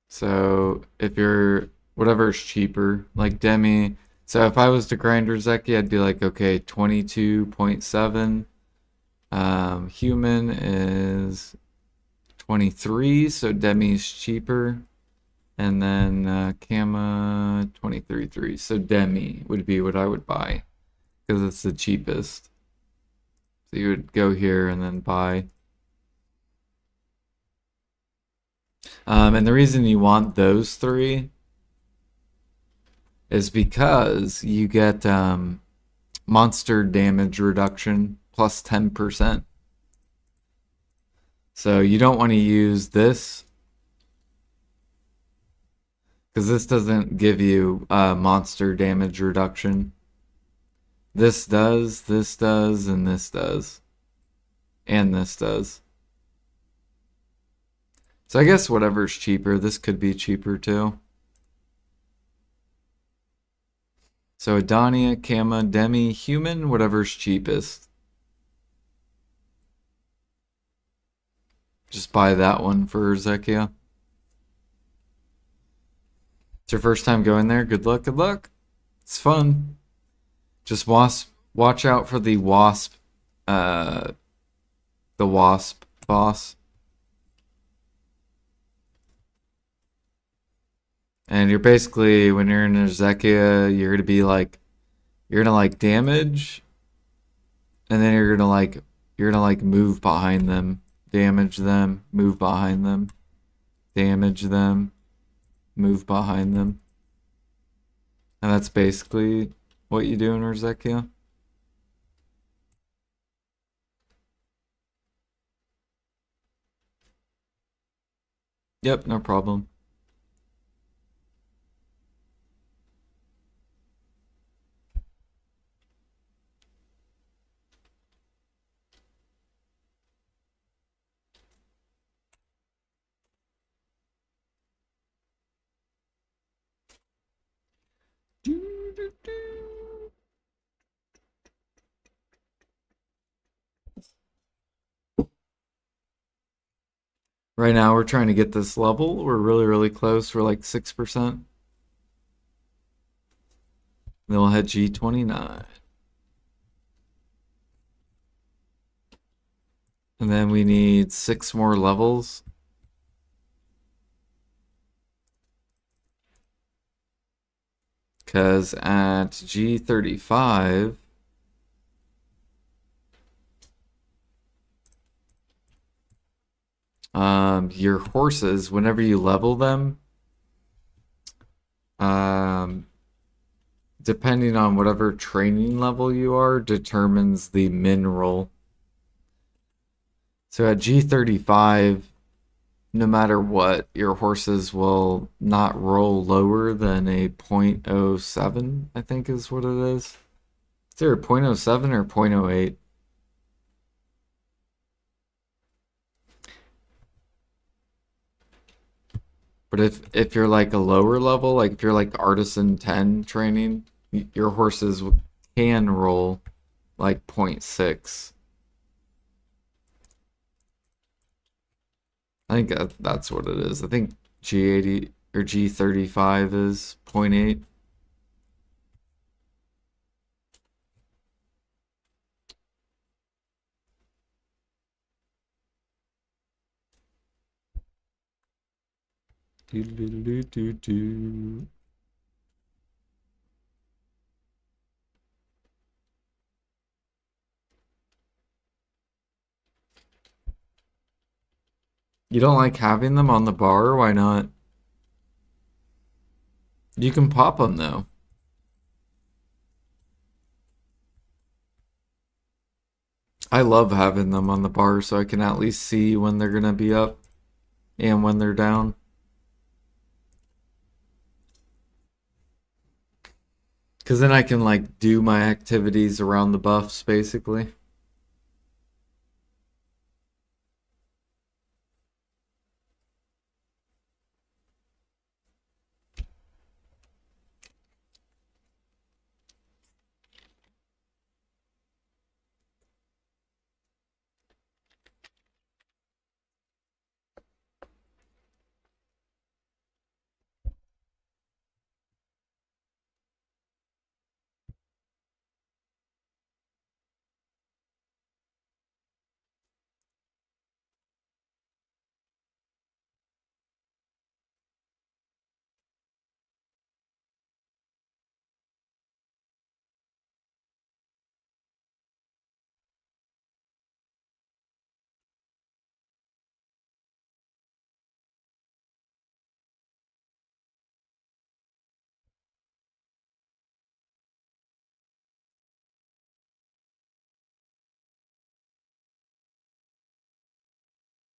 So if you're whatever's cheaper, like Demi. So if I was to grind Urzekia, I'd be like, okay, 22.7. Human is 23, so Demi's cheaper. And then Kama 23.3. So Demi would be what I would buy because it's the cheapest. So you would go here and then buy. And the reason you want those three is because you get monster damage reduction plus 10%. So you don't want to use this because this doesn't give you monster damage reduction. This does, and this does. And this does. So I guess whatever's cheaper, this could be cheaper too. So Edania, Kama, Demi, Human, whatever's cheapest. Just buy that one for Zekia. It's your first time going there. Good luck, good luck. It's fun. Just watch out for the wasp boss. And you're basically, when you're in Zekia, you're gonna like damage, and then you're gonna like move behind them, damage them, move behind them. damage them, move behind them. And that's basically what you do in Urzekia. Yep, no problem. Right now we're trying to get this level. We're really, really close. We're like 6%. Then we'll hit G29. And then we need 6 more levels. Because at G35, your horses, whenever you level them, depending on whatever training level you are, determines the min roll. So at G35, no matter what, your horses will not roll lower than a 0.07, I think is what it is. Is there a 0.07 or 0.08? But if you're like a lower level, like if you're like Artisan 10 training, your horses can roll like 0.6. I think that's what it is. I think G80 or G35 is 0.8. Do, do, do, do, do. You don't like having them on the bar? Why not? You can pop them though. I love having them on the bar so I can at least see when they're gonna be up and when they're down. Because then I can like do my activities around the buffs basically.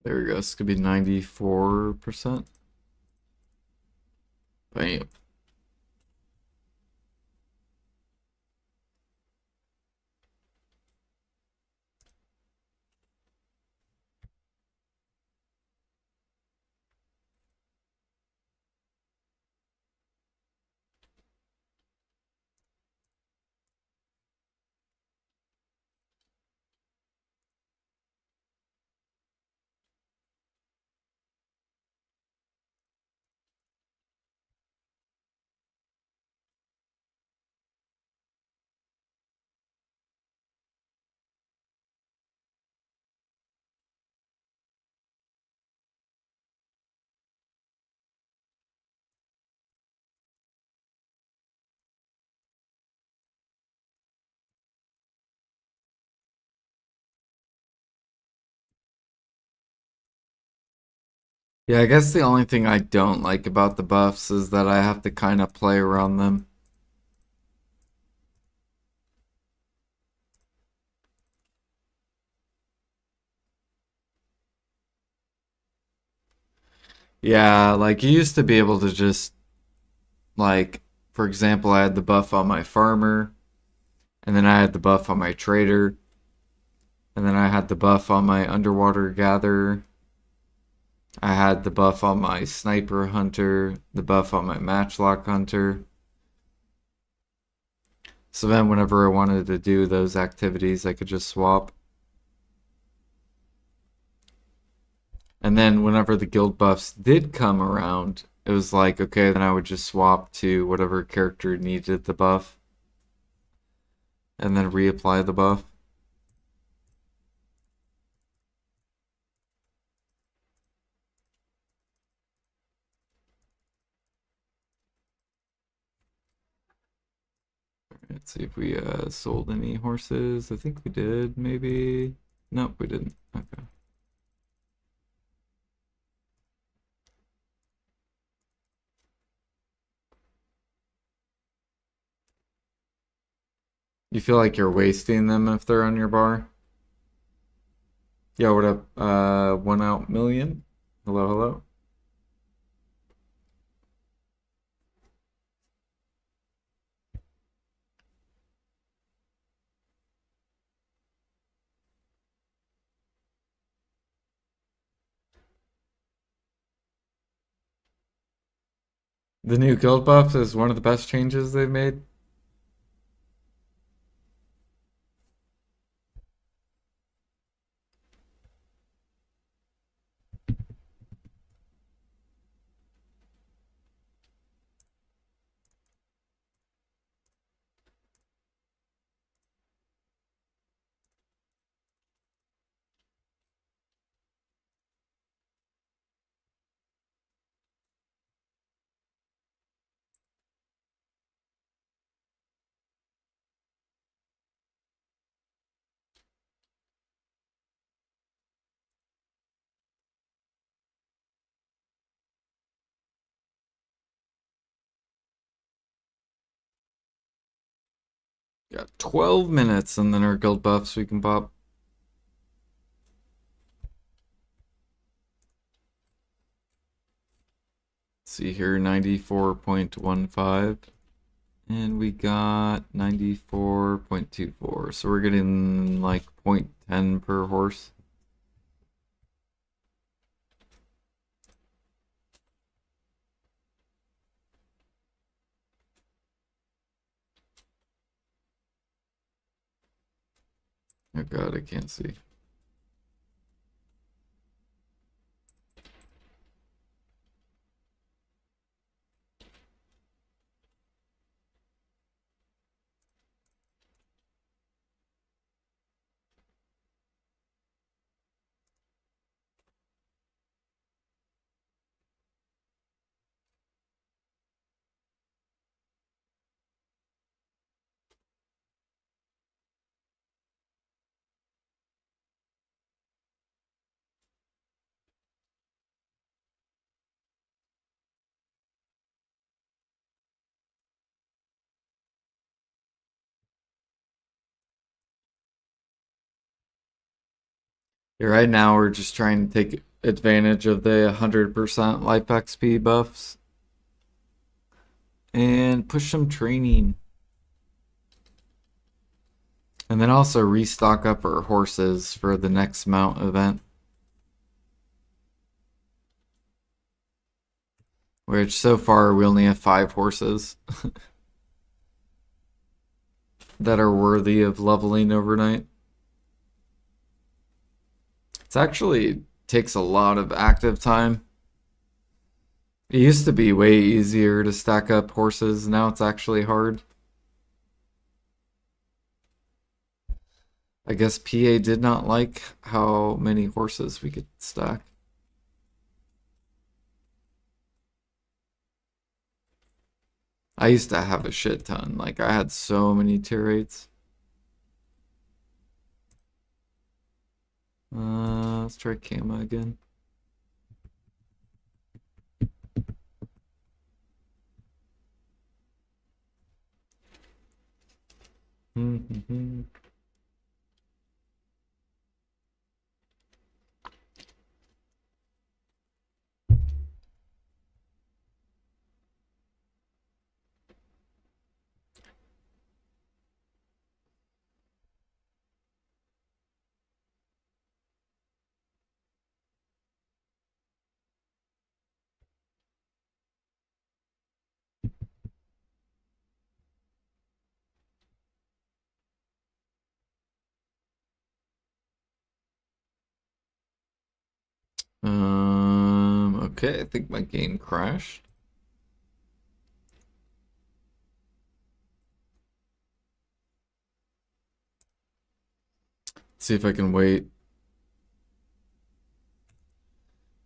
There we go. This could be 94%. Bam. Yeah, I guess the only thing I don't like about the buffs is that I have to kind of play around them. Yeah, like you used to be able to just like, for example, I had the buff on my farmer, and then I had the buff on my trader, and then I had the buff on my underwater gatherer. I had the buff on my sniper hunter, the buff on my matchlock hunter. So then whenever I wanted to do those activities, I could just swap. And then whenever the guild buffs did come around, it was like, okay, then I would just swap to whatever character needed the buff and then reapply the buff. Let's see if we sold any horses. I think we did, maybe. Nope, we didn't. Okay. You feel like you're wasting them if they're on your bar? Yeah, what up? One out million? Hello, hello. The new guild buff is one of the best changes they've made. Got 12 minutes and then our guild buffs we can pop. See here, 94.15. And we got 94.24. So we're getting like 0.10 per horse. Oh god, I can't see. Yeah, right now we're just trying to take advantage of the 100% life XP buffs and push some training. And then also restock up our horses for the next mount event. Which so far we only have 5 horses that are worthy of leveling overnight. It actually takes a lot of active time. It used to be way easier to stack up horses, now it's actually hard. I guess PA did not like how many horses we could stack. I used to have a shit ton, like I had so many tier 8s. Let's try Kama again. Okay, I think my game crashed. Let's see if I can wait.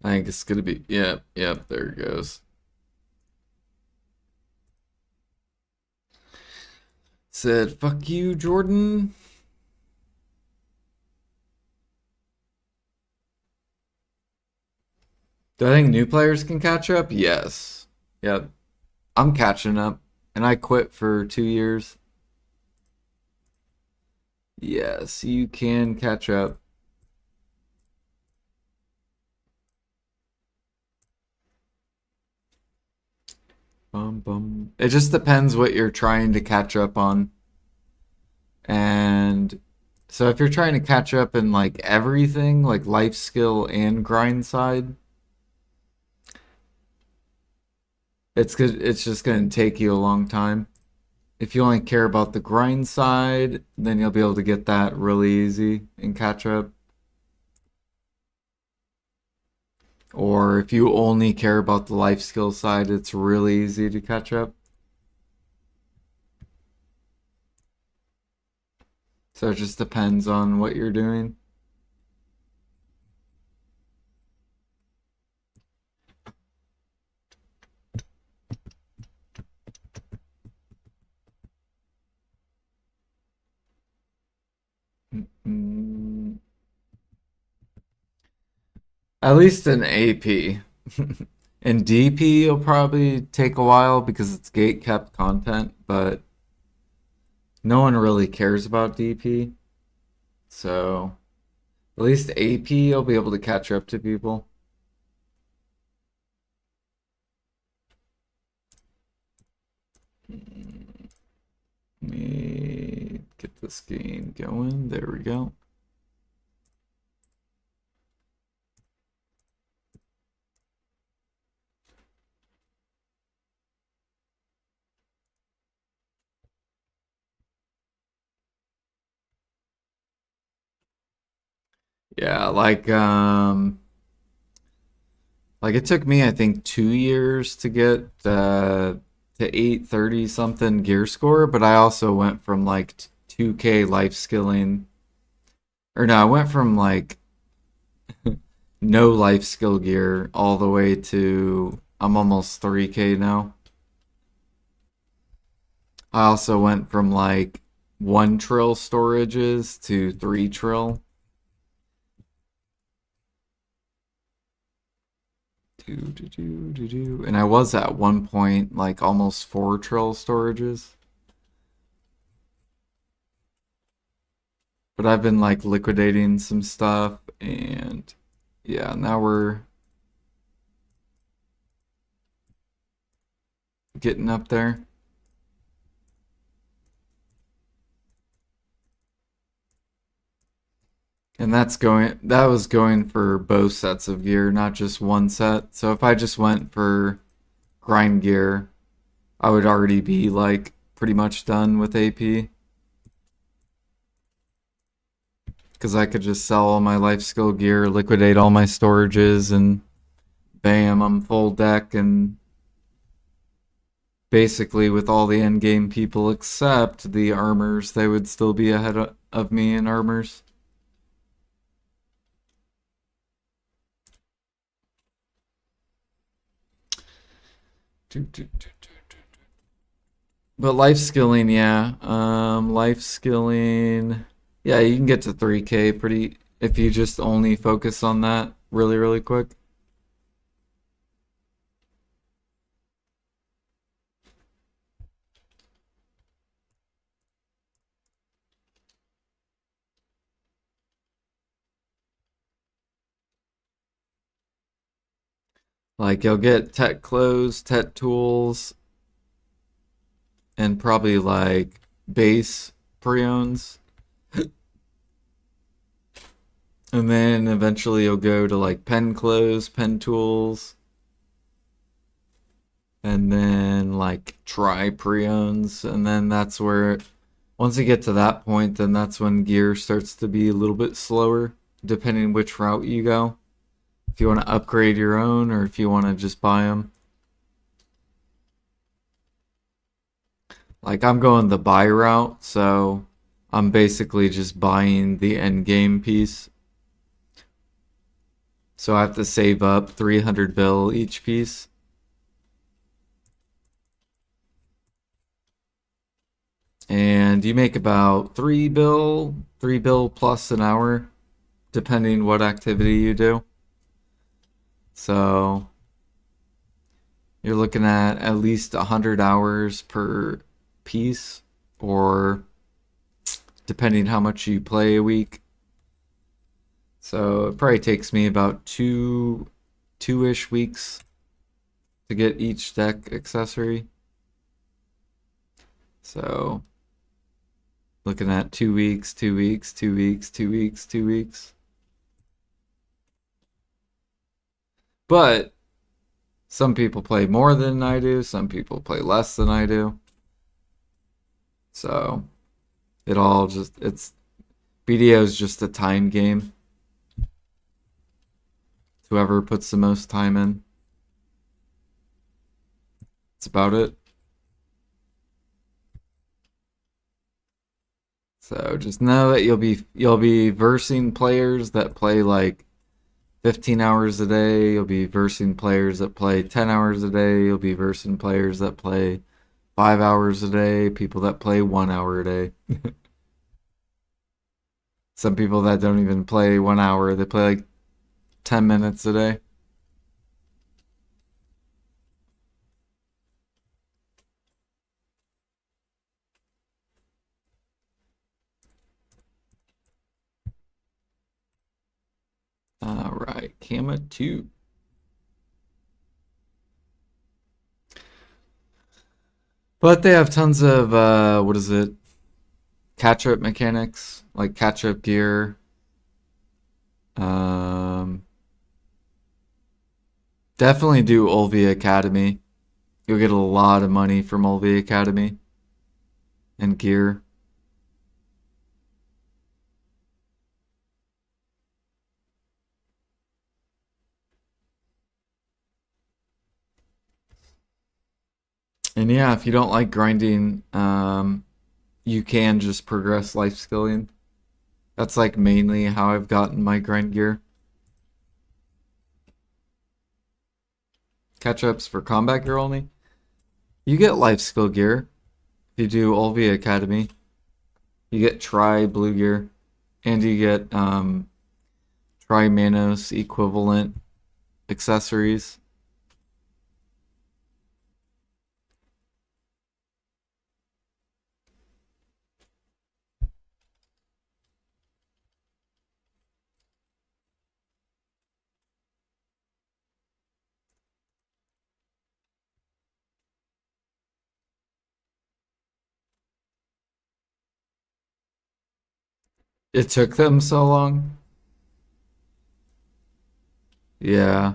I think it's gonna be, yep, there it goes. Said, fuck you, Jordan. Do I think new players can catch up? Yes. Yep. I'm catching up. And I quit for 2 years. Yes, you can catch up. It just depends what you're trying to catch up on. And so if you're trying to catch up in like everything, like life skill and grind side, it's good. It's just going to take you a long time. If you only care about the grind side, then you'll be able to get that really easy and catch up. Or if you only care about the life skill side, it's really easy to catch up. So it just depends on what you're doing. At least in AP. In DP, it'll probably take a while because it's gate kept content, but no one really cares about DP. So at least AP, you'll be able to catch up to people. Let me get this game going. There we go. Yeah, like it took me I think 2 years to get to 830 something gear score, but I also went from like 2K life skilling, or no, I went from like no life skill gear all the way to I'm almost 3K now. I also went from like 1 trill storages to 3 trill. And I was at one point like almost 4 trill storages. But I've been like liquidating some stuff, and yeah, now we're getting up there. And that was going for both sets of gear, not just one set. So if I just went for grind gear, I would already be like pretty much done with AP. Because I could just sell all my life skill gear, liquidate all my storages, and bam, I'm full deck. And basically, with all the end game people except the armors, they would still be ahead of me in armors. But life skilling, yeah. Life skilling, yeah, you can get to 3K pretty if you just only focus on that really, really quick. Like you'll get tech clothes, tech tools, and probably like base pre-owns. And then eventually you'll go to like pen clothes, pen tools, and then like try pre-owns. And then that's where, once you get to that point, then that's when gear starts to be a little bit slower, depending which route you go. If you want to upgrade your own or if you want to just buy them. Like I'm going the buy route, so I'm basically just buying the end game piece. So I have to save up 300 bill each piece. And you make about 3 bill plus an hour, depending what activity you do. So you're looking at least 100 hours per piece, or depending how much you play a week. So it probably takes me about two-ish weeks to get each deck accessory. So looking at 2 weeks, 2 weeks, 2 weeks, 2 weeks, 2 weeks. But some people play more than I do, some people play less than I do. So it's BDO is just a time game. Whoever puts the most time in. That's about it. So just know that you'll be versing players that play like 15 hours a day. You'll be versing players that play 10 hours a day. You'll be versing players that play 5 hours a day. People that play 1 hour a day. Some people that don't even play 1 hour. They play like 10 minutes a day. All right, Kama 2. But they have tons of what is it? Catch-up mechanics, like catch-up gear. Um, Definitely do Olvi Academy. You'll get a lot of money from Olvi Academy and gear. And yeah, if you don't like grinding, you can just progress life skilling. That's like mainly how I've gotten my grind gear. Catch ups for combat gear only. You get life skill gear if you do Olvi Academy. You get Tri blue gear, and you get Tri Manos equivalent accessories. It took them so long. Yeah.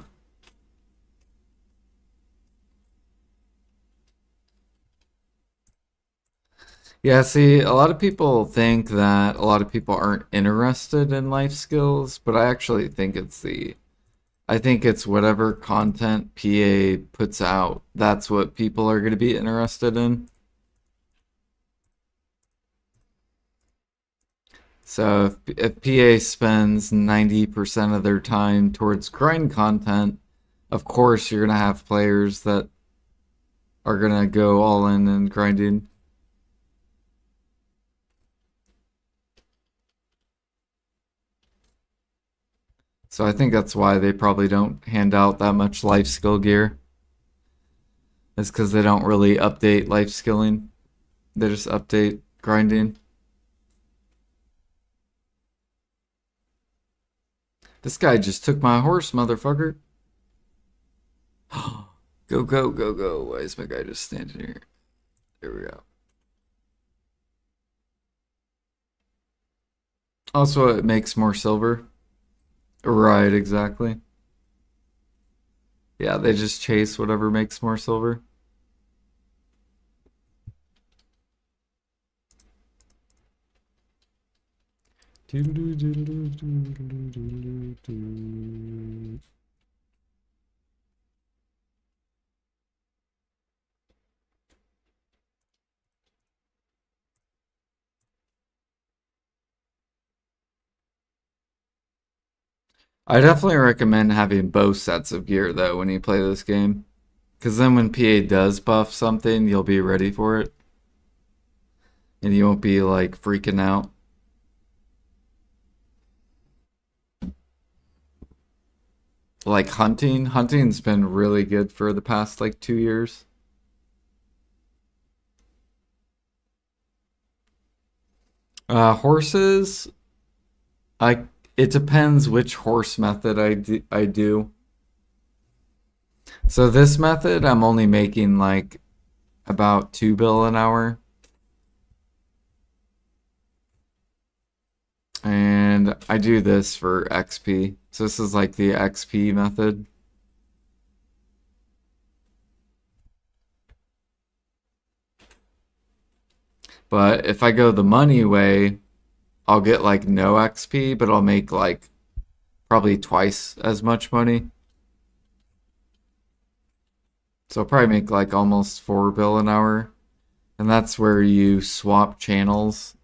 Yeah, see, a lot of people think that a lot of people aren't interested in life skills, but I actually think I think it's whatever content PA puts out. That's what people are going to be interested in. So if PA spends 90% of their time towards grind content, of course you're going to have players that are going to go all in and grinding. So I think that's why they probably don't hand out that much life skill gear. It's because they don't really update life skilling. They just update grinding. This guy just took my horse, motherfucker. Go, go, go, go. Why is my guy just standing here? There we go. Also, it makes more silver. Right, exactly. Yeah, they just chase whatever makes more silver. I definitely recommend having both sets of gear though when you play this game. Because then when PA does buff something, you'll be ready for it. And you won't be like freaking out. Like hunting. Hunting's been really good for the past like 2 years. Horses, I it depends which horse method I do. So this method, I'm only making like about 2 bill an hour. And I do this for XP. So this is like the XP method. But if I go the money way, I'll get like no XP, but I'll make like probably twice as much money. So I'll probably make like almost 4 bill an hour. And that's where you swap channels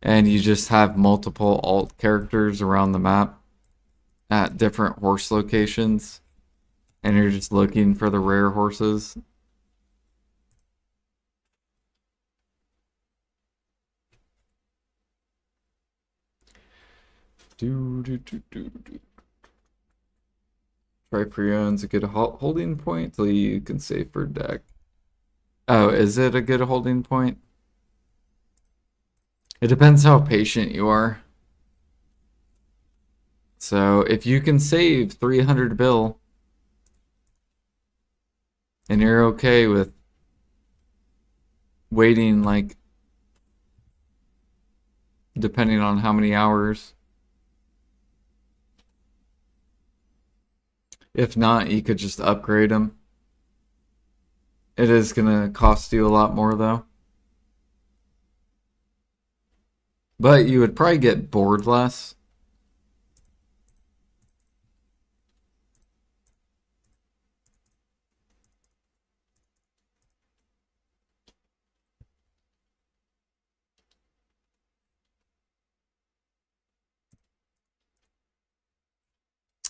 and you just have multiple alt characters around the map at different horse locations. And you're just looking for the rare horses. Triprion's a good holding point till you can save for deck. Oh, is it a good holding point? It depends how patient you are. So if you can save 300 bill and you're okay with waiting like depending on how many hours. If not, you could just upgrade them. It is gonna cost you a lot more though. But you would probably get bored less.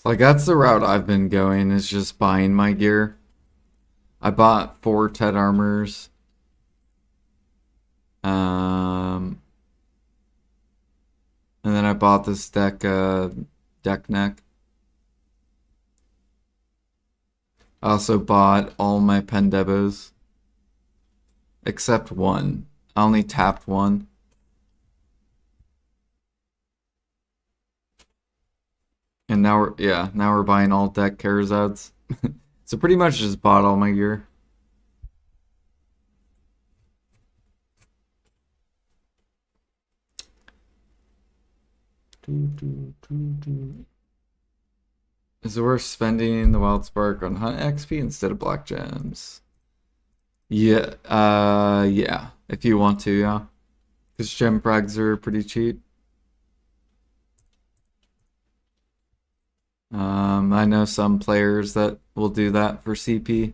Like that's the route I've been going is just buying my gear. I bought 4 Ted armors. And then I bought this deck neck. I also bought all my pendebos. Except one. I only tapped one. And now we're buying all deck Karazads. So pretty much just bought all my gear. Is it worth spending the Wild Spark on Hunt XP instead of Black Gems? Yeah, yeah. If you want to, yeah. Because gem frags are pretty cheap. I know some players that will do that for CP.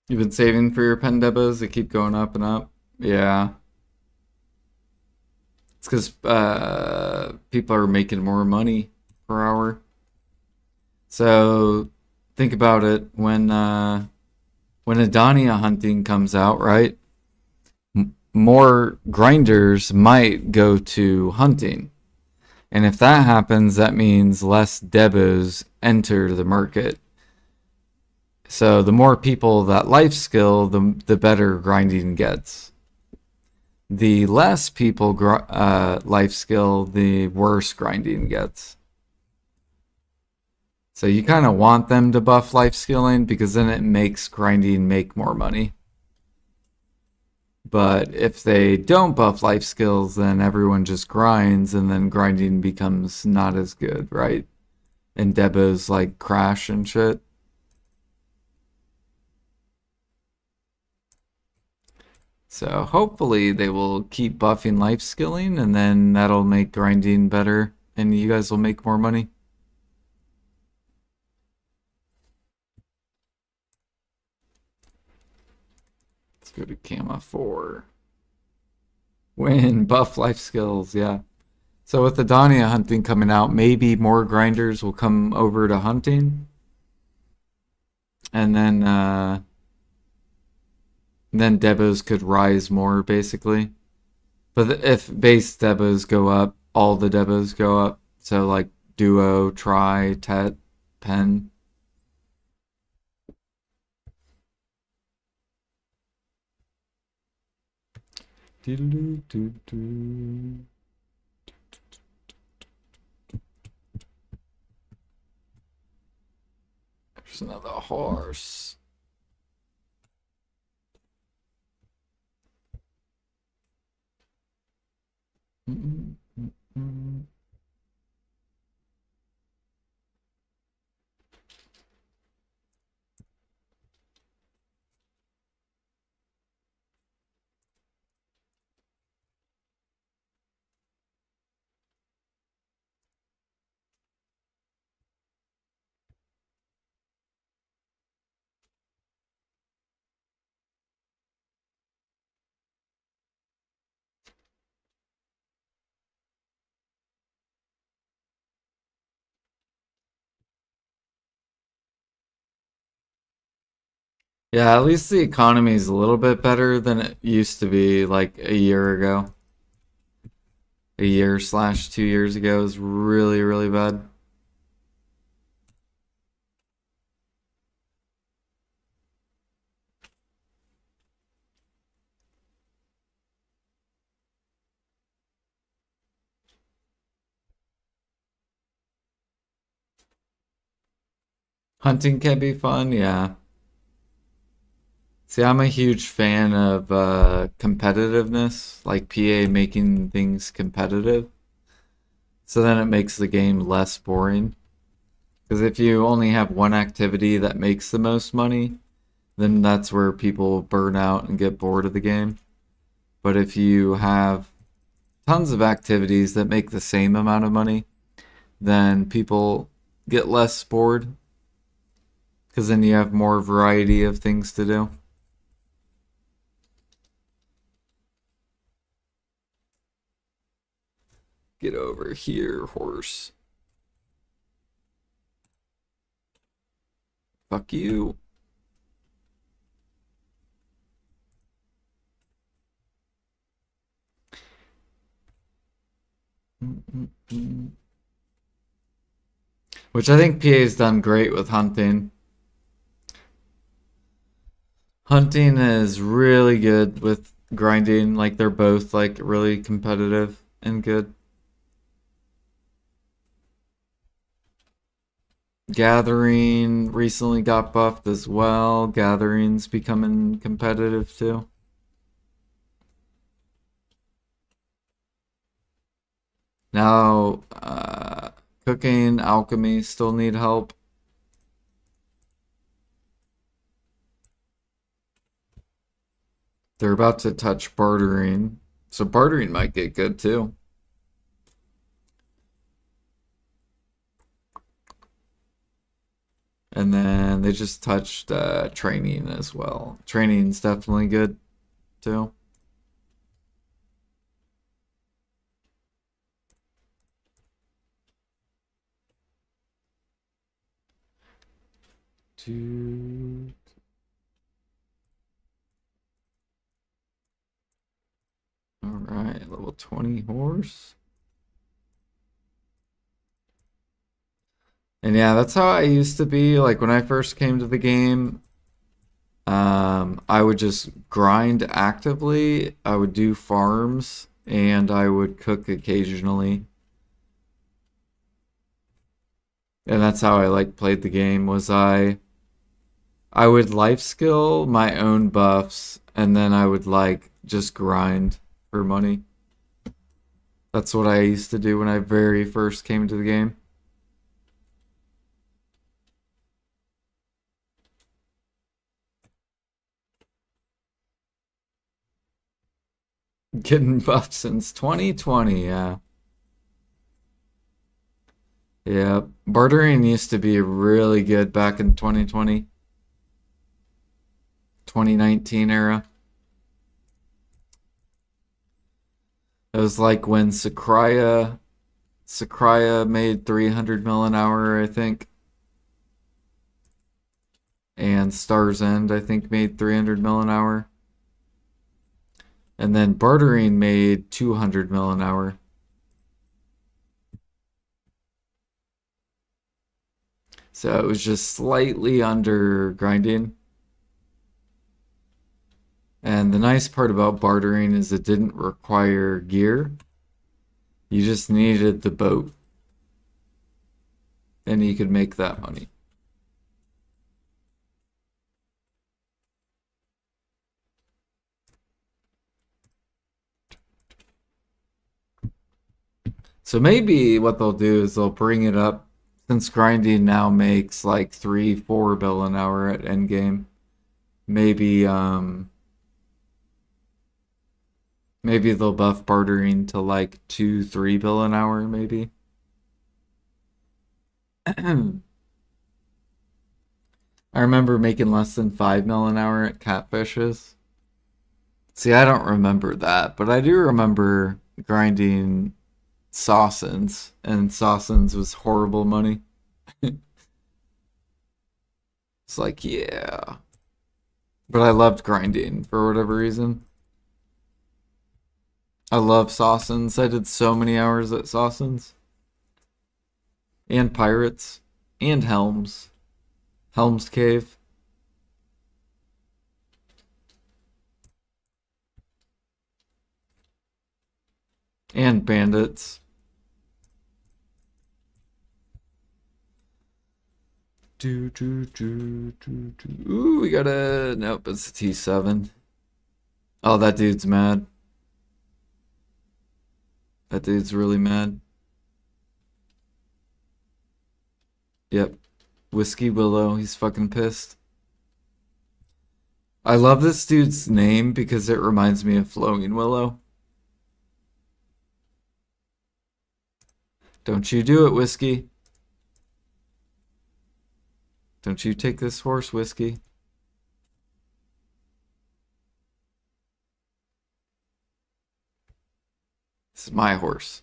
You've been saving for your pendebas? They keep going up and up. Yeah. It's because people are making more money per per hour. So think about it when Edania Hunting comes out, right? More grinders might go to hunting. And if that happens, that means less debos enter the market. So the more people that life skill, the better grinding gets. The less people life skill, the worse grinding gets. So you kind of want them to buff life skilling because then it makes grinding make more money. But if they don't buff life skills, then everyone just grinds and then grinding becomes not as good, right? And debos like crash and shit. So hopefully they will keep buffing life skilling and then that'll make grinding better and you guys will make more money. Let's go to Gamma 4. Win, buff life skills, yeah. So with the Edania Hunting coming out, maybe more grinders will come over to hunting. And then debos could rise more, basically. But if base debos go up, all the debos go up. So like duo, tri, tet, pen. There's another horse. Yeah, at least the economy is a little bit better than it used to be like a year ago. A year slash 2 years ago was really, really bad. Hunting can be fun, yeah. See, I'm a huge fan of competitiveness, like PA making things competitive. So then it makes the game less boring. Because if you only have one activity that makes the most money, then that's where people burn out and get bored of the game. But if you have tons of activities that make the same amount of money, then people get less bored. Because then you have more variety of things to do. Get over here, horse. Fuck you. Which I think PA's done great with hunting. Hunting is really good with grinding. Like they're both like really competitive and good. Gathering recently got buffed as well. Gathering's becoming competitive too. Now, cooking, alchemy still need help. They're about to touch bartering. So bartering might get good too. And then they just touched training as well. Training's definitely good too. do. All right, level 20 horse. And yeah, that's how I used to be. Like when I first came to the game, I would just grind actively. I would do farms and I would cook occasionally. And that's how I like played the game was I would life skill my own buffs and then I would like just grind for money. That's what I used to do when I very first came to the game. Getting buffed since 2020, yeah. Yeah, bartering used to be really good back in 2020, 2019 era. It was like when Sakraya made 300 mil an hour, I think. And Star's End, I think, made 300 mil an hour. And then bartering made 200 mil an hour. So it was just slightly under grinding. And the nice part about bartering is it didn't require gear. You just needed the boat. And you could make that money. So maybe what they'll do is they'll bring it up since grinding now makes like 3-4 bill an hour at endgame. Maybe maybe they'll buff bartering to like 2-3 bill an hour maybe. I remember making less than 5 mil an hour at catfishes. See, I don't remember that, but I do remember grinding Sawsons, and Sawsons was horrible money. It's like, yeah. But I loved grinding for whatever reason. I love Sawsons. I did so many hours at Sawsons. And Pirates. And Helms. Helm's Cave. And Bandits. Ooh, we got a... Nope, it's a T7. Oh, that dude's mad. That dude's really mad. Yep. Whiskey Willow, he's fucking pissed. I love this dude's name because it reminds me of Flowing Willow. Don't you do it, Whiskey. Don't you take this horse, Whiskey. This is my horse.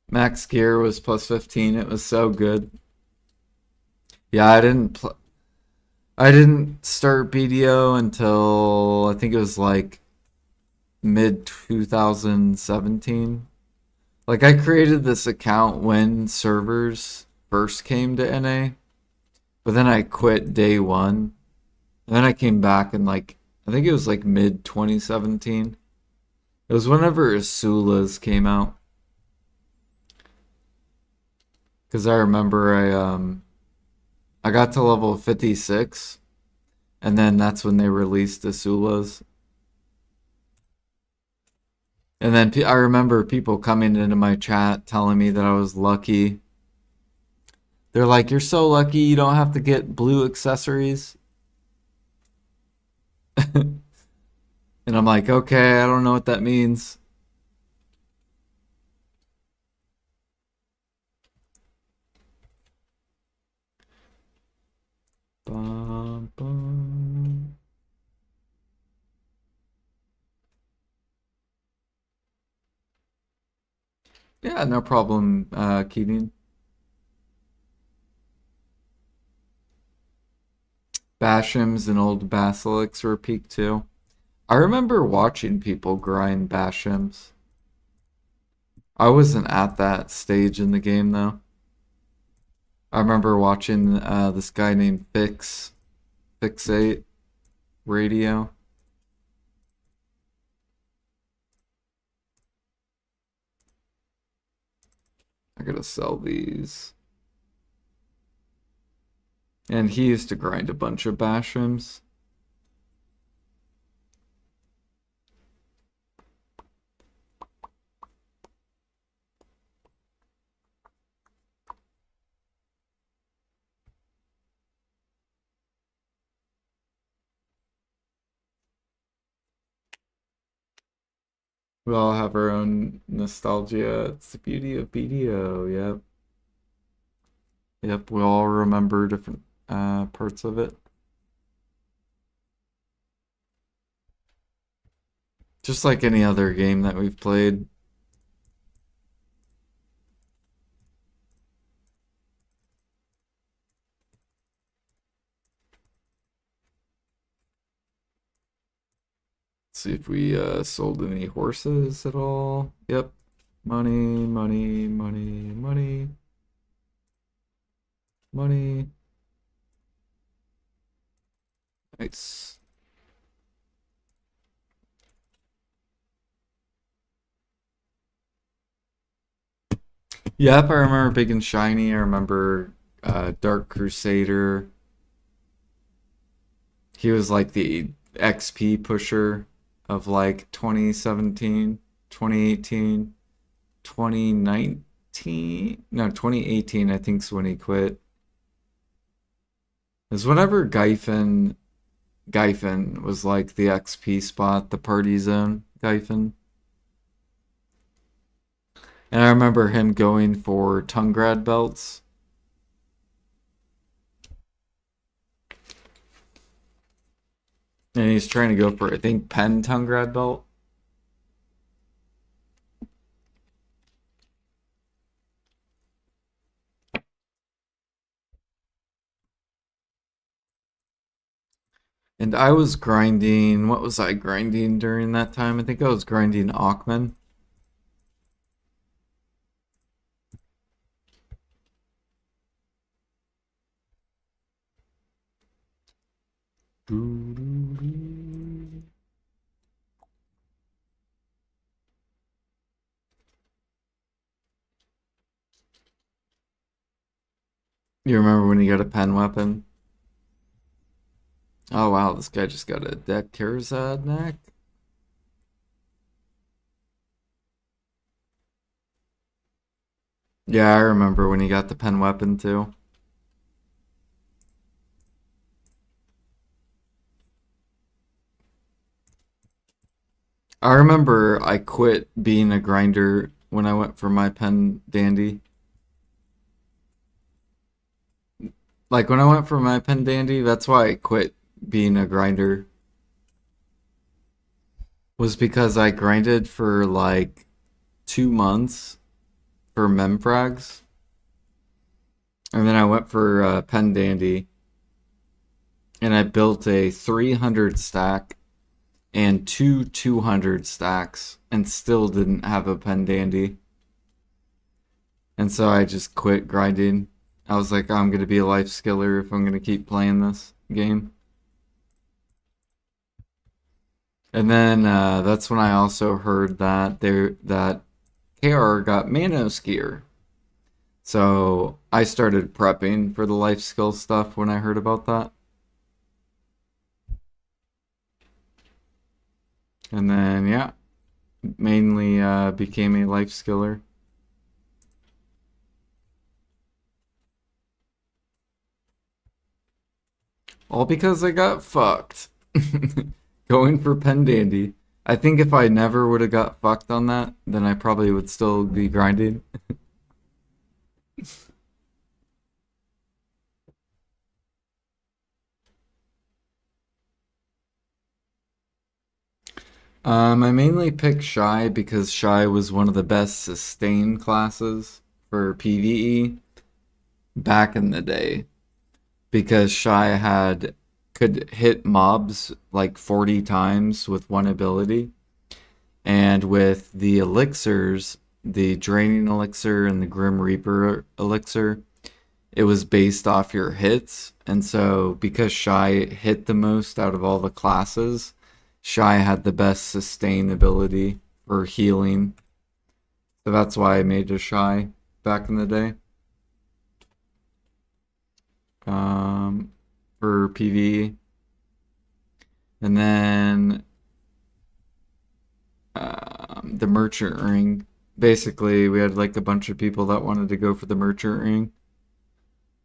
Max gear was plus 15. It was so good. Yeah, I didn't start BDO until I think it was like mid 2017. Like I created this account when servers first came to NA, but then I quit day one. And then I came back in like I think it was like mid 2017. It was whenever Asula's came out. Because I remember I got to level 56, and then that's when they released Asula's. And then I remember people coming into my chat telling me that I was lucky. They're like, "You're so lucky you don't have to get blue accessories." And I'm like, "Okay, I don't know what that means." Bum, bum. Yeah, no problem, Keating. Bashams and old Basilics were peak too. I remember watching people grind Bashams. I wasn't at that stage in the game though. I remember watching this guy named Fix8 Radio. I gotta sell these. And he used to grind a bunch of Bashams. We all have our own nostalgia. It's the beauty of BDO. Yep. Yep, we all remember different parts of it. Just like any other game that we've played. Let's see if we sold any horses at all. Yep. Money, money, money, money. Money. Nice. Yep, I remember Big and Shiny. I remember Dark Crusader. He was like the XP pusher of like 2017, 2018, 2019. No, 2018, I think is when he quit. Is whenever Gyfin was like the XP spot, the party zone, Gyfin. And I remember him going for Tungrad belts. And he's trying to go for, I think, Pen Tungrad belt. And I was grinding, what was I grinding during that time? I think I was grinding Aukman. You remember when he got a pen weapon? Oh wow, this guy just got a deck Karazad neck. Yeah, I remember when he got the pen weapon too. I remember I quit being a grinder when I went for my pen dandy. Like when I went for my pen dandy, that's why I quit being a grinder. Was because I grinded for like 2 months for memfrags. And then I went for pen dandy. And I built a 300 stack and two 200 stacks and still didn't have a pen dandy. And so I just quit grinding. I was like, I'm going to be a life skiller if I'm going to keep playing this game. And then that's when I also heard that that KR got Manos gear. So I started prepping for the life skill stuff when I heard about that. And then yeah, mainly became a life skiller. All because I got fucked. Going for pen dandy. I think if I never would have got fucked on that, then I probably would still be grinding. I mainly picked Shy because Shy was one of the best sustain classes for PvE back in the day. Because Shy had could hit mobs like 40 times with one ability. And with the elixirs, the Draining Elixir and the Grim Reaper Elixir, it was based off your hits. And so, because Shy hit the most out of all the classes, Shy had the best sustainability for healing. So that's why I made a Shy back in the day. Um, for PvE. And then the Merchant Ring. Basically, we had like a bunch of people that wanted to go for the Merchant Ring.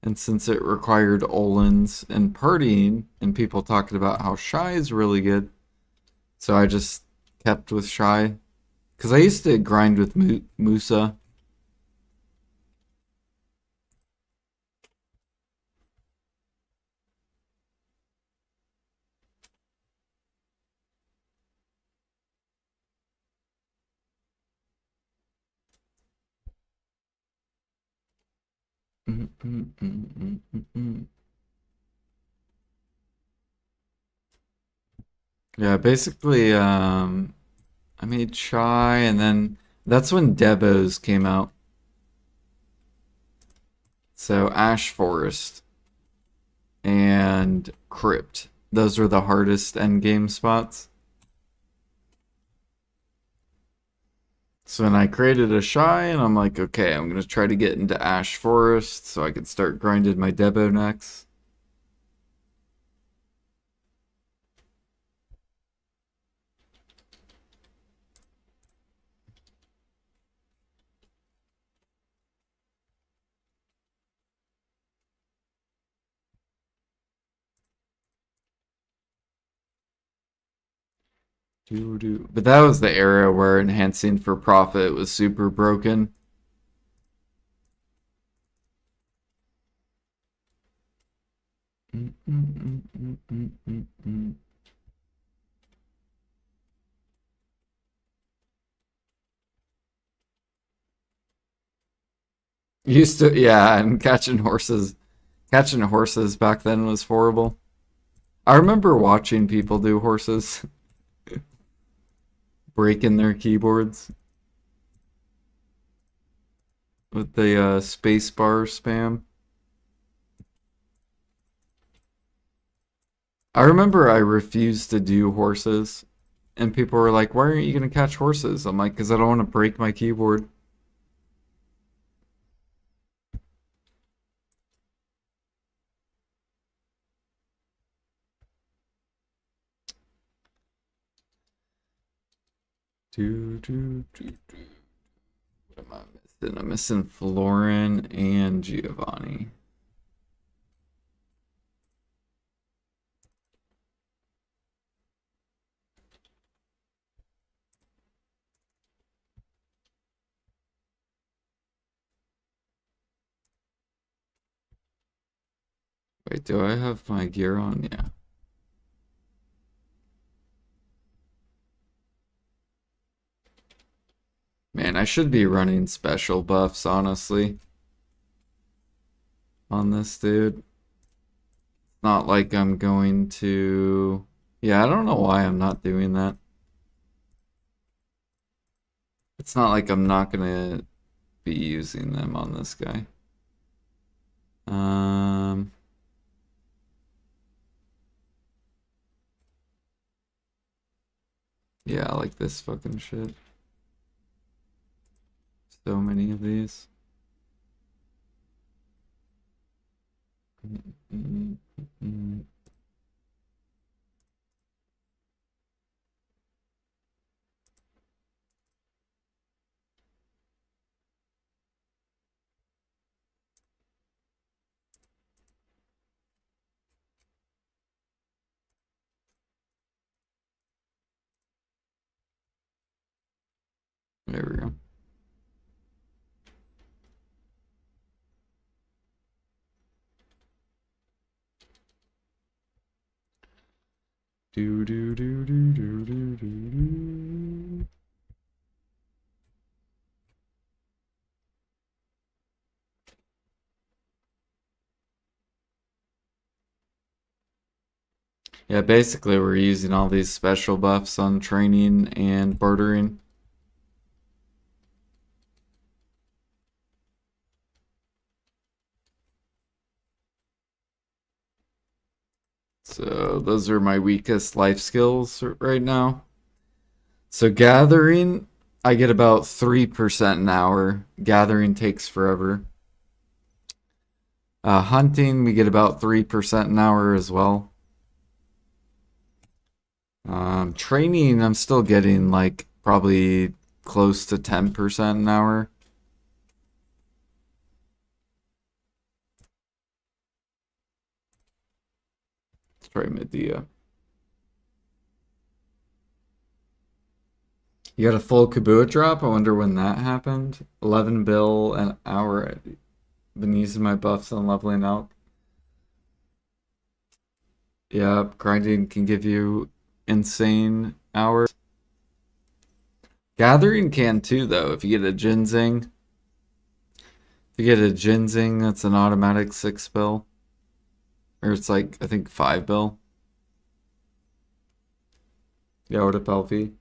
And since it required Olins and partying, and people talking about how Shy is really good, so I just kept with Shy. Because I used to grind with Musa. Yeah, basically, I made Shy, and then that's when Debos came out. So Ash Forest and Crypt. Those were the hardest end game spots. So then I created a Shy, and I'm like, okay, I'm gonna try to get into Ash Forest so I could start grinding my Debo next. But that was the era where enhancing for profit was super broken. Used to, yeah, and catching horses back then was horrible. I remember watching people do horses, breaking their keyboards with the space bar spam. I remember I refused to do horses, and people were like, "Why aren't you gonna catch horses?" I'm like, "Because I don't want to break my keyboard." What am I missing? I'm missing Florin and Giovanni. Wait, do I have my gear on? Yeah. Man, I should be running special buffs, honestly, on this dude. Not like I'm going to... Yeah, I don't know why I'm not doing that. It's not like I'm not gonna be using them on this guy. Um... Yeah, I like this fucking shit. So many of these. There we go. Do do do do do do do do. Yeah, basically we're using all these special buffs on training and bartering. So those are my weakest life skills right now. So gathering, I get about 3% an hour. Gathering takes forever. Hunting, we get about 3% an hour as well. Training, I'm still getting like probably close to 10% an hour. Let's try Medea. You got a full Kabua drop? I wonder when that happened. 11 bill an hour. I've been using my buffs and leveling up. Yeah, grinding can give you insane hours. Gathering can too, though. If you get a ginseng. If you get a ginseng, that's an automatic 6 bill. Or it's like, I think 5 bill. Yeah, what up, Alfie?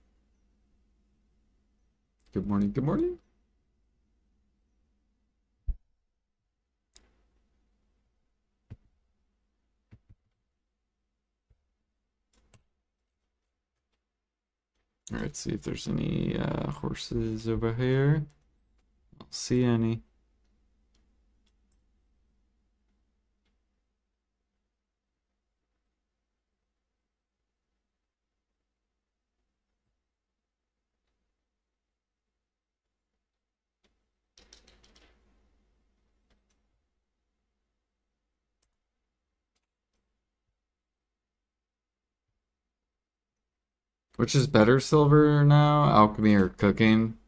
Good morning, good morning. Alright, see if there's any horses over here. I don't see any. Which is better, silver now? Alchemy or cooking?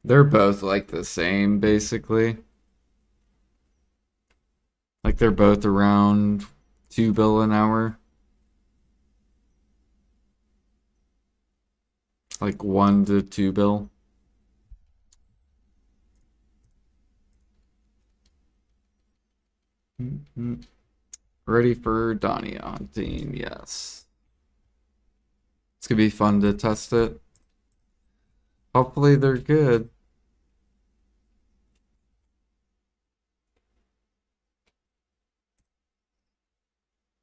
They're both like the same, basically. Like they're both around 2 bill an hour. Like 1 to 2 bill. Ready for Edania Hunting, yes. It's gonna be fun to test it. Hopefully they're good.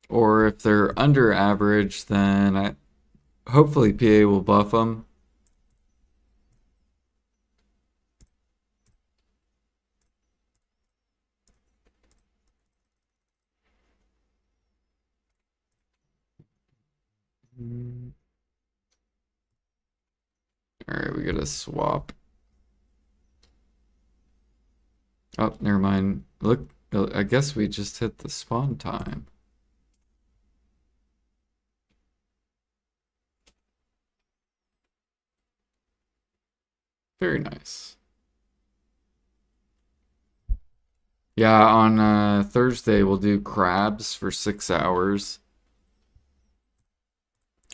Or if they're under average, then hopefully PA will buff them. Alright, we gotta swap. Oh, never mind. Look, I guess we just hit the spawn time. Very nice. Yeah, on Thursday we'll do crabs for 6 hours.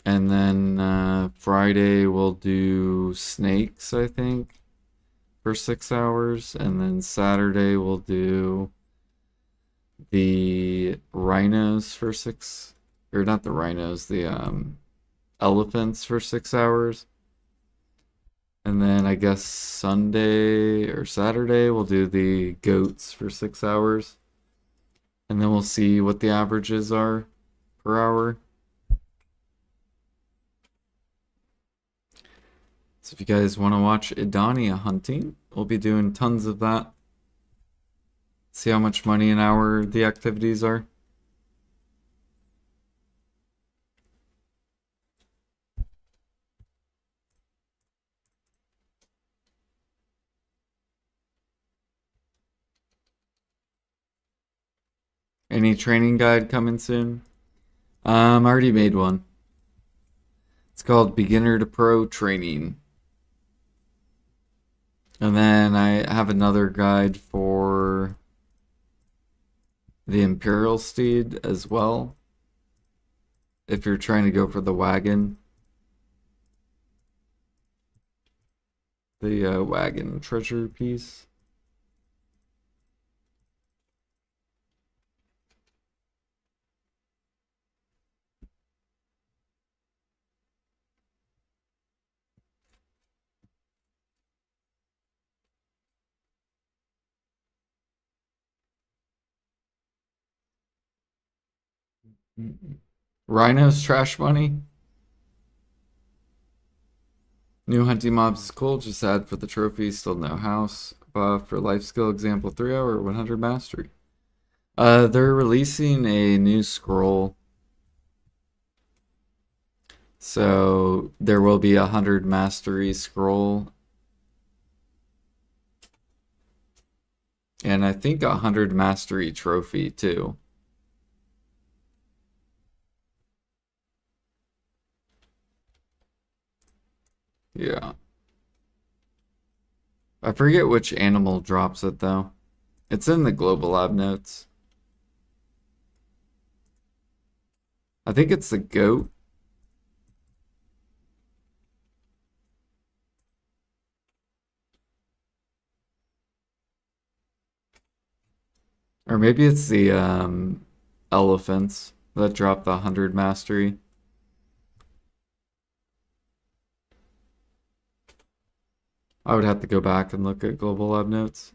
And then Friday we'll do snakes, I think, for 6 hours. And then Saturday we'll do the rhinos for 6, or not the rhinos, the elephants for 6 hours. And then I guess Sunday or Saturday we'll do the goats for 6 hours. And then we'll see what the averages are per hour. So if you guys want to watch Edania Hunting, we'll be doing tons of that. See how much money an hour the activities are. Any training guide coming soon? I already made one. It's called Beginner to Pro Training. And then I have another guide for the Imperial Steed as well. If you're trying to go for the wagon. The wagon treasure piece. Rhinos trash money. New hunting mobs is cool. Just add for the trophy. Still no house. Buff for life skill example 3-hour 100 mastery. They're releasing a new scroll. So there will be 100 mastery scroll. And I think 100 mastery trophy too. Yeah. I forget which animal drops it though. It's in the global lab notes. I think it's the goat. Or maybe it's the elephants that drop the 100 mastery. I would have to go back and look at global lab notes.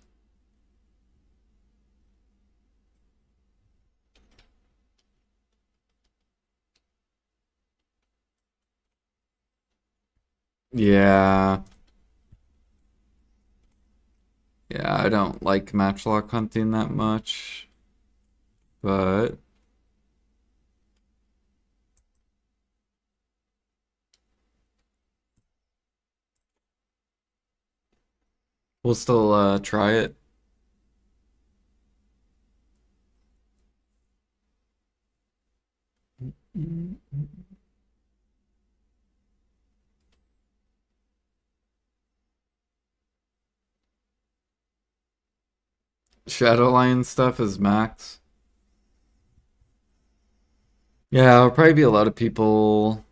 Yeah. Yeah, I don't like matchlock hunting that much. But we'll still try it. Shadowlion stuff is max. Yeah, there'll probably be a lot of people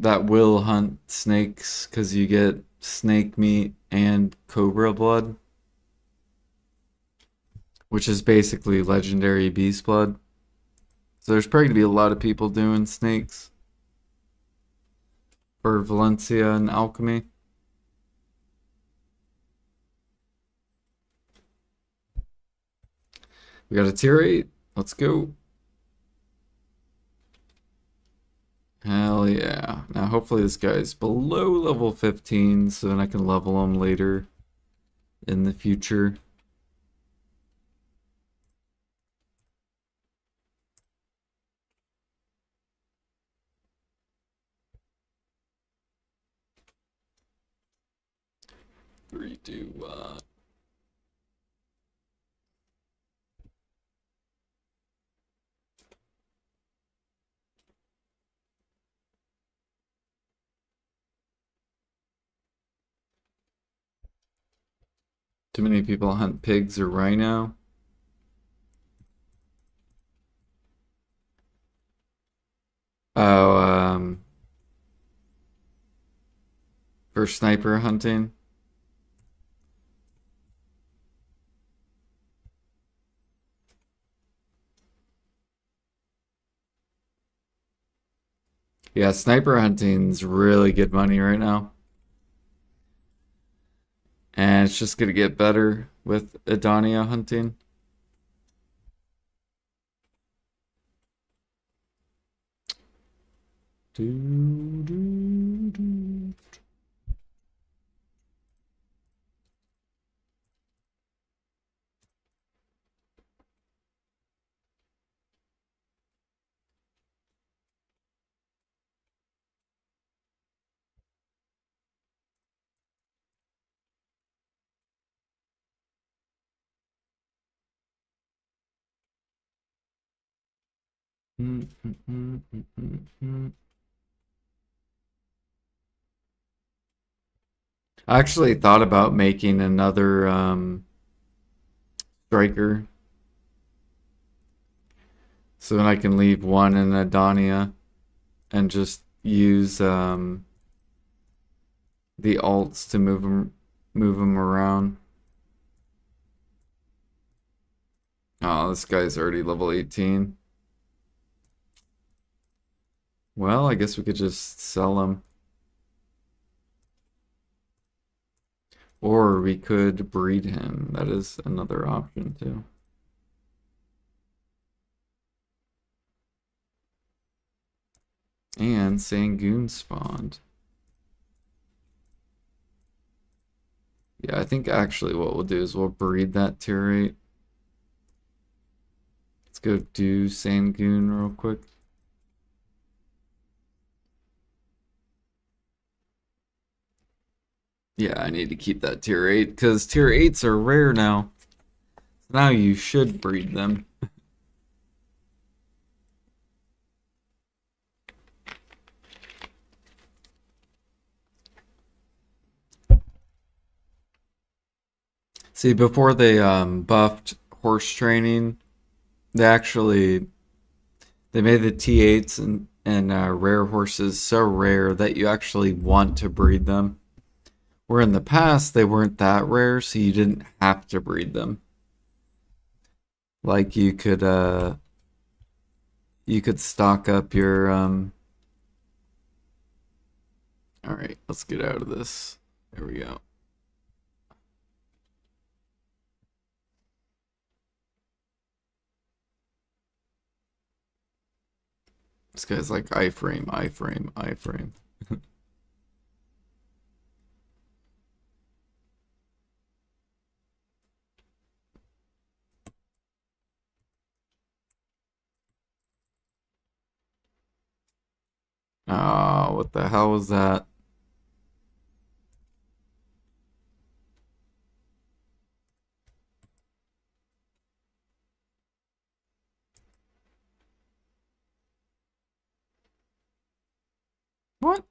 that will hunt snakes because you get snake meat and cobra blood, which is basically legendary beast blood. So there's probably gonna be a lot of people doing snakes for Valencia and alchemy. We got a tier 8. Let's go. Hell yeah. Now hopefully this guy's below level 15 so then I can level him later in the future. Three, two, Too many people hunt pigs or rhino. Oh, for sniper hunting. Yeah, sniper hunting's really good money right now. And it's just gonna get better with Edania hunting. Do, do, do. I actually thought about making another striker so then I can leave one in Adania and just use the alts to move them around. Oh, this guy's already level 18. Well, I guess we could just sell him. Or we could breed him. That is another option too. And Sangoon spawned. Yeah, I think actually what we'll do is we'll breed that tier 8. Let's go do Sangoon real quick. Yeah, I need to keep that tier 8 because tier 8s are rare now. Now you should breed them. See, before they buffed horse training, they made the T8s and rare horses so rare that you actually want to breed them. Where in the past they weren't that rare, so you didn't have to breed them. Like you could stock up your Alright, let's get out of this. There we go. This guy's like iframe, iframe, iframe. Oh, what the hell was that? What?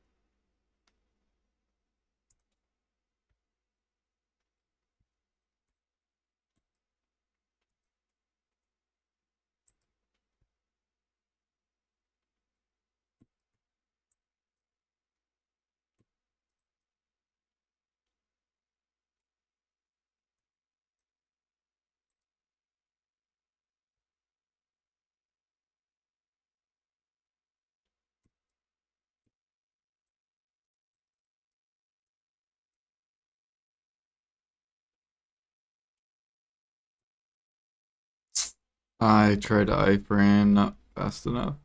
I tried to iframe, not fast enough.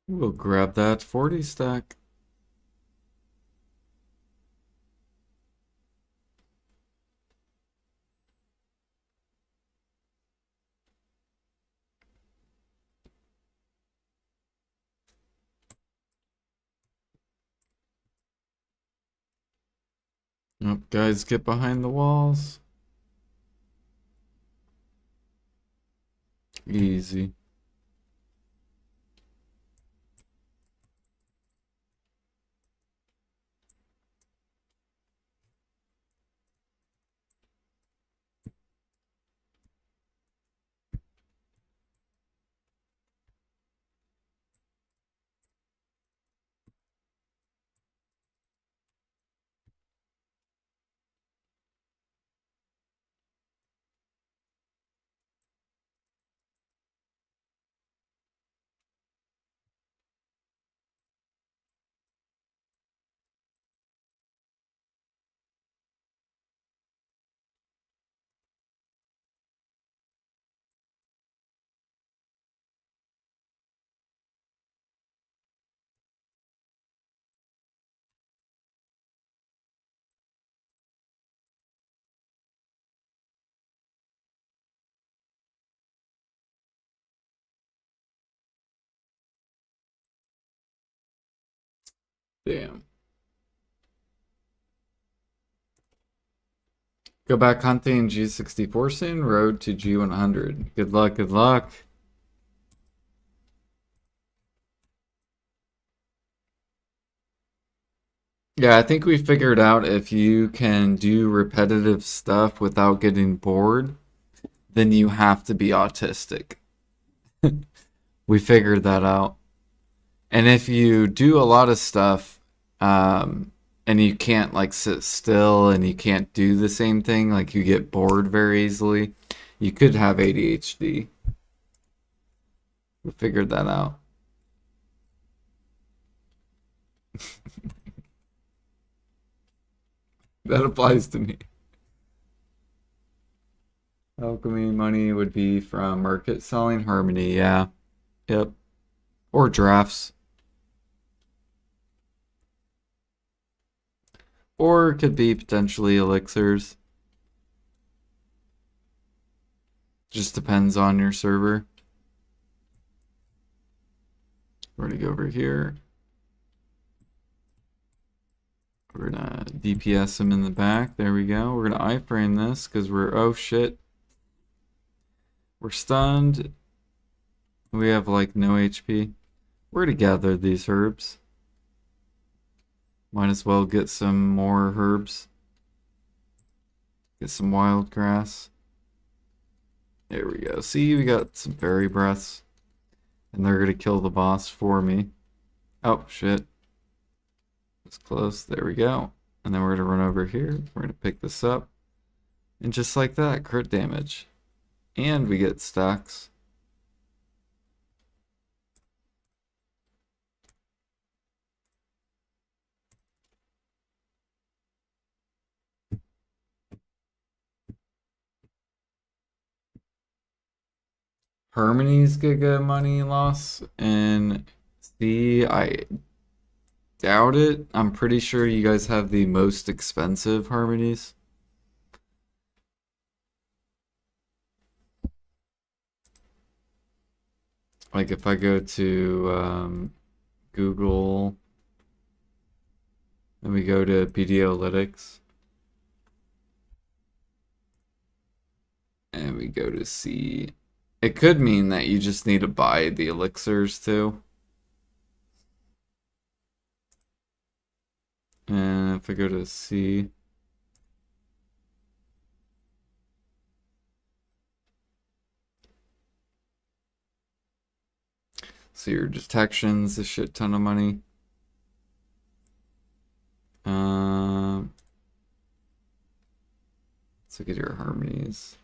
We'll grab that 40 stack. Yep, guys, get behind the walls. Easy. Damn. Go back hunting G64 soon. Road to G100. Good luck, good luck. Yeah, I think we figured out if you can do repetitive stuff without getting bored, then you have to be autistic. We figured that out. And if you do a lot of stuff, and you can't like sit still and you can't do the same thing, like you get bored very easily, you could have ADHD. We figured that out. That applies to me. Alchemy money would be from market selling harmony, yeah. Yep. Or drafts. Or it could be potentially elixirs. Just depends on your server. We're gonna go over here. We're gonna DPS him in the back. There we go. We're gonna iframe this because we're, oh shit. We're stunned. We have like no HP. We're gonna gather these herbs. Might as well get some more herbs. Get some wild grass. There we go. See, we got some fairy breaths. And they're gonna kill the boss for me. Oh shit. It's close. There we go. And then we're gonna run over here. We're gonna pick this up. And just like that, crit damage. And we get stacks. Harmony's get good money loss. And C, I doubt it. I'm pretty sure you guys have the most expensive harmonies. Like if I go to Google and we go to Pedialytics and we go to C, it could mean that you just need to buy the elixirs too. And if I go to C, so your detection's a shit ton of money. Let's look at your harmonies.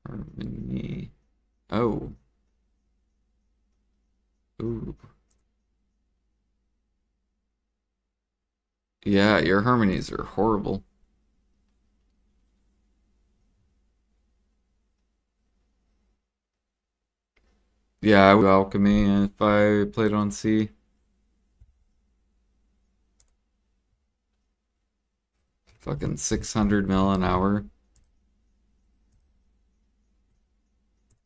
Harmony. Oh. Ooh. Yeah, your harmonies are horrible. Yeah, I would alchemy if I played on C. Fucking 600 mil an hour.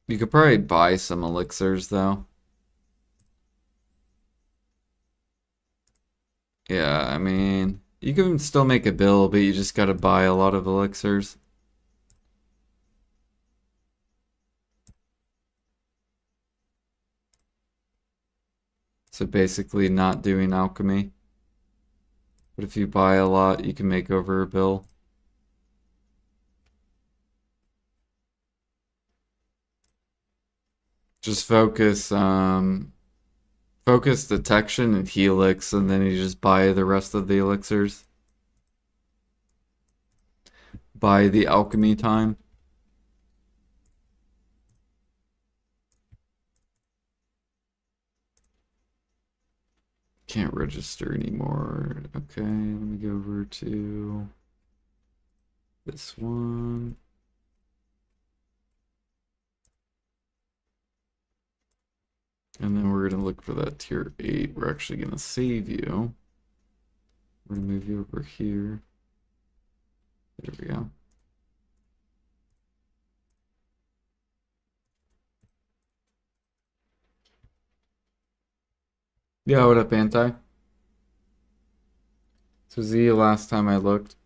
You could probably buy some elixirs though. Yeah, I mean, you can still make a bill, but you just gotta buy a lot of elixirs. So basically not doing alchemy. But if you buy a lot, you can make over a bill. Just focus detection and helix, and then you just buy the rest of the elixirs. Buy the alchemy time. Can't register anymore. Okay, let me go over to this one. And then we're going to look for that tier 8. We're actually going to save you. We're going to move you over here. There we go. Yeah, what up, Anti? So Z last time I looked.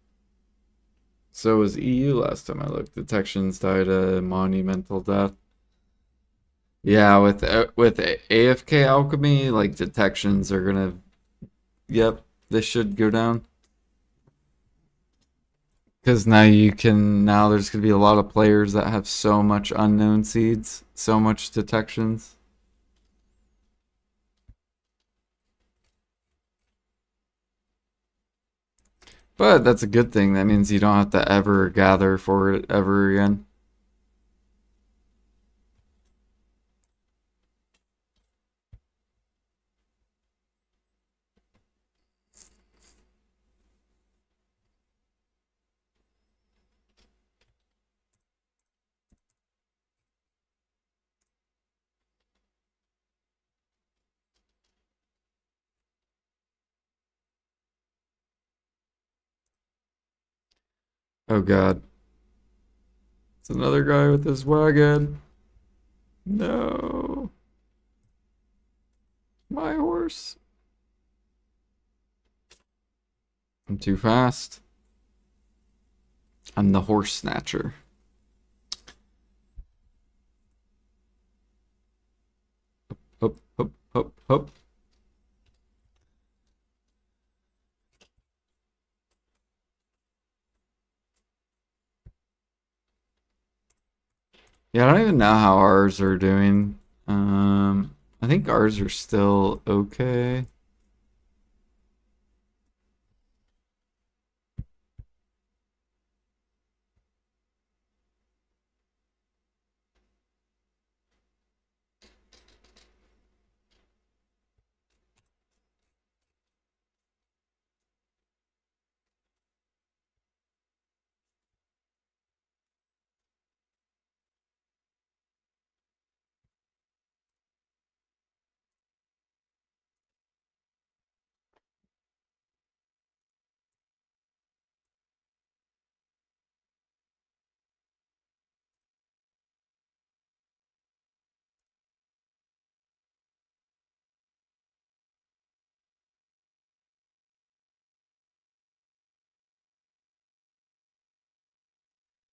So was EU last time I looked. Detections died a monumental death. Yeah, with AFK alchemy, like detections are gonna, yep, this should go down. Because now there's gonna be a lot of players that have so much unknown seeds, so much detections. But that's a good thing. That means you don't have to ever gather for it ever again. Oh god. It's another guy with his wagon. No. My horse. I'm too fast. I'm the horse snatcher. Hop, hop, hop, hop. Yeah, I don't even know how ours are doing. I think ours are still okay.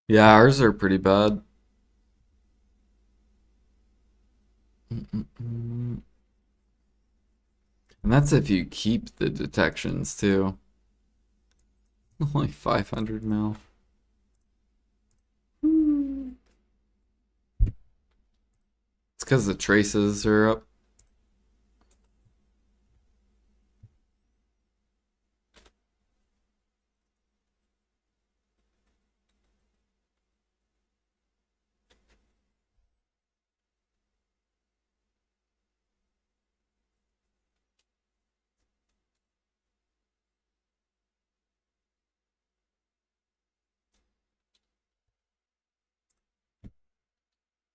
Yeah, ours are pretty bad. And that's if you keep the detections too. Only 500 mil. It's because the traces are up.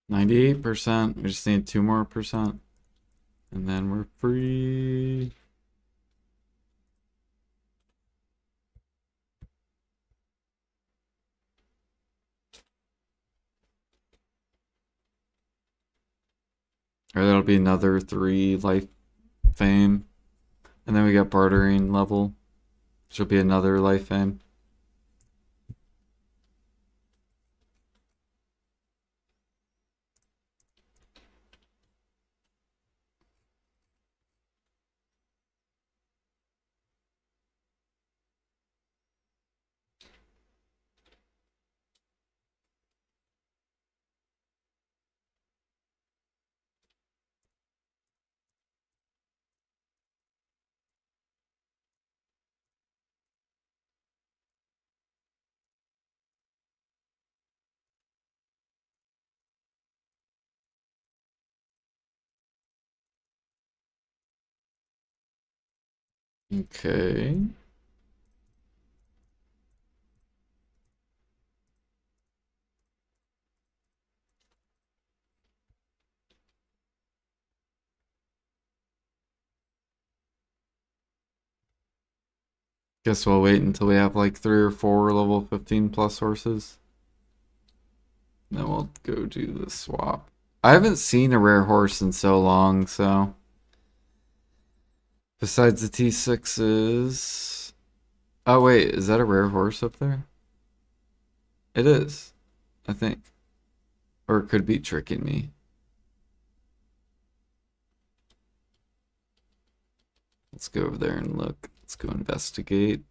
%98. We just need 2 more percent. And then we're free. Or that'll be another 3 life fame. And then we got bartering level. Which will be another life fame. Okay. Guess we'll wait until we have like 3 or 4 level 15 plus horses. Then we'll go do the swap. I haven't seen a rare horse in so long, so. Besides the T6s. Oh, wait, is that a rare horse up there? It is, I think. Or it could be tricking me. Let's go over there and look. Let's go investigate.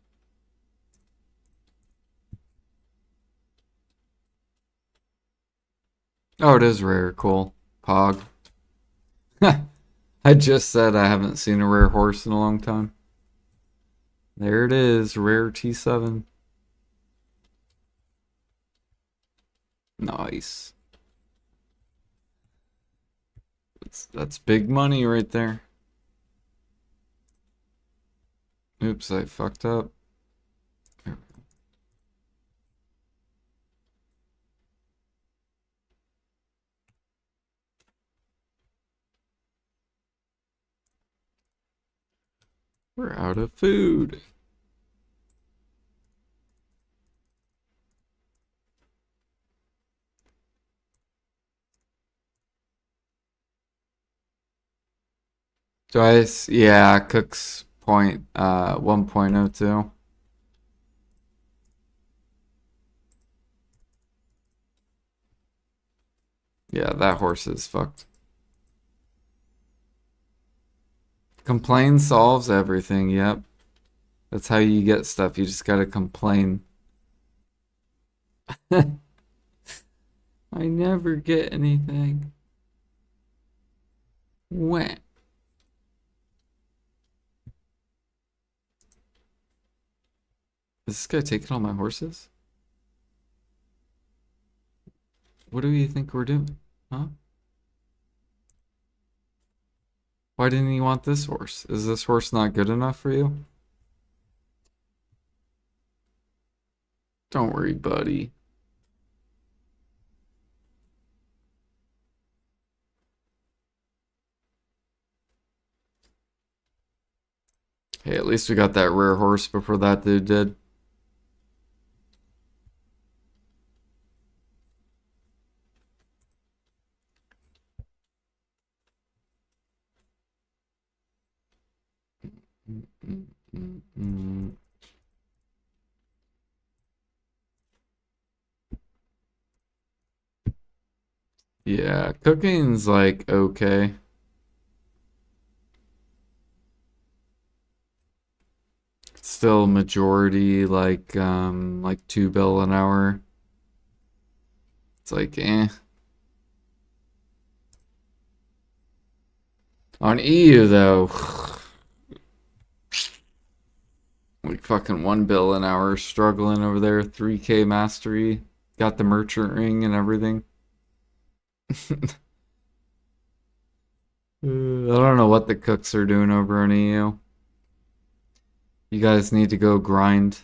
Oh, it is rare. Cool. Pog. I just said I haven't seen a rare horse in a long time. There it is. Rare T7. Nice. That's big money right there. Oops, I fucked up. We're out of food. Yeah, Cook's point 1.02. Yeah, that horse is fucked. Complain solves everything, yep. That's how you get stuff. You just gotta complain. I never get anything. When? Is this guy taking all my horses? What do you think we're doing? Huh? Why didn't he want this horse? Is this horse not good enough for you? Don't worry, buddy. Hey, at least we got that rare horse before that dude did. Yeah, cooking's like okay. Still majority like 2 bill an hour. It's like eh. On EU though, like fucking 1 bill an hour struggling over there, 3K mastery, got the merchant ring and everything. I don't know what the cooks are doing over in EU. You guys need to go grind.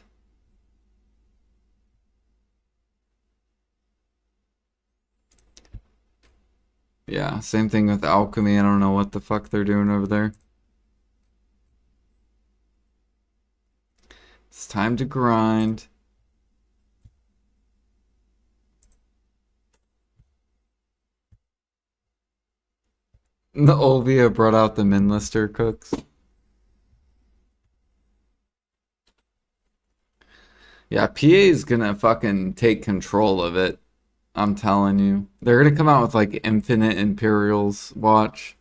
Yeah, same thing with alchemy. I don't know what the fuck they're doing over there. It's time to grind. The Olvia brought out the Minlister cooks. Yeah, PA is gonna fucking take control of it. I'm telling you. They're gonna come out with like infinite Imperials, watch.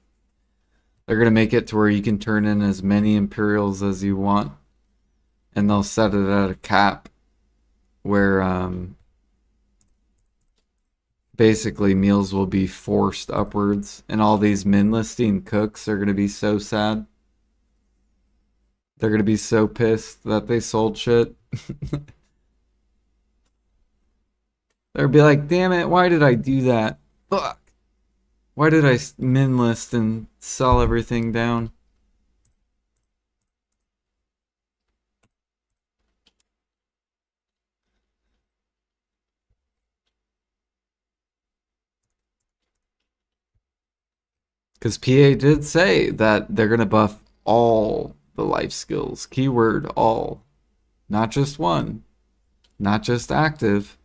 They're gonna make it to where you can turn in as many Imperials as you want. And they'll set it at a cap where basically meals will be forced upwards, and all these min listing cooks are gonna be so sad. They're gonna be so pissed that they sold shit. They'll be like, damn it, why did I do that? Fuck. Why did I min list and sell everything down? Because PA did say that they're gonna buff all the life skills. Keyword all. Not just one. Not just active.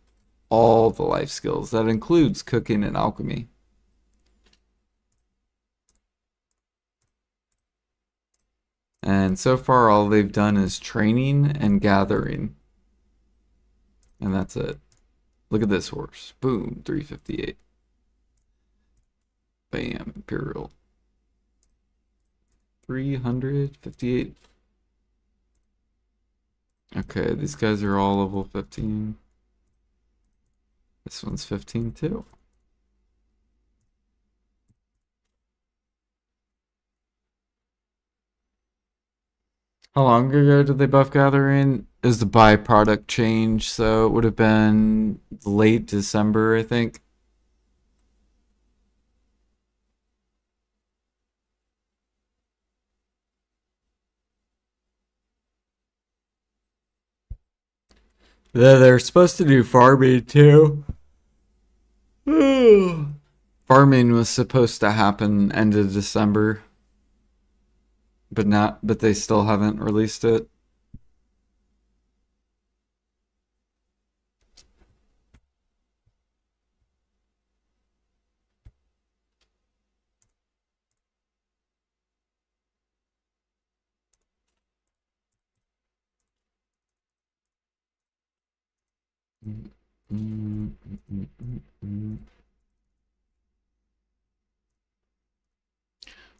All the life skills. That includes cooking and alchemy. And so far, all they've done is training and gathering. And that's it. Look at this horse. Boom, 358. Bam, Imperial. 358. Okay, these guys are all level 15. This one's 15 too. How long ago did they buff gathering? Is the byproduct change? So it would have been late December, I think. They're supposed to do farming too. Farming was supposed to happen end of December, but they still haven't released it.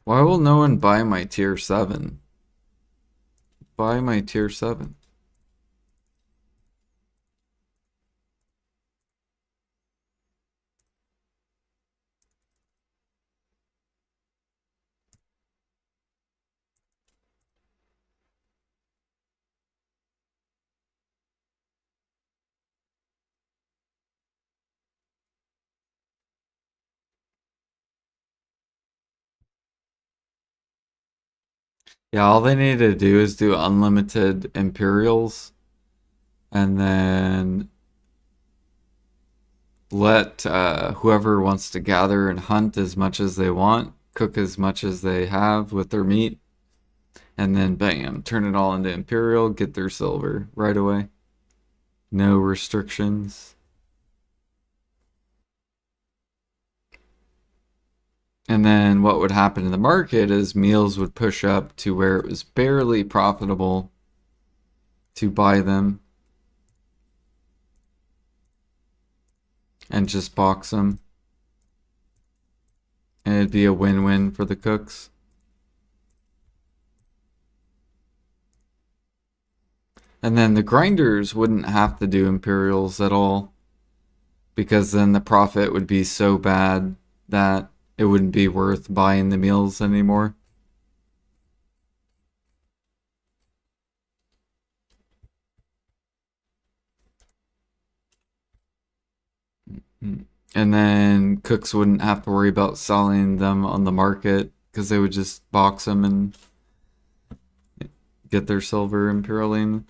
Why will no one buy my tier 7? Buy my tier 7. Yeah, all they need to do is do unlimited Imperials and then let whoever wants to gather and hunt as much as they want, cook as much as they have with their meat, and then bam, turn it all into Imperial, get their silver right away. No restrictions. And then what would happen in the market is meals would push up to where it was barely profitable to buy them and just box them. And it'd be a win-win for the cooks. And then the grinders wouldn't have to do Imperials at all because then the profit would be so bad that it wouldn't be worth buying the meals anymore. And then cooks wouldn't have to worry about selling them on the market because they would just box them and get their silver Imperialing.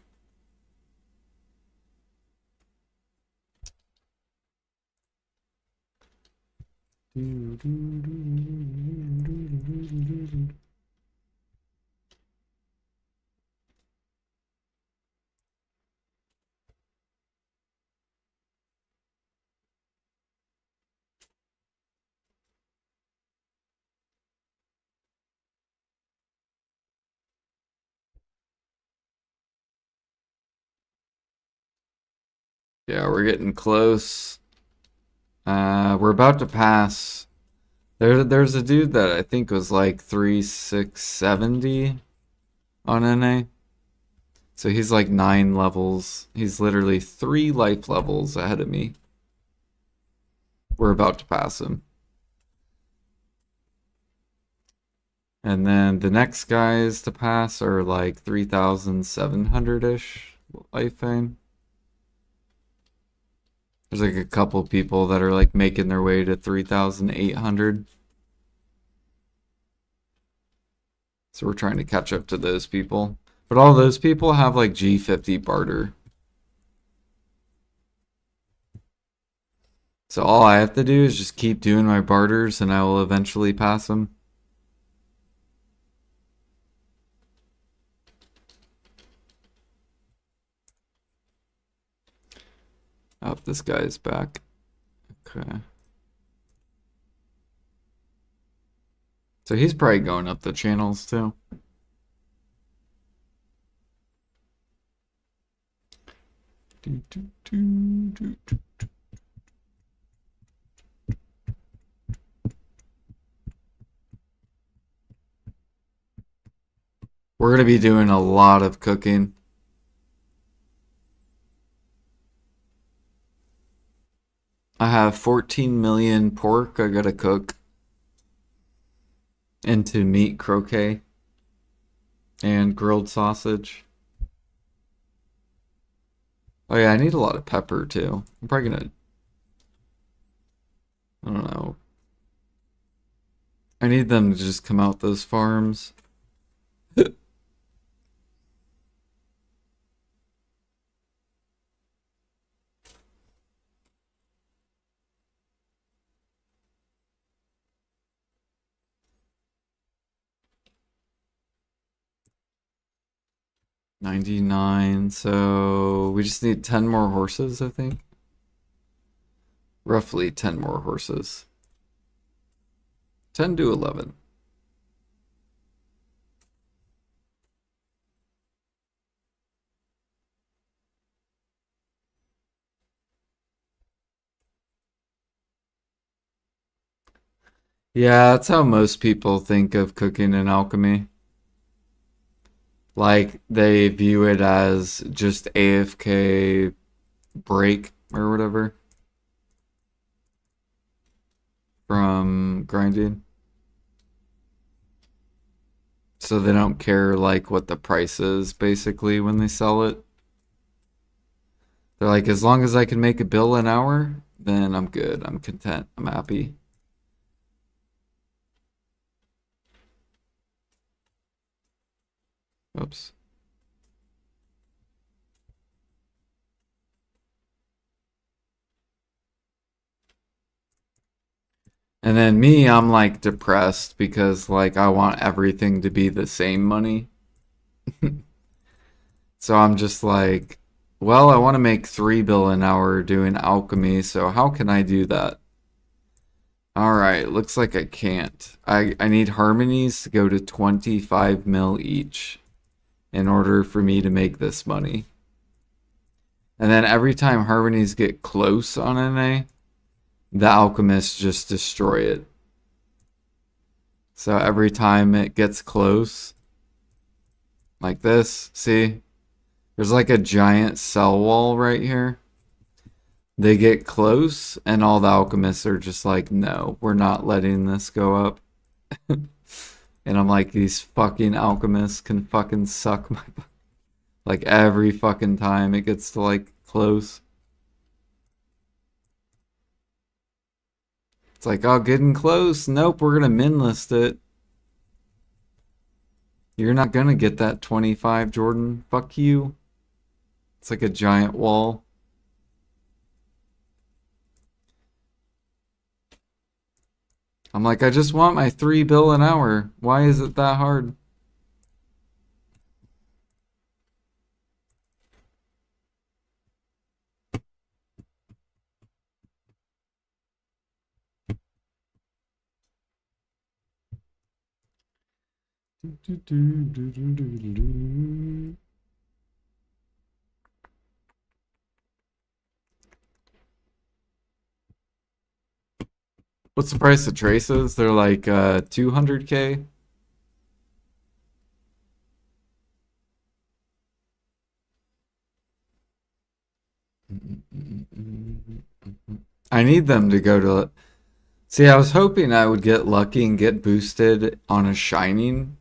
Yeah, we're getting close. We're about to pass. There's a dude that I think was like 3670 on NA. So he's like 9 levels. He's literally 3 life levels ahead of me. We're about to pass him. And then the next guys to pass are like 3,700-ish life fame. There's like a couple people that are like making their way to 3,800. So we're trying to catch up to those people. But all those people have like G50 barter. So all I have to do is just keep doing my barters and I will eventually pass them. Oh, this guy's back. Okay. So he's probably going up the channels too. We're going to be doing a lot of cooking. I have 14 million pork I gotta cook into meat croquet and grilled sausage. Oh yeah, I need a lot of pepper too. I'm probably gonna, I don't know. I need them to just come out those farms. 99, so we just need 10 more horses, I think. Roughly 10 more horses. 10 to 11. Yeah, that's how most people think of cooking in alchemy. Like they view it as just AFK break or whatever from grinding. So they don't care like what the price is basically when they sell it. They're like, as long as I can make a bill an hour, then I'm good. I'm content. I'm happy. Oops. And then me, I'm like depressed because like I want everything to be the same money. So I'm just like, well, I want to make 3 bill an hour doing alchemy, so how can I do that? Alright, looks like I can't. I need harmonies to go to 25 mil each in order for me to make this money. And then every time harmonies get close on NA, the alchemists just destroy it. So every time it gets close, like this, see? There's like a giant cell wall right here. They get close, and all the alchemists are just like, no, we're not letting this go up. And I'm like, these fucking alchemists can fucking suck my... Like every fucking time it gets to like close. It's like, oh, getting close. Nope, we're gonna min list it. You're not gonna get that 25, Jordan. Fuck you. It's like a giant wall. I'm like, I just want my 3 bill an hour. Why is it that hard? What's the price of traces? They're like 200K. I need them to go to... See, I was hoping I would get lucky and get boosted on a shining.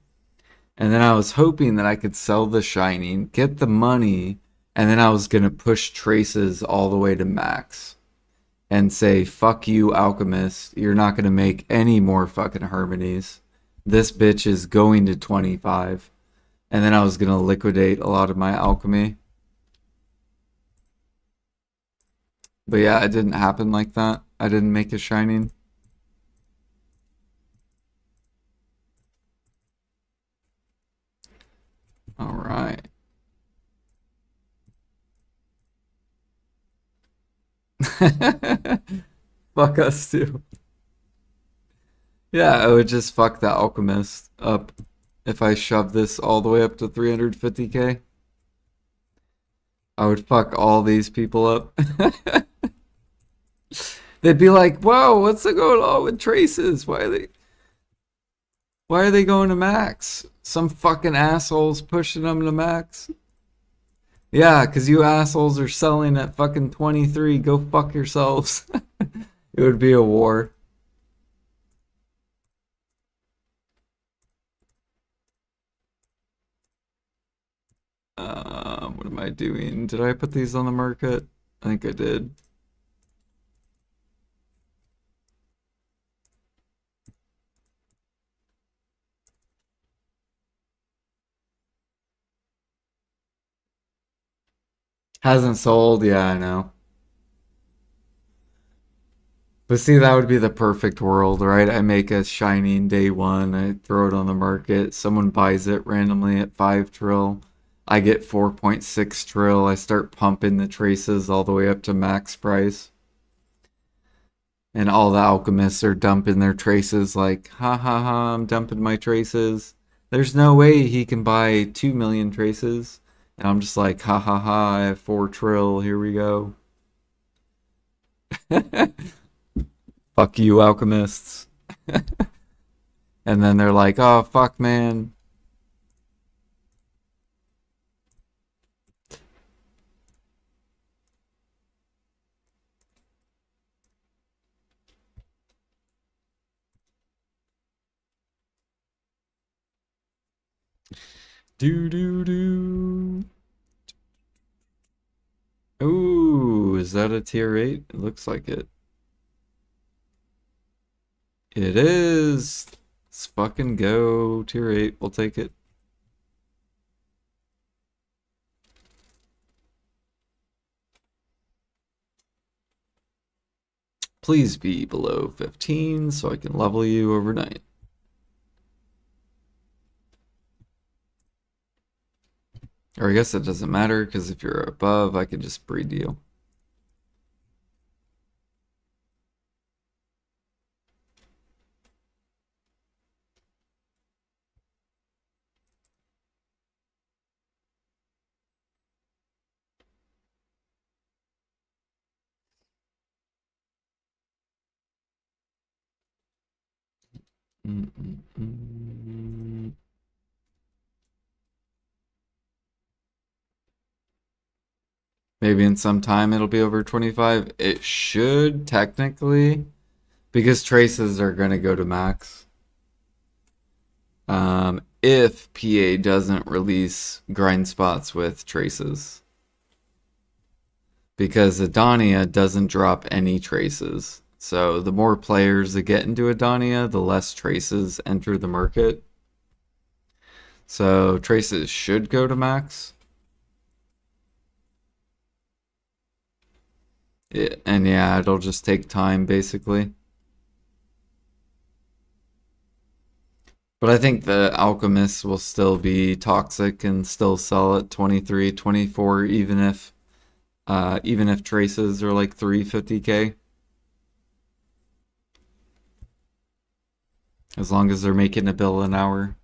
And then I was hoping that I could sell the shining, get the money, and then I was going to push traces all the way to max. And say, fuck you, alchemist. You're not going to make any more fucking harmonies. This bitch is going to 25. And then I was going to liquidate a lot of my alchemy. But yeah, it didn't happen like that. I didn't make a shining. All right. Fuck us too. Yeah, I would just fuck the alchemist up if I shove this all the way up to 350K. I would fuck all these people up. They'd be like, whoa, what's going on with traces? Why are they going to max? Some fucking assholes pushing them to max. Yeah, because you assholes are selling at fucking 23. Go fuck yourselves. It would be a war. What am I doing? Did I put these on the market? I think I did. Hasn't sold? Yeah, I know. But see, that would be the perfect world, right? I make a shining day one, I throw it on the market, someone buys it randomly at 5 trill. I get 4.6 trill. I start pumping the traces all the way up to max price. And all the alchemists are dumping their traces like, ha ha ha, I'm dumping my traces. There's no way he can buy 2 million traces. And I'm just like, ha ha ha, I have 4 trill, here we go. Fuck you, alchemists. And then they're like, oh, fuck, man. Do, do, do. Ooh, is that a tier 8? It looks like it. It is. Let's fucking go. Tier 8. We'll take it. Please be below 15 so I can level you overnight. Or I guess it doesn't matter because if you're above, I can just breed you. Mm -mm -mm. Maybe in some time it'll be over 25. It should technically, because traces are going to go to max. If PA doesn't release grind spots with traces. Because Edania doesn't drop any traces. So the more players that get into Edania, the less traces enter the market. So traces should go to max. And yeah, it'll just take time basically. But I think the alchemists will still be toxic and still sell at 23, 24, even if traces are like 350k. As long as they're making a bill an hour.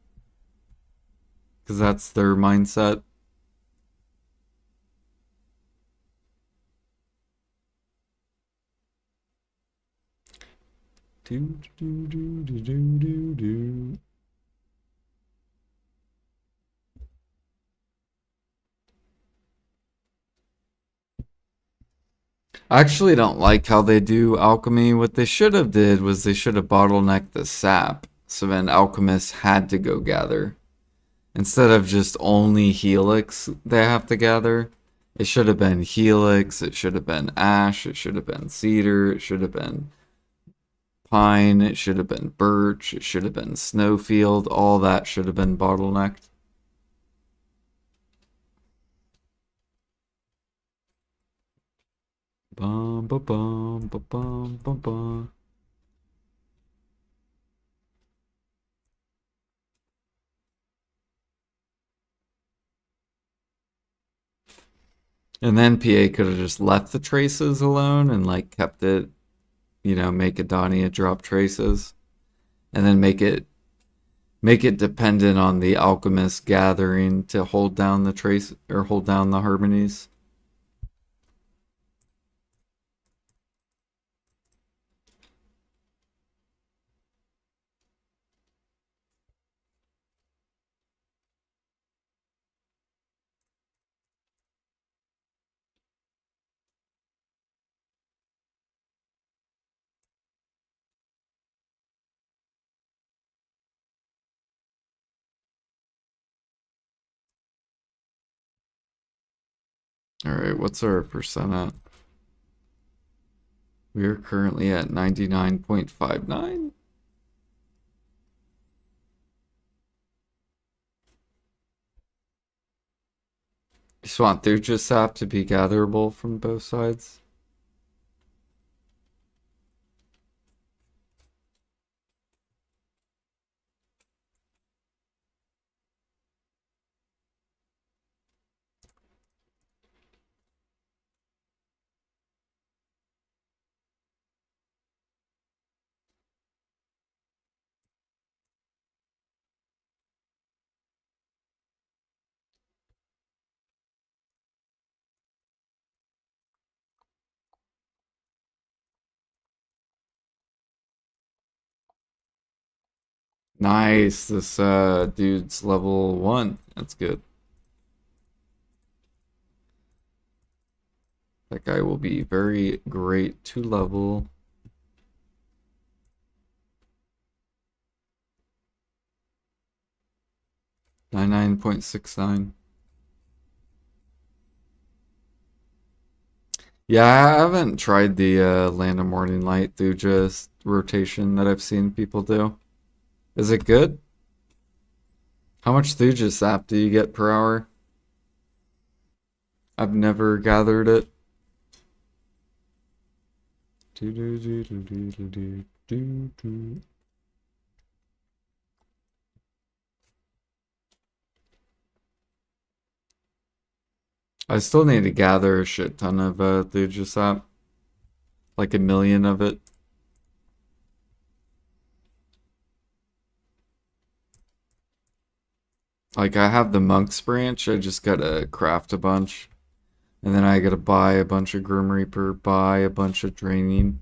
Because that's their mindset. Do, do, do, do, do, do, do. I actually don't like how they do alchemy. What they should have did was they should have bottlenecked the sap. So then alchemists had to go gather. Instead of just only helix they have to gather. It should have been helix, it should have been ash, it should have been cedar, it should have been pine, it should have been birch, it should have been snowfield. All that should have been bottlenecked. Bum, ba, bum, ba, bum, bum, bum. And then PA could have just left the traces alone and like kept it, make Adania drop traces, and then make it dependent on the alchemist gathering to hold down the trace or hold down the harmonies. All right, what's our percent at? We are currently at 99.59. Just want Thuja sap to be gatherable from both sides. Nice. This dude's level 1. That's good. That guy will be very great to level. .69. Yeah, I haven't tried the Land of Morning Light through just rotation that I've seen people do. Is it good? How much Thuja sap do you get per hour? I've never gathered it. I still need to gather a shit ton of Thuja sap. Like 1,000,000 of it. Like I have the Monk's branch, I just gotta craft a bunch. And then I gotta buy a bunch of Grim Reaper, buy a bunch of Draining.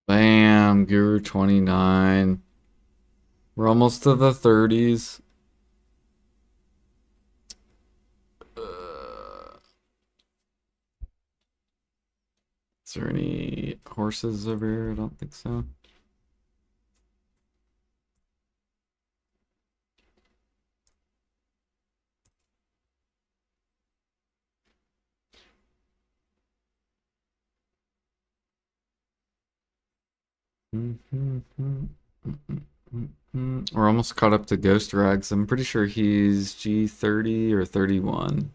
Bam, Guru 29. We're almost to the 30s. Is there any horses over here? I don't think so. We're almost caught up to Ghost Rags. I'm pretty sure he's G30 or 31.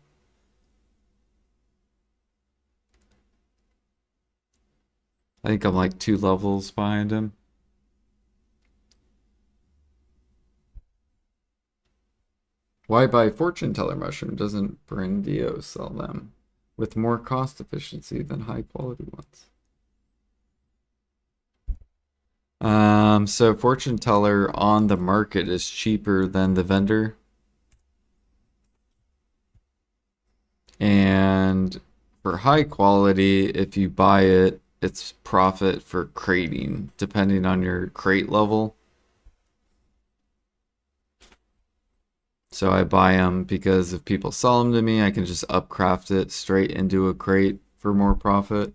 I think I'm like 2 levels behind him. Why buy Fortune Teller Mushroom? Doesn't Brandio sell them with more cost efficiency than high quality ones? So Fortune Teller on the market is cheaper than the vendor. And for high quality, if you buy it, it's profit for crating, depending on your crate level. So I buy them because if people sell them to me, I can just upcraft it straight into a crate for more profit.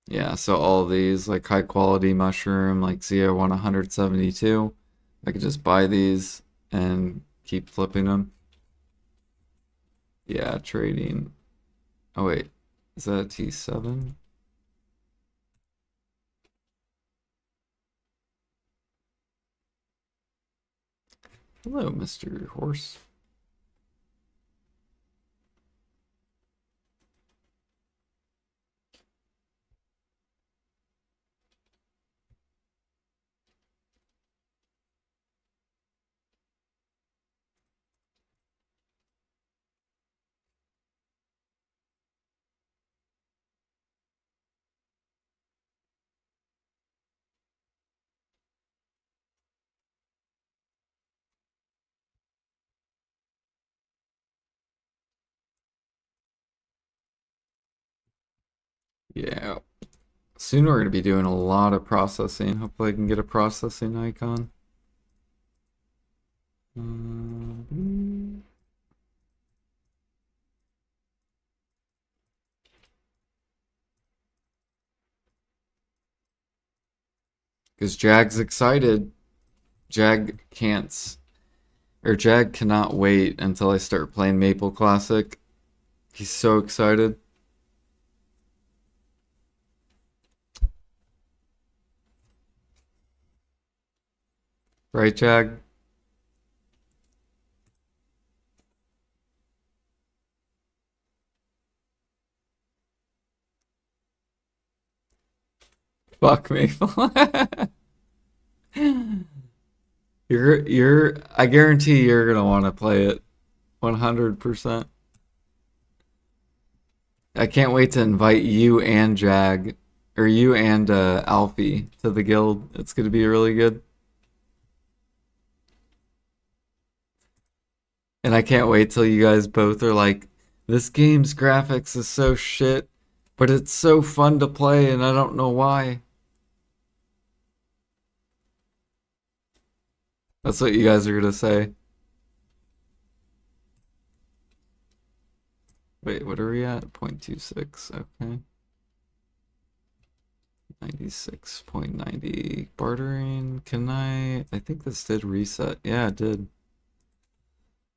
Yeah, so all these, like high quality mushroom, like ZO1 172, I could just buy these and keep flipping them. Yeah, trading. Oh wait, is that a T7? Hello, Mr. Horse. Yeah. Soon we're going to be doing a lot of processing. Hopefully I can get a processing icon. Because Jag's excited. Jag can't, Or Jag cannot wait until I start playing Maple Classic. He's so excited. Right, Jag? Fuck Maple. I guarantee you're gonna want to play it 100%. I can't wait to invite you and Jag, or you and Alfie to the guild. It's gonna be really good. And I can't wait till you guys both are like, this game's graphics is so shit, but it's so fun to play and I don't know why. That's what you guys are gonna say. Wait, what are we at? 0.26, okay. 96.90 bartering. Can I think this did reset. Yeah, it did.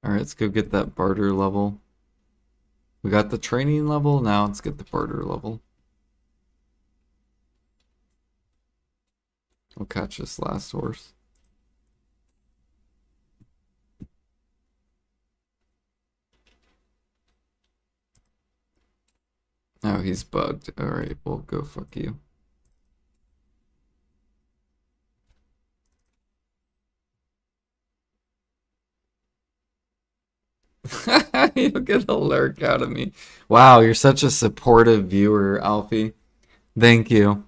Alright, let's go get that barter level. We got the training level, now let's get the barter level. We'll catch this last horse. Oh, he's bugged. Alright, well, go fuck you. You'll get a lurk out of me. Wow, you're such a supportive viewer, Alfie. Thank you.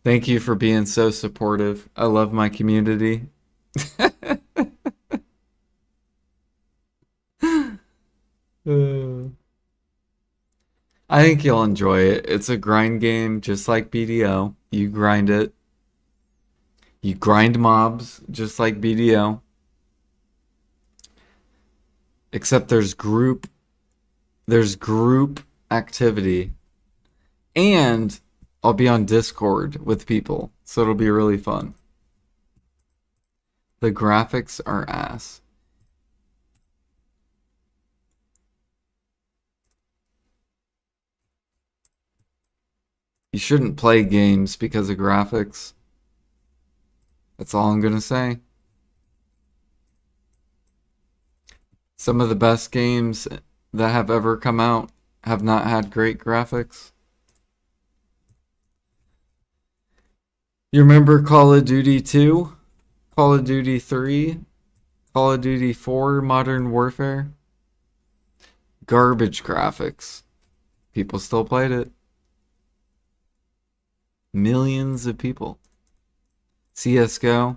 Thank you for being so supportive. I love my community. I think you'll enjoy it. It's a grind game just like BDO. You grind it. You grind mobs just like BDO. Except there's group activity. And I'll be on Discord with people, so it'll be really fun. The graphics are ass. You shouldn't play games because of graphics. That's all I'm gonna say. Some of the best games that have ever come out have not had great graphics. You remember Call of Duty 2? Call of Duty 3? Call of Duty 4 Modern Warfare? Garbage graphics. People still played it. Millions of people. CSGO?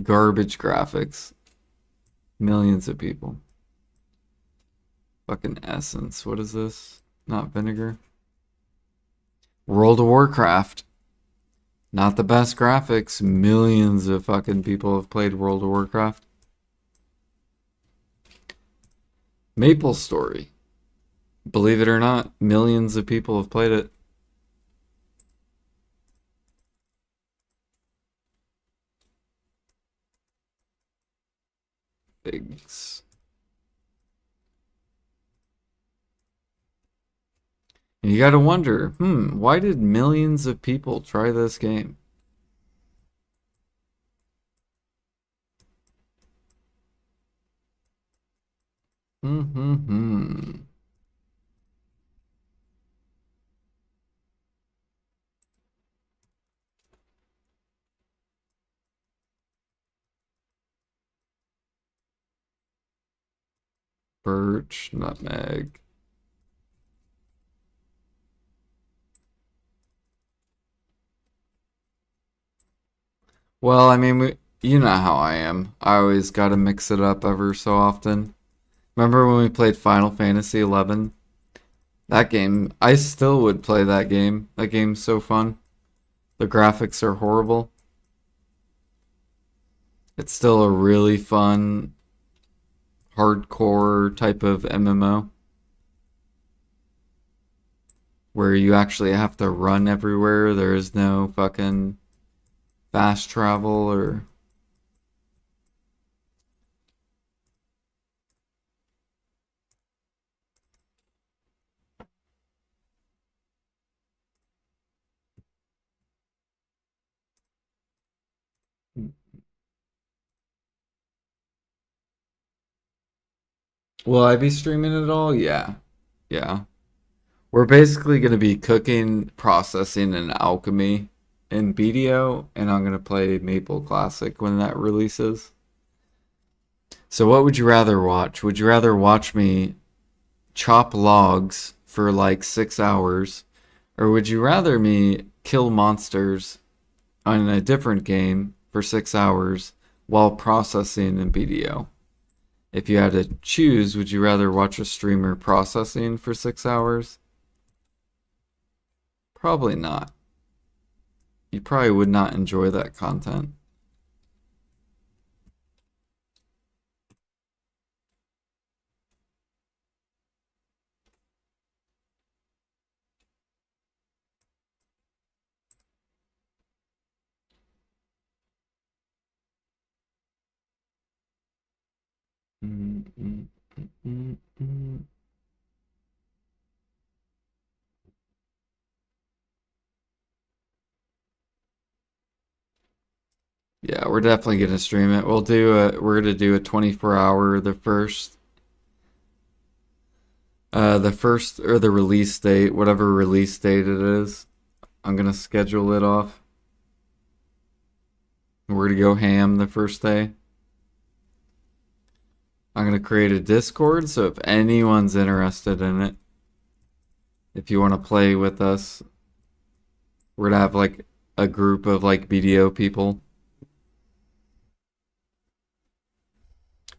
Garbage graphics. Millions of people. Fucking Essence. What is this? Not vinegar. World of Warcraft. Not the best graphics. Millions of fucking people have played World of Warcraft. Maple Story. Believe it or not, millions of people have played it. Figs. And you gotta wonder, why did millions of people try this game? Birch, nutmeg. Well, I mean, you know how I am. I always gotta mix it up ever so often. Remember when we played Final Fantasy 11? That game, I still would play that game. That game's so fun. The graphics are horrible. It's still a really fun, hardcore type of MMO. Where you actually have to run everywhere. There is no fucking fast travel or... Will I be streaming it all? Yeah. Yeah. We're basically going to be cooking, processing, and alchemy in BDO, and I'm going to play Maple Classic when that releases. So what would you rather watch? Would you rather watch me chop logs for like 6 hours, or would you rather me kill monsters on a different game for 6 hours while processing in BDO? If you had to choose, would you rather watch a streamer processing for 6 hours? Probably not. You probably would not enjoy that content. Mm, mm, mm, mm. Yeah, we're definitely gonna stream it. We're gonna do a 24-hour the first or the release date, whatever release date it is. I'm gonna schedule it off. We're gonna go ham the first day. I'm gonna create a Discord, so if anyone's interested in it, if you want to play with us, we're gonna have like a group of like BDO people.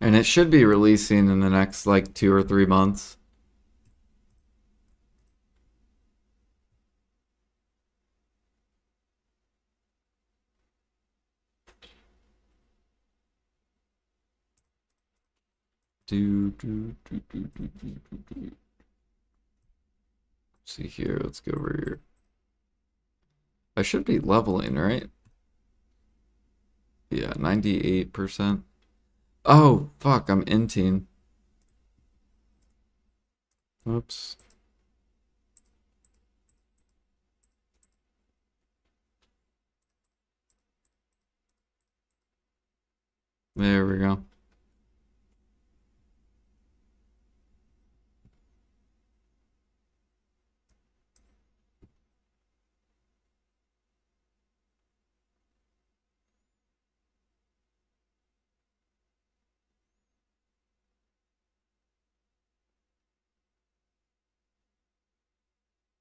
And it should be releasing in the next like 2 or 3 months. Do, do, do, do, do, do, do, do. See here, let's go over here. I should be leveling, right? Yeah, 98%. Oh, fuck, I'm inting. Oops. There we go.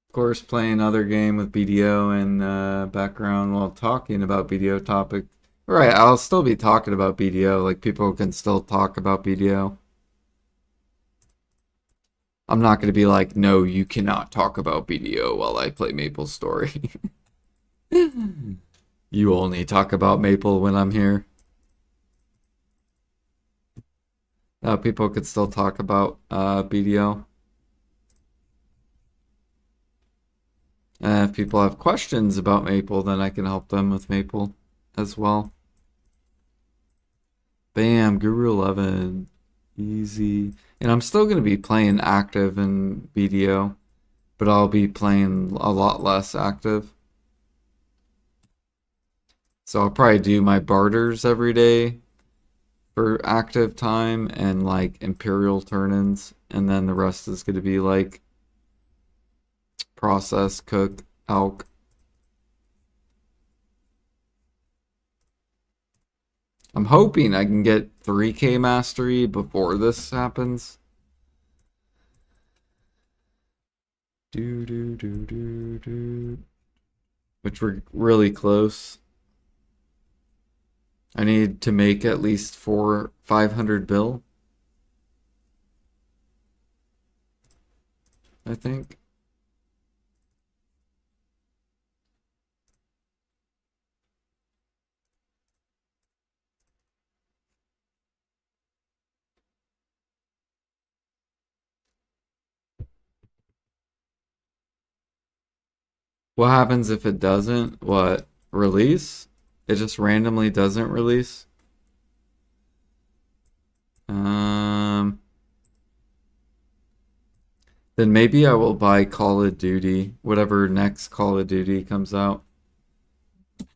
Of course, playing other game with BDO and background while talking about BDO topic. Right, I'll still be talking about BDO. Like, people can still talk about BDO. I'm not going to be like, no, you cannot talk about BDO while I play Maple Story. You only talk about Maple when I'm here. People could still talk about BDO. And if people have questions about Maple, then I can help them with Maple as well. Bam, Guru 11. Easy. And I'm still going to be playing active in BDO, but I'll be playing a lot less active. So I'll probably do my barters every day for active time and like Imperial turn-ins, and then the rest is going to be like process, cook, alk. I'm hoping I can get 3K mastery before this happens. Do do do do do. Which we're really close. I need to make at least 500 bill, I think. What happens if it doesn't? What? Release? It just randomly doesn't release. Then maybe I will buy Call of Duty, whatever next Call of Duty comes out.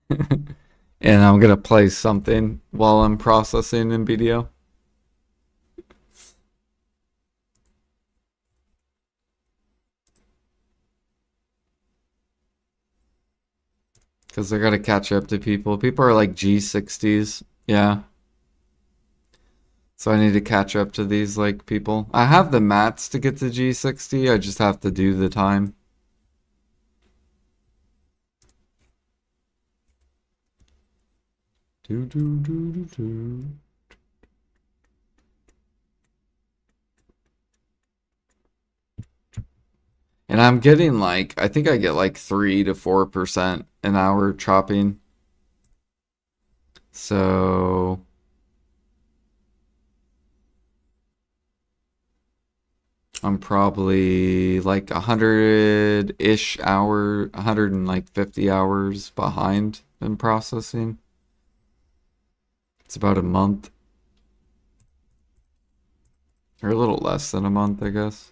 And I'm gonna play something while I'm processing in video. Because I gotta catch up to people. People are like G60s. Yeah. So I need to catch up to these like people. I have the mats to get to G60. I just have to do the time. Do do do do do. And I'm getting like, I think I get like 3 to 4% an hour chopping. So I'm probably like 100-ish hour, 150 hours behind in processing. It's about a month. Or a little less than a month, I guess.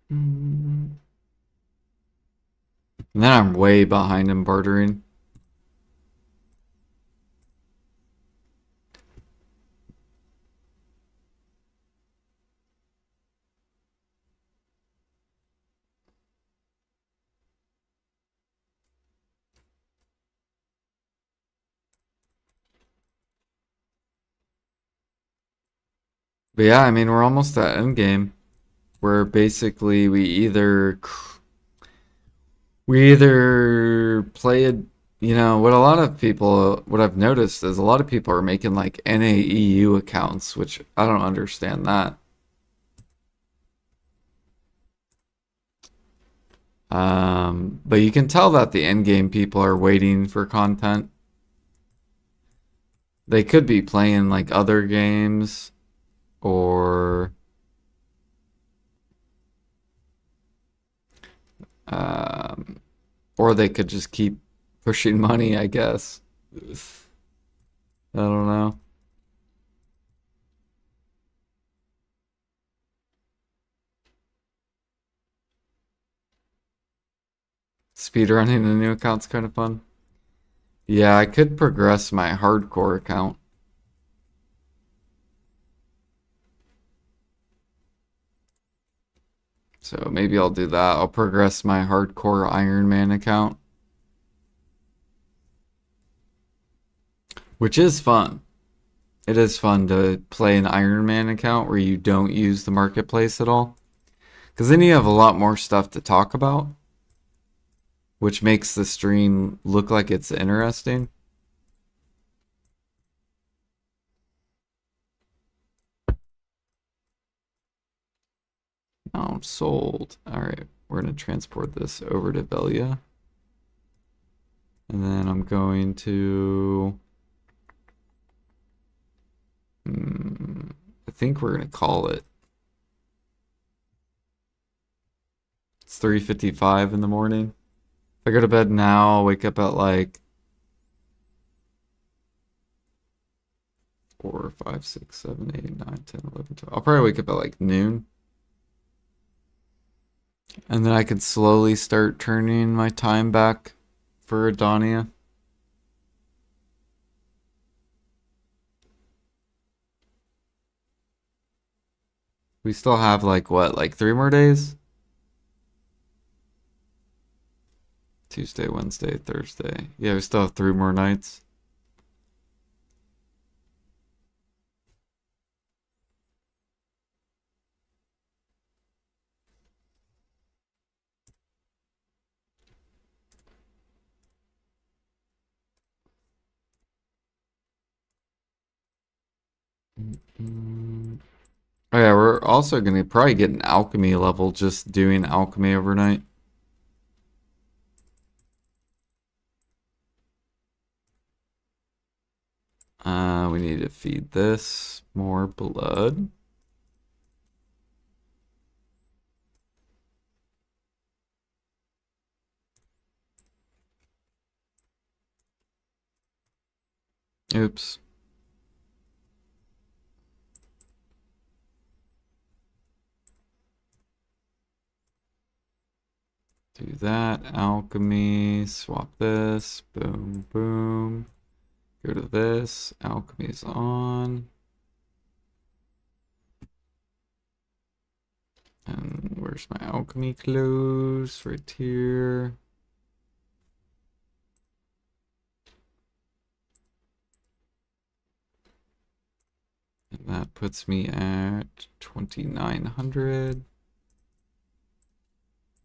And then I'm way behind in bartering. But yeah, I mean, we're almost at endgame, where basically we either play it, you know, what a lot of people, what I've noticed is a lot of people are making like NAEU accounts, which I don't understand that. But you can tell that the end game people are waiting for content. They could be playing like other games or um, or they could just keep pushing money, I guess. I don't know. Speedrunning a new account's kind of fun. Yeah, I could progress my hardcore account. So maybe I'll do that. I'll progress my hardcore Iron Man account. Which is fun. It is fun to play an Iron Man account where you don't use the marketplace at all. Because then you have a lot more stuff to talk about, which makes the stream look like it's interesting. Oh, sold. Alright, we're going to transport this over to Velia. And then I'm going to... I think we're going to call it. It's 3:55 in the morning. If I go to bed now, I'll wake up at like 4, 5, 6, 7, 8, 9, 10, 11, 12. I'll probably wake up at like noon. And then I can slowly start turning my time back for Edania. We still have like what, like 3 more days? Tuesday, Wednesday, Thursday. Yeah, we still have 3 more nights. Oh yeah, we're also gonna probably get an alchemy level just doing alchemy overnight. Now we need to feed this more blood. Oops. Do that. Alchemy. Swap this. Boom, boom. Go to this. Alchemy's on. And where's my alchemy clothes? Right here. And that puts me at 2,900.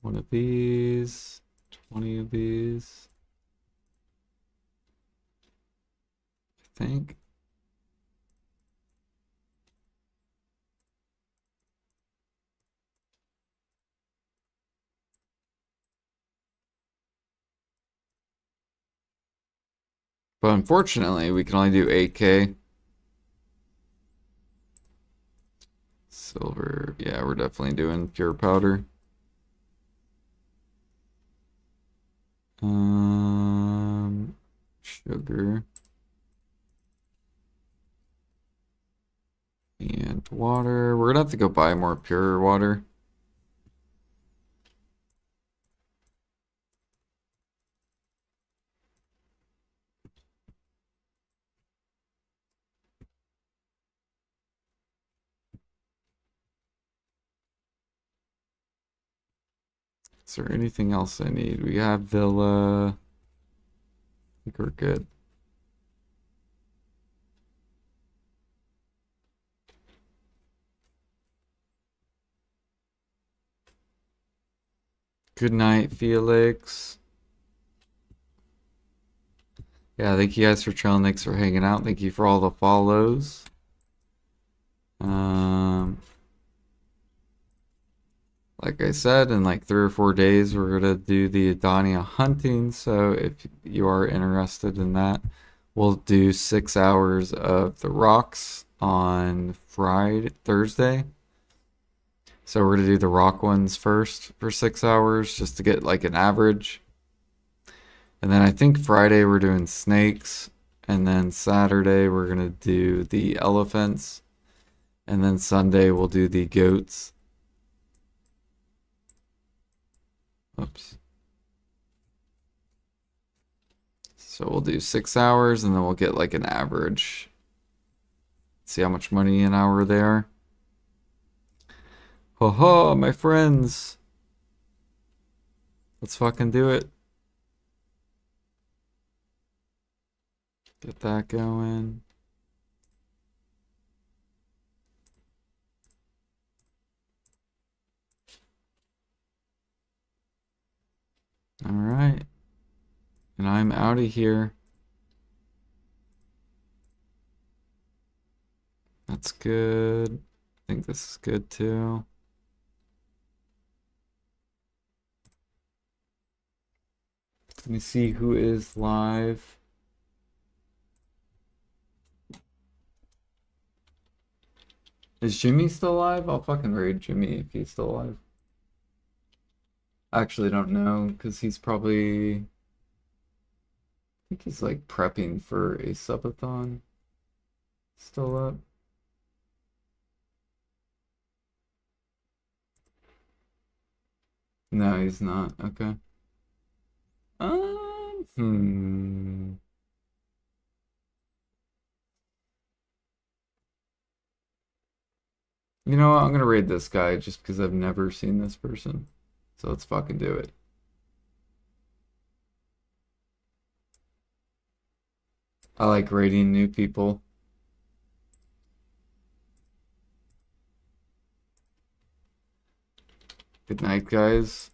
One of these. 20 of these. I think. But unfortunately, we can only do 8K. Silver, yeah, we're definitely doing pure powder. Sugar. And water. We're gonna have to go buy more pure water. Is there anything else I need? We have Villa. I think we're good. Good night, Felix. Yeah, thank you guys for chilling. Thanks for hanging out. Thank you for all the follows. Like I said, in like 3 or 4 days, we're gonna do the Edania Hunting. So if you are interested in that, we'll do 6 hours of the rocks on Thursday. So we're gonna do the rock ones first for 6 hours just to get like an average. And then I think Friday we're doing snakes. And then Saturday we're gonna do the elephants. And then Sunday we'll do the goats. Oops. So we'll do 6 hours and then we'll get like an average. See how much money an hour they are. Ho ho, my friends. Let's fucking do it. Get that going. All right. And I'm out of here. That's good. I think this is good too. Let me see who is live. Is Jimmy still alive? I'll fucking raid Jimmy if he's still alive. I actually don't know, because he's probably... I think he's like prepping for a subathon. Still up. No, he's not. Okay. Hmm. You know what? I'm gonna raid this guy just because I've never seen this person. So let's fucking do it. I like raiding new people. Good night, guys.